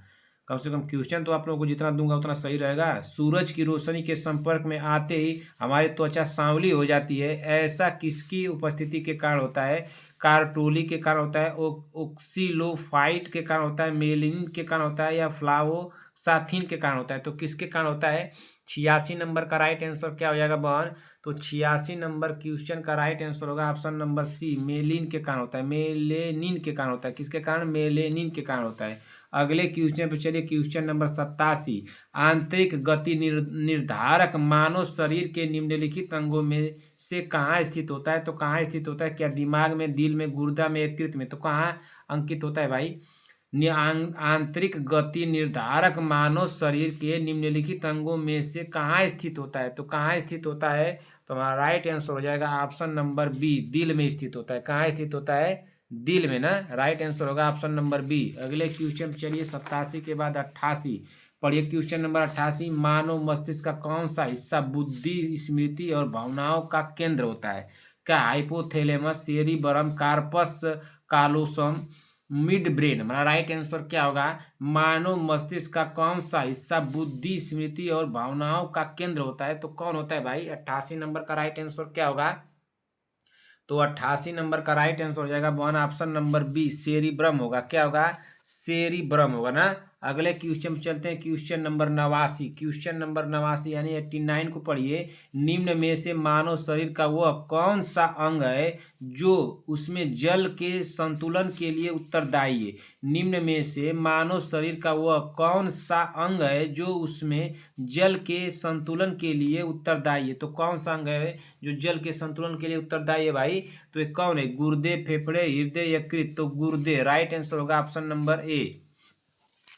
कम से कम क्वेश्चन तो आप लोगों को जितना दूंगा उतना सही रहेगा। सूरज की रोशनी के संपर्क में आते ही हमारी त्वचा सांवली हो जाती है, ऐसा किसकी उपस्थिति के कारण होता है? कार्टोली के कारण होता है, ऑक्सीलोफाइट के कारण होता है, मेलेनिन के कारण होता है, या फ्लावोसाथिन के कारण होता है? तो किसके कारण होता है? 86 नंबर का राइट आंसर क्या हो जाएगा बहन? तो 86 नंबर क्वेश्चन का राइट आंसर होगा ऑप्शन नंबर सी, मेलिन के कारण होता है, मेलेनिन के कारण होता है। किसके कारण? मेलेनिन के कारण होता है। अगले क्वेश्चन पे चलिए, क्वेश्चन नंबर 87। आंतरिक गति निर्धारक मानव शरीर के निम्नलिखित अंगों में से कहाँ स्थित होता है? तो कहाँ स्थित होता है? क्या दिमाग में, दिल में, गुर्दा में, यकृत में? तो कहाँ अंकित होता है भाई? आंतरिक गति निर्धारक मानव शरीर के निम्नलिखित अंगों में से कहाँ स्थित होता है? तो कहाँ स्थित होता है? तो हमारा राइट आंसर हो जाएगा ऑप्शन नंबर बी, दिल में स्थित होता है। कहाँ स्थित होता है? दिल में ना। राइट आंसर होगा ऑप्शन नंबर बी। अगले क्वेश्चन चलिए, 87 के बाद 88 पढ़िए। Question number 88। मानव मस्तिष्क का कौन सा हिस्सा बुद्धि, स्मृति और भावनाओं का केंद्र होता है? क्या हाइपोथैलेमस, सेरिबरम, कार्पस कालोसम, मिड ब्रेन? हमारा राइट आंसर क्या होगा? मानव मस्तिष्क का कौन सा हिस्सा बुद्धि, स्मृति और भावनाओं का केंद्र होता है? तो कौन होता है भाई? 88 नंबर का राइट आंसर क्या होगा? तो 88 नंबर का राइट आंसर हो जाएगा one option number B, cerebrum होगा। क्या होगा? सेरिब्रम होगा ना। अगले क्वेश्चन चलते हैं, क्वेश्चन नंबर 89। क्वेश्चन नंबर 89 यानी 89 को पढ़िए। निम्न में से मानव शरीर का वह कौन सा अंग है जो उसमें जल के संतुलन के लिए उत्तरदायी है? निम्न में से मानव शरीर का वह कौन सा अंग है जो उसमें जल के संतुलन के लिए उत्तरदायी है? तो कौन सा अंग है जो जल के संतुलन के लिए उत्तरदायी है भाई? तो ये कौन है? गुर्दे, फेफड़े, हृदय, यकृत? तो गुर्दे। राइट आंसर होगा ऑप्शन नंबर ए।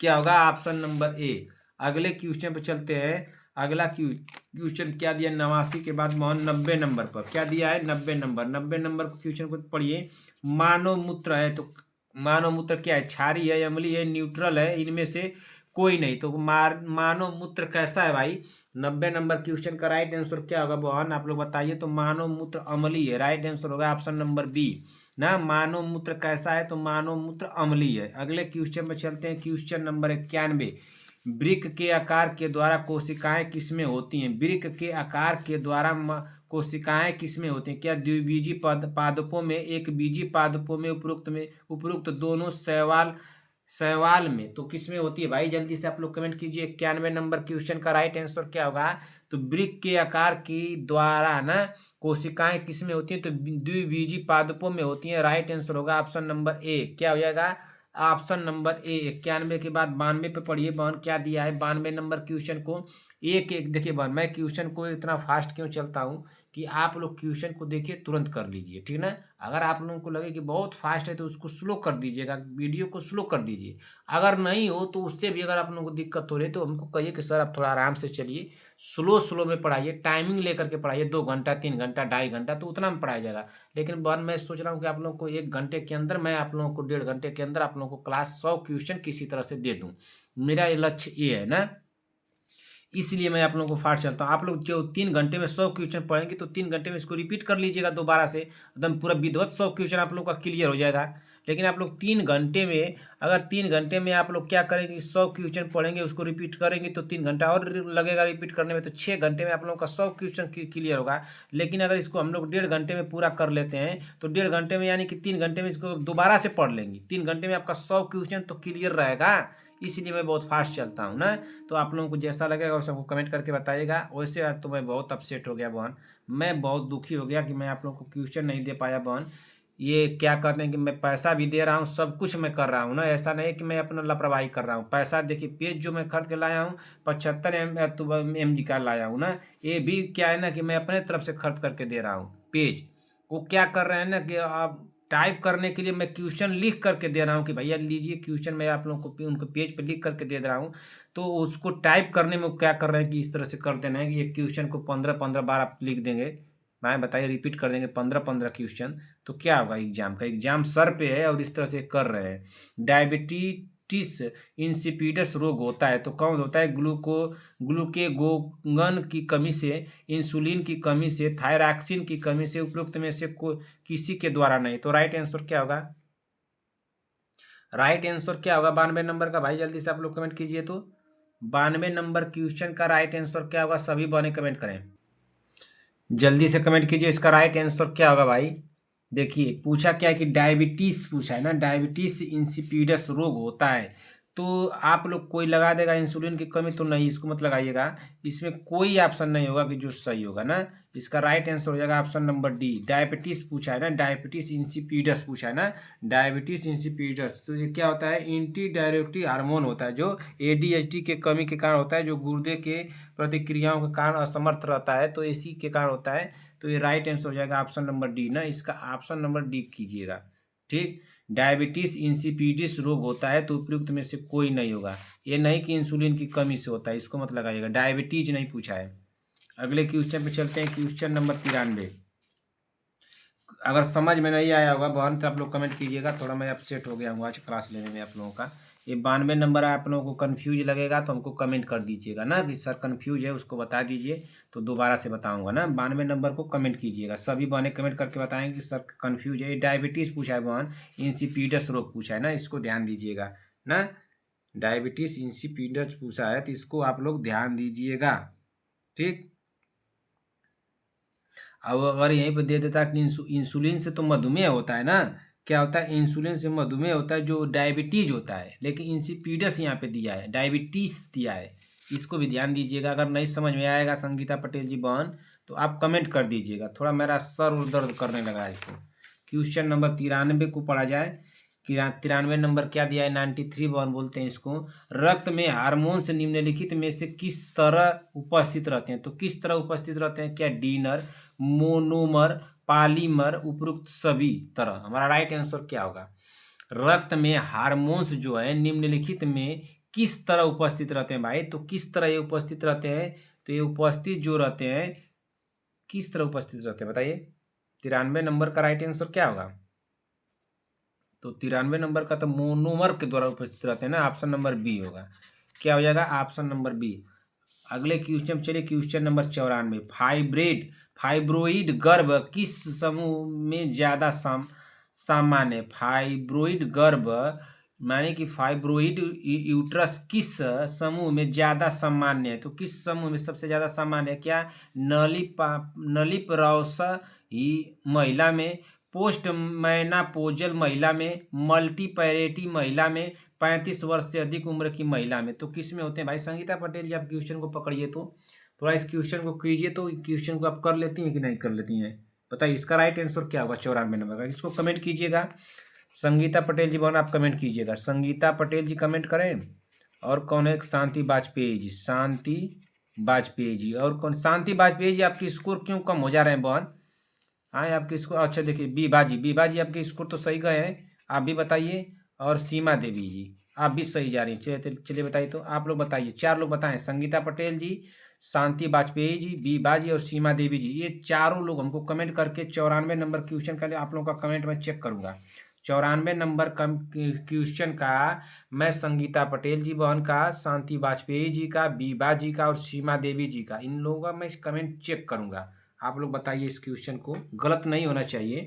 क्या होगा? Option number A. अगले क्वेश्चन पे चलते हैं। अगला क्वेश्चन क्या दिया? 89 के बाद मोहन 90 नंबर पर क्या दिया है? 90 नंबर। 90 नंबर क्वेश्चन को पढ़िए। मानव मूत्र है, तो मानव मूत्र क्या है? क्षारीय है, अम्लीय है, न्यूट्रल है? इनमें से कोई नहीं। तो मानव मूत्र कैसा है भाई? 90 नंबर क्वेश्चन का राइट आंसर क्या होगा बहन? आप लोग बताइए। तो मानव मूत्र अम्लीय है। राइट आंसर होगा ऑप्शन नंबर बी ना। मानव मूत्र कैसा है? तो मानव मूत्र अम्लीय है। अगले क्वेश्चन पे चलते हैं, क्वेश्चन नंबर 91। वृक्क के आकार के द्वारा कोशिकाएं किसमें होती हैं? वृक्क के आकार के द्वारा कोशिकाएं किसमें होती हैं? क्या द्विबीजी पादपों में, एक बीजी पादपों में, उपरोक्त दोनों शैवाल शैवाल में? तो किसमें होती है भाई? जल्दी से आप लोग कमेंट कीजिए। 91 नंबर क्वेश्चन का राइट आंसर क्या होगा? तो वृक्क के आकार के द्वारा ना कोशिकाएं किसमें होती हैं? तो द्विबीजी पादपों में होती हैं। राइट आंसर होगा ऑप्शन नंबर ए। क्या हो जाएगा? Option number A. 91 के बाद 92 पे पढ़िए बहन क्या दिया है 92 नंबर क्वेश्चन को। एक एक देखिए बहन, मैं क्वेश्चन को इतना फास्ट क्यों चलता हूँ कि आप लोग क्वेश्चन को देखिए तुरंत कर लीजिए, ठीक ना। अगर आप लोगों को लगे कि बहुत फास्ट है तो उसको स्लो कर दीजिएगा, वीडियो को स्लो कर दीजिए। अगर नहीं हो तो उससे भी अगर आप लोगों को दिक्कत हो रही है तो हमको कहिए कि सर आप थोड़ा आराम से चलिए, स्लो स्लो में पढ़ाइए, टाइमिंग लेकर के पढ़ाइए, 2 घंटा 3 घंटा 2.5 घंटा तो उतना में पढ़ाया जाएगा। लेकिन बहन मैं सोच रहा हूँ कि आप लोगों को 1 घंटे के अंदर, मैं आप लोगों को 1.5 घंटे के अंदर आप लोगों को क्लास 100 क्वेश्चन किसी तरह से दे दूँ। मेरा ये लक्ष्य ये है ना, इसलिए मैं आप लोगों को फास्ट चलता हूँ। आप लोग जो 3 घंटे में 100 क्वेश्चन पढ़ेंगे तो 3 घंटे में इसको रिपीट कर लीजिएगा दोबारा से, एकदम पूरा विधिवत 100 क्वेश्चन आप लोग का क्लियर हो जाएगा। लेकिन आप लोग 3 घंटे में, अगर 3 घंटे में आप लोग क्या करेंगे, 100 क्वेश्चन पढ़ेंगे उसको रिपीट करेंगे तो 3 घंटा और लगेगा रिपीट करने में, तो 6 घंटे में आप लोगों का 100 क्वेश्चन क्लियर होगा। लेकिन अगर इसको हम लोग 1.5 घंटे में पूरा कर लेते हैं तो 1.5 घंटे में यानी कि 3 घंटे में इसको दोबारा से पढ़ लेंगे, 3 घंटे में आपका 100 क्वेश्चन तो क्लियर रहेगा। इसलिए मैं बहुत फास्ट चलता हूँ ना। तो आप लोगों को जैसा लगेगा वो सबको कमेंट करके बताइएगा। वैसे आज तो मैं बहुत अपसेट हो गया बहन, मैं बहुत दुखी हो गया कि मैं आप लोगों को क्वेश्चन नहीं दे पाया बहन। ये क्या कहते हैं कि मैं पैसा भी दे रहा हूँ, सब कुछ मैं कर रहा हूँ ना, ऐसा नहीं कि मैं अपना लापरवाही कर रहा हूँ। पैसा देखिए, पेज जो मैं खरीद के लाया हूँ 75 MG का लाया हूँ ना, ये भी क्या है ना कि मैं अपने तरफ से खर्च करके दे रहा हूँ पेज। वो क्या कर रहे हैं ना कि आप टाइप करने के लिए मैं क्वेश्चन लिख करके दे रहा हूँ कि भैया लीजिए क्वेश्चन, मैं आप लोगों को उनको पेज पे लिख करके दे रहा हूँ। तो उसको टाइप करने में वो क्या कर रहे हैं कि इस तरह से कर देना है कि एक क्वेश्चन को 15-15 बार आप लिख देंगे। मैं बताइए, रिपीट कर देंगे 15-15 क्वेश्चन, तो क्या होगा? एग्जाम का एग्जाम सर पे है और इस तरह से कर रहे हैं। डायबिटीज इंसिपिडस रोग होता है तो कौन होता है? ग्लूकेगोगन की कमी से, इंसुलिन की कमी से, थायरॉक्सिन की कमी से, उपरोक्त में से किसी के द्वारा नहीं। तो राइट आंसर क्या होगा? राइट आंसर क्या होगा 92 नंबर का? भाई जल्दी से आप लोग कमेंट कीजिए। तो 92 नंबर क्वेश्चन का राइट आंसर क्या होगा? सभी बने कमेंट करें, जल्दी से कमेंट कीजिए, इसका राइट आंसर क्या होगा भाई? देखिए पूछा क्या है कि डायबिटीज पूछा है ना, डायबिटीज इंसिपिडस रोग होता है। तो आप लोग कोई लगा देगा इंसुलिन की कमी, तो नहीं, इसको मत लगाइएगा। इसमें कोई ऑप्शन नहीं होगा कि जो सही होगा ना। इसका राइट आंसर हो जाएगा ऑप्शन नंबर डी। डायबिटीज पूछा है ना, डायबिटीज इंसिपिडस पूछा है ना, डायबिटीज इंसिपिडस। तो ये क्या होता है? एंटी डायरेक्टिव हार्मोन होता है जो एडीएचडी के कमी के कारण होता है, जो गुर्दे के प्रतिक्रियाओं के कारण असमर्थ रहता है, तो इसी के कारण होता है। तो ये राइट आंसर हो जाएगा ऑप्शन नंबर डी ना, इसका ऑप्शन नंबर डी कीजिएगा। ठीक, डायबिटीज इंसिपिडिस रोग होता है तो उपयुक्त में से कोई नहीं होगा। ये नहीं कि इंसुलिन की कमी से होता है, इसको मत लगाइएगा, डायबिटीज नहीं पूछा है। अगले क्वेश्चन पे चलते हैं, क्वेश्चन नंबर 93। अगर समझ में नहीं आया होगा बहन तो आप लोग कमेंट कीजिएगा, थोड़ा मैं अपसेट हो गया हूँ आज क्लास लेने में आप लोगों का। ये 92 नंबर आप लोगों को कन्फ्यूज लगेगा तो हमको कमेंट कर दीजिएगा ना कि सर कन्फ्यूज है, उसको बता दीजिए तो दोबारा से बताऊंगा ना। 92 नंबर को कमेंट कीजिएगा, सभी बहनें कमेंट करके बताएंगे कि सर कन्फ्यूज है। ये डायबिटीज़ पूछा है बहन, इंसिपिडस रोग पूछा है ना, इसको ध्यान दीजिएगा ना। डायबिटीज़ इंसिपिडस पूछा है तो इसको आप लोग ध्यान दीजिएगा। ठीक, अब अगर यहीं पे दे देता कि इंसुलिन से तो मधुमेह होता है ना, क्या होता है? इंसुलिन से मधुमेह होता है जो डायबिटीज होता है, लेकिन इंसिपिडस यहाँ पे दिया है, डायबिटीज दिया है। इसको भी ध्यान दीजिएगा। अगर नहीं समझ में आएगा संगीता पटेल जी बहन तो आप कमेंट कर दीजिएगा, थोड़ा मेरा सर और दर्द करने लगा है इसको। क्वेश्चन नंबर 93 को पढ़ा जाए। 93 नंबर क्या दिया है? 93 बहन बोलते हैं इसको। रक्त में हार्मोन्स निम्नलिखित में से किस तरह उपस्थित रहते हैं? तो किस तरह उपस्थित रहते हैं? क्या डीनर, मोनोमर, पॉलीमर, उपरोक्त सभी तरह? हमारा राइट आंसर क्या होगा? रक्त में हार्मोन्स जो है निम्नलिखित में किस तरह उपस्थित रहते हैं भाई? तो किस तरह ये उपस्थित रहते हैं? तो ये उपस्थित जो रहते हैं किस तरह उपस्थित रहते हैं बताइए? 93 नंबर का राइट आंसर क्या होगा? तो 93 नंबर का तो मोनोमर के द्वारा उपस्थित रहते हैं ना, ऑप्शन नंबर बी होगा। क्या हो जाएगा? Option number B. अगले क्वेश्चन चलिए, क्वेश्चन नंबर 94। फाइब्रोइड गर्भ किस समूह में ज्यादा सामान्य है? फाइब्रोइड गर्भ माने कि फाइब्रोइड यूट्रस किस समूह में ज्यादा सामान्य है? तो किस समूह में सबसे ज्यादा सामान्य है? क्या नलिपरॉस ही महिला में, पोस्ट मैनापोजल महिला में, मल्टीपैरेटी महिला में, 35 वर्ष से अधिक उम्र की महिला में? तो किस में होते हैं भाई? संगीता पटेल जी, आप क्वेश्चन को पकड़िए, तो थोड़ा इस क्वेश्चन को कीजिए। तो क्वेश्चन को आप कर लेती हैं कि नहीं कर लेती हैं? बताइए इसका राइट आंसर क्या होगा 94 नंबर का? इसको कमेंट कीजिएगा। संगीता पटेल जी बहन, आप कमेंट कीजिएगा। संगीता पटेल जी कमेंट करें। और कौन है? शांति वाजपेयी जी, शांति वाजपेयी जी। और कौन? शांति वाजपेयी जी, आपकी स्कोर क्यों कम हो जा रहे हैं बहन? हाँ, आपकी स्कोर अच्छा देखिए, बीबा जी आपके स्कोर तो सही गए हैं, आप भी बताइए। और सीमा देवी जी, आप भी सही जा रही हैं। चलिए चलिए बताइए, तो आप लोग बताइए, 4 लोग बताएं। संगीता पटेल जी, शांति वाजपेयी जी, बीबा जी और सीमा देवी जी, ये चारों लोग हमको कमेंट करके 94 नंबर क्वेश्चन का आप लोगों का कमेंट मैं चेक करूंगा। 94 नंबर क्वेश्चन का मैं संगीता पटेल जी बहन का, शांति वाजपेयी जी का, बीबा जी का और सीमा देवी जी का, इन लोगों का मैं कमेंट चेक करूंगा। आप लोग बताइए इस क्वेश्चन को, गलत नहीं होना चाहिए।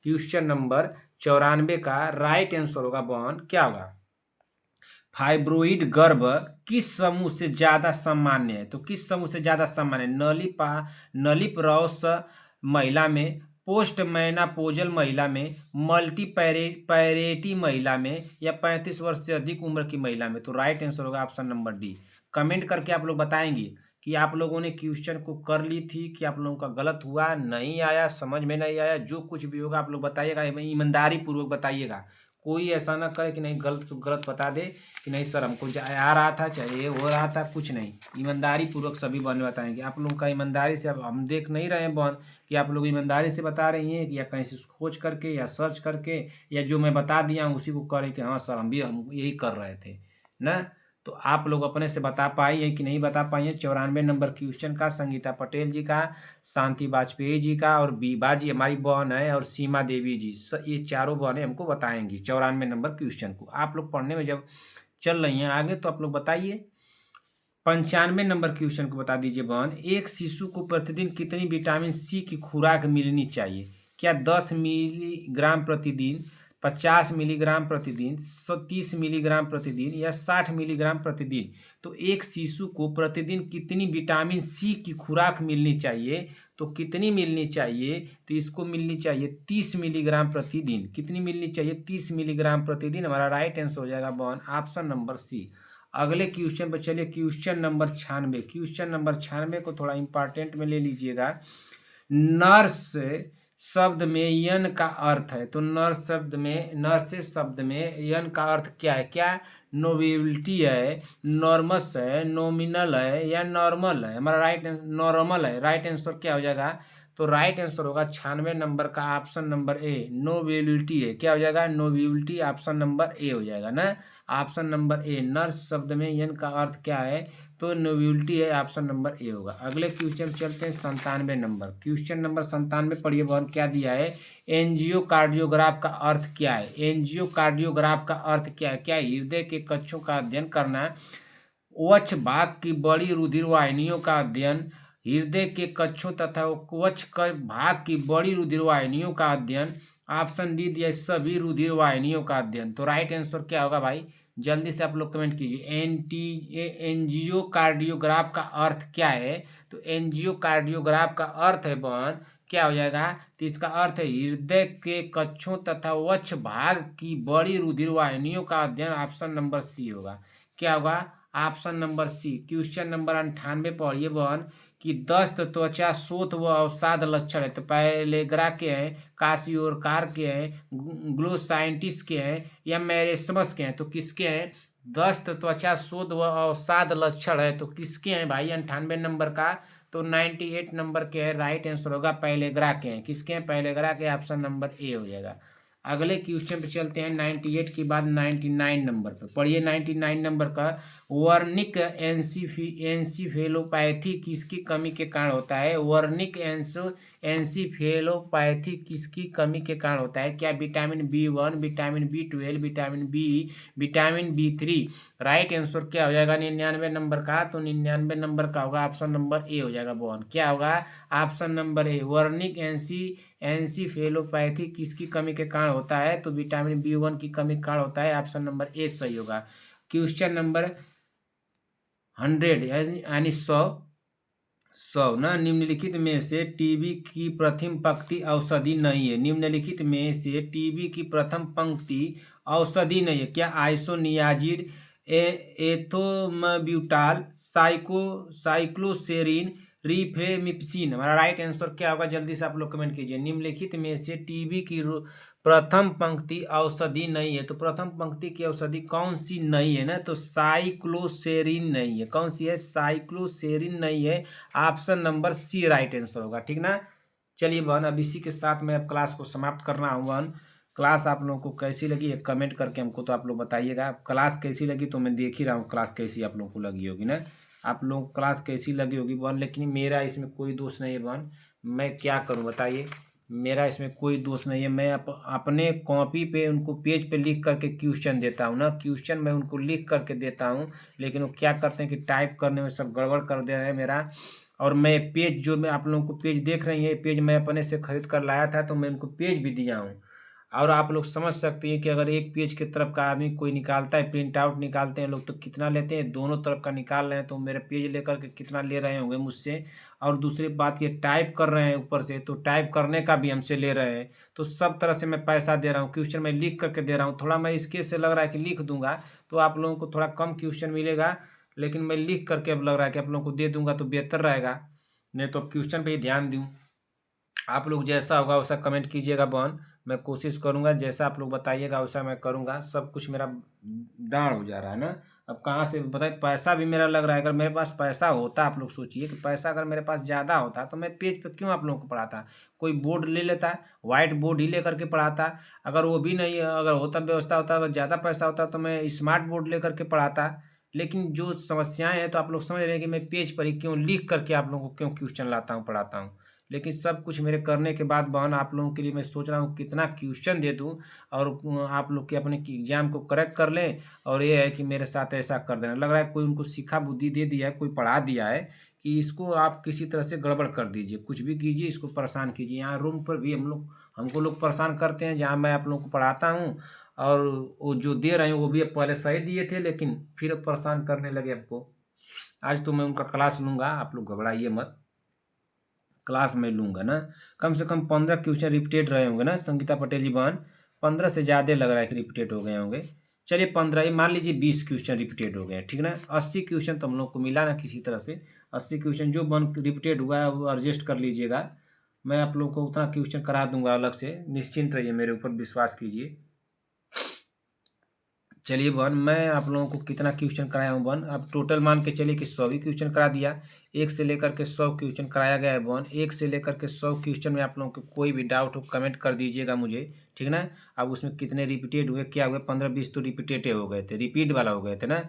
क्वेश्चन नंबर 94 का राइट आंसर होगा बहन, क्या होगा? फाइब्रोइड गर्भ किस समूह से ज्यादा सामान्य है? तो किस समूह से ज्यादा सामान्य है? नलिपरॉस महिला में, पोस्ट मैनापोजल महिला में, पैरेटी महिला में, या 35 वर्ष से अधिक उम्र की महिला में? तो राइट आंसर होगा ऑप्शन नंबर डी। कमेंट करके आप लोग बताएंगे कि आप लोगों ने क्वेश्चन को कर ली थी, कि आप लोगों का गलत हुआ, नहीं आया, समझ में नहीं आया, जो कुछ भी होगा आप लोग बताइएगा, ईमानदारी पूर्वक बताइएगा। कोई ऐसा ना करे कि नहीं गलत तो गलत बता दे कि नहीं सर हमको आ रहा था, चाहे ये हो रहा था, कुछ नहीं। ईमानदारी पूर्वक सभी बहन बताएंगे। आप लोगों का ईमानदारी से, अब हम देख नहीं रहे हैं बहन कि आप लोग ईमानदारी से बता रही हैं, या कहीं से खोज करके या सर्च करके, या जो मैं बता दिया हूँ उसी को करें कि हाँ सर हम यही कर रहे थे ना। तो आप लोग अपने से बता पाई हैं कि नहीं बता पाई हैं? 94 नंबर क्वेश्चन का संगीता पटेल जी का, शांति वाजपेयी जी का, और बीबा जी हमारी बहन है, और सीमा देवी जी, ये चारों बहनें हमको बताएंगी 94 नंबर क्वेश्चन को। आप लोग पढ़ने में जब चल रही हैं आगे, तो आप लोग बताइए। 95 नंबर क्वेश्चन को बता दीजिए बहन। एक शिशु को प्रतिदिन कितनी विटामिन सी की खुराक मिलनी चाहिए? क्या 10 मिलीग्राम प्रतिदिन, 50 मिलीग्राम प्रतिदिन, 30 मिलीग्राम प्रतिदिन, या 60 मिलीग्राम प्रतिदिन? तो एक शिशु को प्रतिदिन कितनी विटामिन सी की खुराक मिलनी चाहिए? तो कितनी मिलनी चाहिए? तो इसको मिलनी चाहिए 30 मिलीग्राम प्रतिदिन। कितनी मिलनी चाहिए? 30 मिलीग्राम प्रतिदिन। हमारा राइट आंसर हो जाएगा बहन ऑप्शन नंबर सी। अगले क्वेश्चन पर चलिए, क्वेश्चन नंबर 96। क्वेश्चन नंबर 96 को थोड़ा इंपॉर्टेंट में ले लीजिएगा। नर्स शब्द में यन का अर्थ है। तो नर्स शब्द में यन का अर्थ क्या है? क्या नोबिलिटी है, नॉर्मस है, नॉमिनल है, या नॉर्मल है? हमारा नॉर्मल है। राइट आंसर क्या हो जाएगा? तो राइट आंसर होगा 96 नंबर का ऑप्शन नंबर ए, नोबिलिटी है। क्या हो जाएगा? नोबिलिटी, ऑप्शन नंबर ए हो जाएगा ना। ऑप्शन नंबर ए, नर्स शब्द में यन का अर्थ क्या है? तो नोबिलिटी है, ऑप्शन नंबर ए होगा। अगले क्वेश्चन चलते हैं 97 नंबर। क्वेश्चन नंबर 97 पढ़िए बहन, क्या दिया है? एंजियोकार्डियोग्राफ का अर्थ क्या है? एंजियोकार्डियोग्राफ का अर्थ क्या है? क्या हृदय के कक्षों का अध्ययन करना, वक्ष भाग की बड़ी रुधिर वाहिनियों का अध्ययन, हृदय के कक्षों तथा वक्ष भाग की बड़ी रुधिर वाहिनियों का अध्ययन, ऑप्शन डी दिया सभी रुधिर वाहिनियों का अध्ययन? तो राइट आंसर क्या होगा भाई? जल्दी से आप लोग कमेंट कीजिए। एंजियोकार्डियोग्राफ का अर्थ क्या है? तो एंजियोकार्डियोग्राफ का अर्थ है बहन, क्या हो जाएगा? तो इसका अर्थ है हृदय के कक्षों तथा वक्ष भाग की बड़ी रुधिर वाहिनियों का अध्ययन। ऑप्शन नंबर सी होगा। क्या होगा? Option number C. Question number 98 पढ़िए बहन, कि दस्त, त्वचा, शोथ व अवसाद लक्षण है। तो पैलेग्रा के हैं, कासियोरकार के हैं, ग्लोसाइंटिस के हैं, या मेरेस्मस के हैं? तो किसके हैं? दस्त, त्वचा, शोथ व अवसाद लक्षण है, तो किसके हैं भाई 98 नंबर का? तो 98 नंबर के है। राइट आंसर होगा पैलेग्रा के हैं। किसके हैं? पैलेग्रा के, ऑप्शन नंबर ए हो जाएगा। अगले क्वेश्चन पे चलते हैं 98 के बाद 99 नंबर पे पढ़िए। 99 नंबर का, वर्निक एंसीफेलोपैथी किसकी कमी के कारण होता है? वर्निक एंसीफेलोपैथी किसकी कमी के कारण होता है? क्या vitamin B1, vitamin B12, vitamin B3? Right answer क्या हो जाएगा 99 नंबर का? तो 99 नंबर का होगा ऑप्शन नंबर ए हो जाएगा बॉन। क्या होगा? ऑप्शन नंबर ए, वर्निक एंसीफेलोपैथी किसकी कमी के कारण होता है? तो विटामिन B1 की कमी के कारण होता है। ऑप्शन नंबर ए सही होगा। क्वेश्चन नंबर 100 यानी 100 ना, निम्नलिखित में से टीबी की प्रथम पंक्ति औषधि नहीं है। निम्नलिखित में से टीबी की प्रथम पंक्ति औषधि नहीं है। क्या आइसोनियाजिड, एथोम्ब्यूटाल, साइक्लोसेरिन, रिफेमिप्सिन? हमारा राइट आंसर क्या होगा? जल्दी से आप लोग कमेंट कीजिए। निम्नलिखित में से टीबी की प्रथम पंक्ति औषधि नहीं है। तो प्रथम पंक्ति की औषधि कौन सी नहीं है ना? तो साइक्लोसेरिन नहीं है। कौन सी है? साइक्लोसेरिन नहीं है। Option number C right answer होगा। ठीक ना? चलिए बहन, अब इसी के साथ मैं अब क्लास को समाप्त कर रहा हूँ बहन। क्लास आप लोगों को कैसी लगी एक कमेंट करके हमको तो आप लोग बताइएगा। क्लास कैसी लगी तो मैं देख ही रहा हूँ क्लास कैसी आप लोगों को लगी होगी ना। आप लोगों को क्लास कैसी लगी होगी बहन, लेकिन मेरा इसमें कोई दोष नहीं है बहन। मैं क्या करूँ बताइए? मेरा इसमें कोई दोष नहीं है। मैं अपने कॉपी पे उनको पेज पे लिख करके क्वेश्चन देता हूँ ना। क्वेश्चन मैं उनको लिख करके देता हूँ, लेकिन वो क्या करते हैं कि टाइप करने में सब गड़बड़ कर दे रहे हैं मेरा। और मैं पेज जो मैं आप लोगों को पेज देख रही है, पेज मैं अपने से खरीद कर लाया था, तो मैं उनको पेज भी दिया हूँ। और आप लोग समझ सकते हैं कि अगर एक पेज की तरफ का आदमी कोई निकालता है, प्रिंट आउट निकालते हैं लोग, तो कितना लेते हैं? दोनों तरफ का निकाल रहे हैं तो मेरे पेज लेकर के कितना ले रहे होंगे मुझसे। और दूसरी बात ये टाइप कर रहे हैं ऊपर से, तो टाइप करने का भी हमसे ले रहे हैं। तो सब तरह से मैं पैसा दे रहा हूँ। क्वेश्चन मैं लिख करके दे रहा हूँ। थोड़ा मैं इसके से लग रहा है कि लिख दूंगा तो आप लोगों को थोड़ा कम क्वेश्चन मिलेगा, लेकिन मैं लिख करके अब लग रहा है कि आप लोगों को दे दूंगा तो बेहतर रहेगा। नहीं तो क्वेश्चन पे ही ध्यान दूँ। आप लोग जैसा होगा वैसा कमेंट कीजिएगा बहन। मैं कोशिश करूंगा जैसा आप लोग बताइएगा वैसा मैं करूंगा। सब कुछ मेरा दांड़ हो जा रहा है ना। अब कहाँ से बताइए? पैसा भी मेरा लग रहा है। अगर मेरे पास पैसा होता, आप लोग सोचिए कि पैसा अगर मेरे पास ज़्यादा होता तो मैं पेज पे क्यों आप लोगों को पढ़ाता? कोई बोर्ड ले लेता, वाइट बोर्ड ही लेकर के पढ़ाता। अगर वो भी नहीं, अगर होता व्यवस्था होता, अगर ज़्यादा पैसा होता तो मैं स्मार्ट बोर्ड लेकर के पढ़ाता। लेकिन जो समस्याएं हैं तो आप लोग समझ रहे हैं कि मैं पेज पर ही क्यों लिख करके आप लोगों को क्यों क्वेश्चन लाता हूँ, पढ़ाता हूँ। लेकिन सब कुछ मेरे करने के बाद बहन आप लोगों के लिए मैं सोच रहा हूँ कितना क्वेश्चन दे दूँ और आप लोग के अपने एग्जाम को करेक्ट कर लें। और ये है कि मेरे साथ ऐसा कर देना, लग रहा है कोई उनको सीखा बुद्धि दे दिया है, कोई पढ़ा दिया है कि इसको आप किसी तरह से गड़बड़ कर दीजिए, कुछ भी कीजिए, इसको परेशान कीजिए। यहाँ रूम पर भी हमको लोग परेशान करते हैं जहाँ मैं आप लोगों को पढ़ाता हूँ। और वो जो दे रहे हैं वो भी पहले सही दिए थे, लेकिन फिर परेशान करने लगे हमको। आज तो मैं उनका क्लास लूँगा, आप लोग घबराइए मत। क्लास में लूँगा ना। कम से कम 15 क्वेश्चन रिपीटेड रहे होंगे ना संगीता पटेल जी बहन? 15 से ज़्यादा लग रहा है कि रिपीटेड हो गए होंगे। चलिए 15 ही मान लीजिए, 20 क्वेश्चन रिपीटेड हो गए हैं, ठीक ना? 80 क्वेश्चन तो हम लोग को मिला ना किसी तरह से। 80 क्वेश्चन जो बन रिपीटेड हुआ है वो एडजस्ट कर लीजिएगा। मैं आप लोग को उतना क्वेश्चन करा दूंगा अलग से, निश्चिंत रहिए, मेरे ऊपर विश्वास कीजिए। चलिए बहन, मैं आप लोगों को कितना क्वेश्चन कराया हूँ बहन? अब टोटल मान के चलिए कि 100 ही क्वेश्चन करा दिया। एक से लेकर के 100 क्वेश्चन कराया गया है बहन। एक से लेकर के 100 क्वेश्चन में आप लोगों को कोई भी डाउट हो कमेंट कर दीजिएगा मुझे, ठीक ना? अब उसमें कितने रिपीटेड हुए, क्या हुए? 15-20 तो रिपीटेड हो गए थे, रिपीट वाला हो गए थे ना।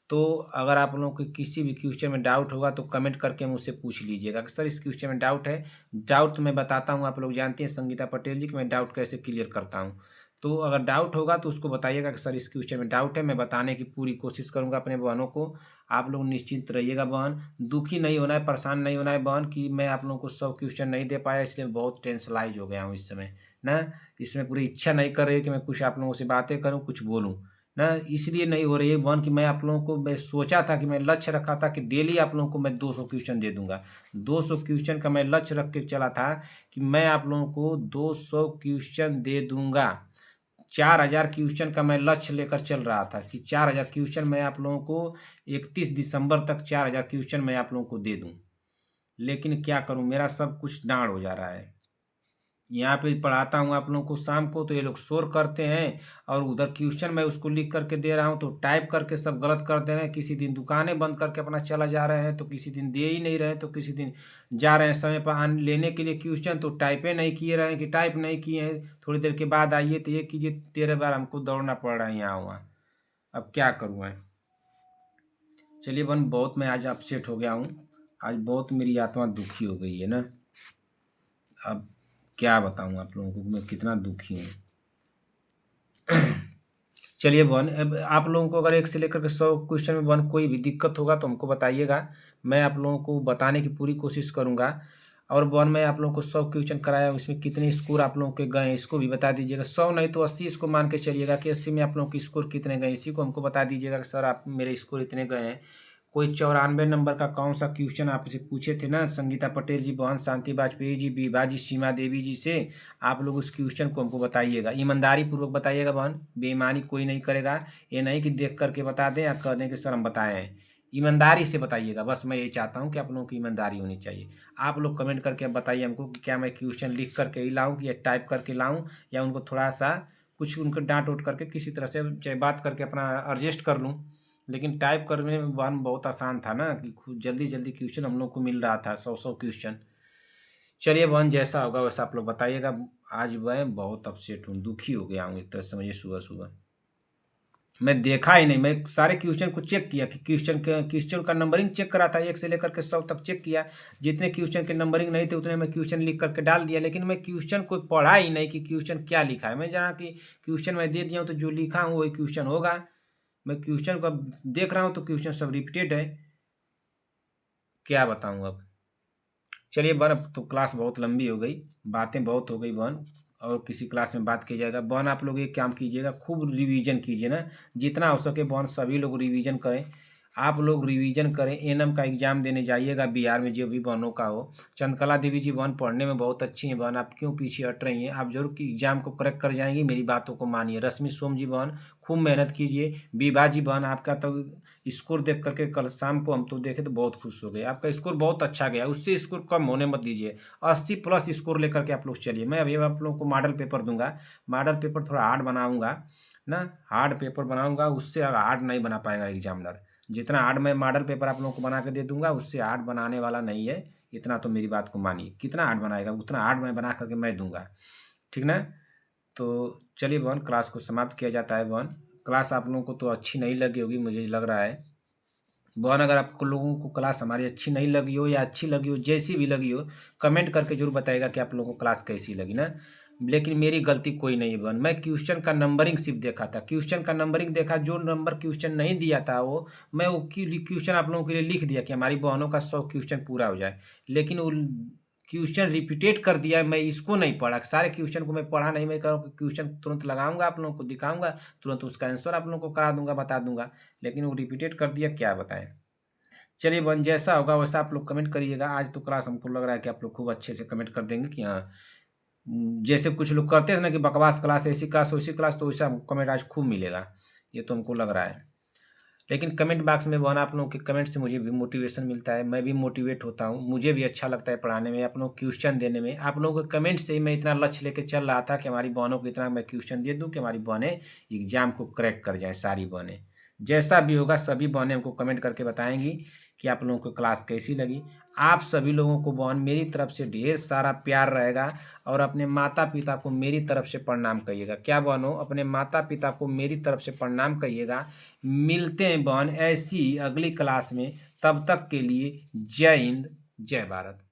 तो अगर आप लोगों को किसी भी क्वेश्चन में डाउट होगा तो कमेंट करके मुझसे पूछ लीजिएगा कि सर इस क्वेश्चन में डाउट है। डाउट तो मैं बताता हूँ, आप लोग जानते हैं संगीता पटेल जी कि मैं डाउट कैसे क्लियर करता हूँ। तो अगर डाउट होगा तो उसको बताइएगा कि सर इस क्वेश्चन में डाउट है, मैं बताने की पूरी कोशिश करूंगा अपने बहनों को। आप लोग निश्चिंत रहिएगा बहन, दुखी नहीं होना है, परेशान नहीं होना है बहन कि मैं आप लोगों को 100 क्वेश्चन नहीं दे पाया, इसलिए बहुत टेंशलाइज हो गया हूँ इस समय ना। इसमें पूरी इच्छा नहीं कर रही है कि मैं कुछ आप लोगों से बातें करूँ, कुछ बोलूँ ना। इसलिए नहीं हो रही है बहन कि मैं आप लोगों को, मैं सोचा था कि मैं लक्ष्य रखा था कि डेली आप लोगों को मैं 200 क्वेश्चन दे दूंगा। 200 क्वेश्चन का मैं लक्ष्य रख के चला था कि मैं आप लोगों को 200 क्वेश्चन दे दूंगा। 4000 क्वेश्चन का मैं लक्ष्य लेकर चल रहा था कि 4000 क्वेश्चन मैं आप लोगों को 31 दिसंबर तक 4000 क्वेश्चन मैं आप लोगों को दे दूं। लेकिन क्या करूं, मेरा सब कुछ डांड हो जा रहा है। यहाँ पे पढ़ाता हूँ आप लोगों को शाम को तो ये लोग शोर करते हैं, और उधर क्वेश्चन मैं उसको लिख करके दे रहा हूँ तो टाइप करके सब गलत कर दे रहे हैं। किसी दिन दुकानें बंद करके अपना चला जा रहे हैं, तो किसी दिन दे ही नहीं रहे, तो किसी दिन जा रहे हैं समय पर लेने के लिए क्वेश्चन तो टाइपे नहीं किए रहे हैं कि टाइप नहीं किए हैं, थोड़ी देर के बाद आइए तो ये कीजिए, 13 बार हमको दौड़ना पड़ रहा है यहाँ वहाँ। अब क्या करूँ मैं? चलिए बहन, बहुत मैं आज अपसेट हो गया हूँ। आज बहुत मेरी आत्मा दुखी हो गई है ना। अब क्या बताऊँ आप लोगों को मैं कितना दुखी हूँ। चलिए बहन, अब आप लोगों को अगर 1 से लेकर के 100 क्वेश्चन में बहन कोई भी दिक्कत होगा तो हमको बताइएगा, मैं आप लोगों को बताने की पूरी कोशिश करूँगा। और बहन मैं आप लोगों को 100 क्वेश्चन कराया, उसमें कितने स्कोर आप लोगों के गए इसको भी बता दीजिएगा। 100 नहीं तो 80 इसको मान के चलिएगा कि 80 में आप लोगों के स्कोर कितने गए, इसी को हमको बता दीजिएगा कि सर आप मेरे स्कोर इतने गए हैं। कोई 94 नंबर का कौन सा क्वेश्चन आपसे पूछे थे ना, संगीता पटेल जी, बहन शांति वाजपेयी जी, विभा जी, सीमा देवी जी से, आप लोग उस क्वेश्चन को हमको बताइएगा, ईमानदारी पूर्वक बताइएगा बहन, बेईमानी कोई नहीं करेगा। ये नहीं कि देख करके बता दें या कह दें कि सर हम बताए हैं, ईमानदारी से बताइएगा। बस मैं यही चाहता हूँ कि आप लोगों की ईमानदारी होनी चाहिए। आप लोग कमेंट करके अब बताइए हमको कि क्या मैं क्वेश्चन लिख करके ही लाऊं या टाइप करके लाऊं, या उनको थोड़ा सा कुछ उनको डांट उठ करके किसी तरह से चाहे बात करके अपना एडजस्ट कर लूं। लेकिन टाइप करने में वन बहुत आसान था ना, कि जल्दी जल्दी क्वेश्चन हम लोग को मिल रहा था, 100 क्वेश्चन। चलिए बहन जैसा होगा वैसा आप लोग बताइएगा। आज मैं बहुत अपसेट हूँ, दुखी हो गया हूँ एक तरह से, समझिए सुबह सुबह मैं देखा ही नहीं, मैं सारे क्वेश्चन को चेक किया कि क्वेश्चन का नंबरिंग चेक करा था, 1 से लेकर के 100 तक चेक किया। जितने क्वेश्चन के नंबरिंग नहीं थे उतने मैं क्वेश्चन लिख करके डाल दिया, लेकिन मैं क्वेश्चन को पढ़ा ही नहीं कि क्वेश्चन क्या लिखा है। मैं जाना कि क्वेश्चन मैं दे दिया हूँ तो जो लिखा हूँ वही क्वेश्चन होगा। मैं क्वेश्चन को देख रहा हूँ तो क्वेश्चन सब रिपीटेड है, क्या बताऊँ अब। चलिए बहन अब तो क्लास बहुत लंबी हो गई, बातें बहुत हो गई बहन, और किसी क्लास में बात किया जाएगा। बहन आप लोग एक काम कीजिएगा, खूब रिवीजन कीजिए ना, जितना हो सके बहन सभी लोग रिवीजन करें। आप लोग रिवीजन करें, एनएम का एग्जाम देने जाइएगा बिहार में, जो भी बहनों का हो। चंद्रकला देवी जी बहन पढ़ने में बहुत अच्छी हैं बहन, आप क्यों पीछे हट रही हैं, आप जरूर कि एग्जाम को करेक्ट कर जाएंगी, मेरी बातों को मानिए। रश्मि सोम जी बहन खूब मेहनत कीजिए। विभा जी बहन आपका तो स्कोर देख करके कल शाम को हम तो देखे तो बहुत खुश हो गए, आपका स्कोर बहुत अच्छा गया, उससे स्कोर कम होने मत दीजिए। 80+ स्कोर लेकर के आप लोग चलिए। मैं अभी आप लोगों को मॉडल पेपर दूंगा, मॉडल पेपर थोड़ा हार्ड बनाऊंगा ना, हार्ड पेपर बनाऊंगा, उससे हार्ड नहीं बना पाएगा एग्जामिनर। जितना हार्ड मैं मॉडल पेपर आप लोगों को बना के दे दूंगा, उससे हार्ड बनाने वाला नहीं है, इतना तो मेरी बात को मानिए। कितना हार्ड बनाएगा उतना हार्ड मैं बना करके मैं दूंगा, ठीक ना। तो चलिए बहन क्लास को समाप्त किया जाता है। बहन क्लास आप लोगों को तो अच्छी नहीं लगी होगी मुझे लग रहा है। बहन अगर आपको लोगों को क्लास हमारी अच्छी नहीं लगी हो या अच्छी लगी हो, जैसी भी लगी हो, कमेंट करके जरूर बताइएगा कि आप लोगों को क्लास कैसी लगी ना। लेकिन मेरी गलती कोई नहीं है बहन, मैं क्वेश्चन का नंबरिंग सिर्फ देखा था, क्वेश्चन का नंबरिंग देखा, जो नंबर क्वेश्चन नहीं दिया था वो मैं वो क्वेश्चन आप लोगों के लिए लिख दिया कि हमारी बहनों का 100 क्वेश्चन पूरा हो जाए। लेकिन वो क्वेश्चन रिपीटेड कर दिया, मैं इसको नहीं पढ़ा, सारे क्वेश्चन को मैं पढ़ा नहीं। मैं कह क्वेश्चन तुरंत लगाऊंगा, आप लोगों को दिखाऊंगा, तुरंत उसका आंसर आप लोगों को करा दूंगा, बता दूंगा, लेकिन वो रिपीटेड कर दिया, क्या बताएं। चलिए बहन जैसा होगा वैसा आप लोग कमेंट करिएगा। आज तो क्लास हमको लग रहा है कि आप लोग खूब अच्छे से कमेंट कर देंगे कि हाँ, जैसे कुछ लोग करते हैं ना कि बकवास क्लास, ऐसी क्लास वैसी क्लास, तो वैसा हमको कमेंट आज खूब मिलेगा, ये तो हमको लग रहा है। लेकिन कमेंट बॉक्स में बहन आप लोगों के कमेंट से मुझे भी मोटिवेशन मिलता है, मैं भी मोटिवेट होता हूँ, मुझे भी अच्छा लगता है पढ़ाने में, आप लोग क्वेश्चन देने में। आप लोगों के कमेंट से ही मैं इतना लक्ष्य लेके चल रहा था कि हमारी बहनों को इतना मैं क्वेश्चन दे दूँ कि हमारी बहनें एग्जाम को क्रैक कर जाएँ, सारी बहनें। जैसा भी होगा सभी बहनें हमको कमेंट करके बताएंगी कि आप लोगों को क्लास कैसी लगी। आप सभी लोगों को बहन मेरी तरफ से ढेर सारा प्यार रहेगा, और अपने माता पिता को मेरी तरफ से प्रणाम कहिएगा। क्या बहनों, अपने माता पिता को मेरी तरफ से प्रणाम कहिएगा। मिलते हैं बहन ऐसी अगली क्लास में, तब तक के लिए जय हिंद जय भारत।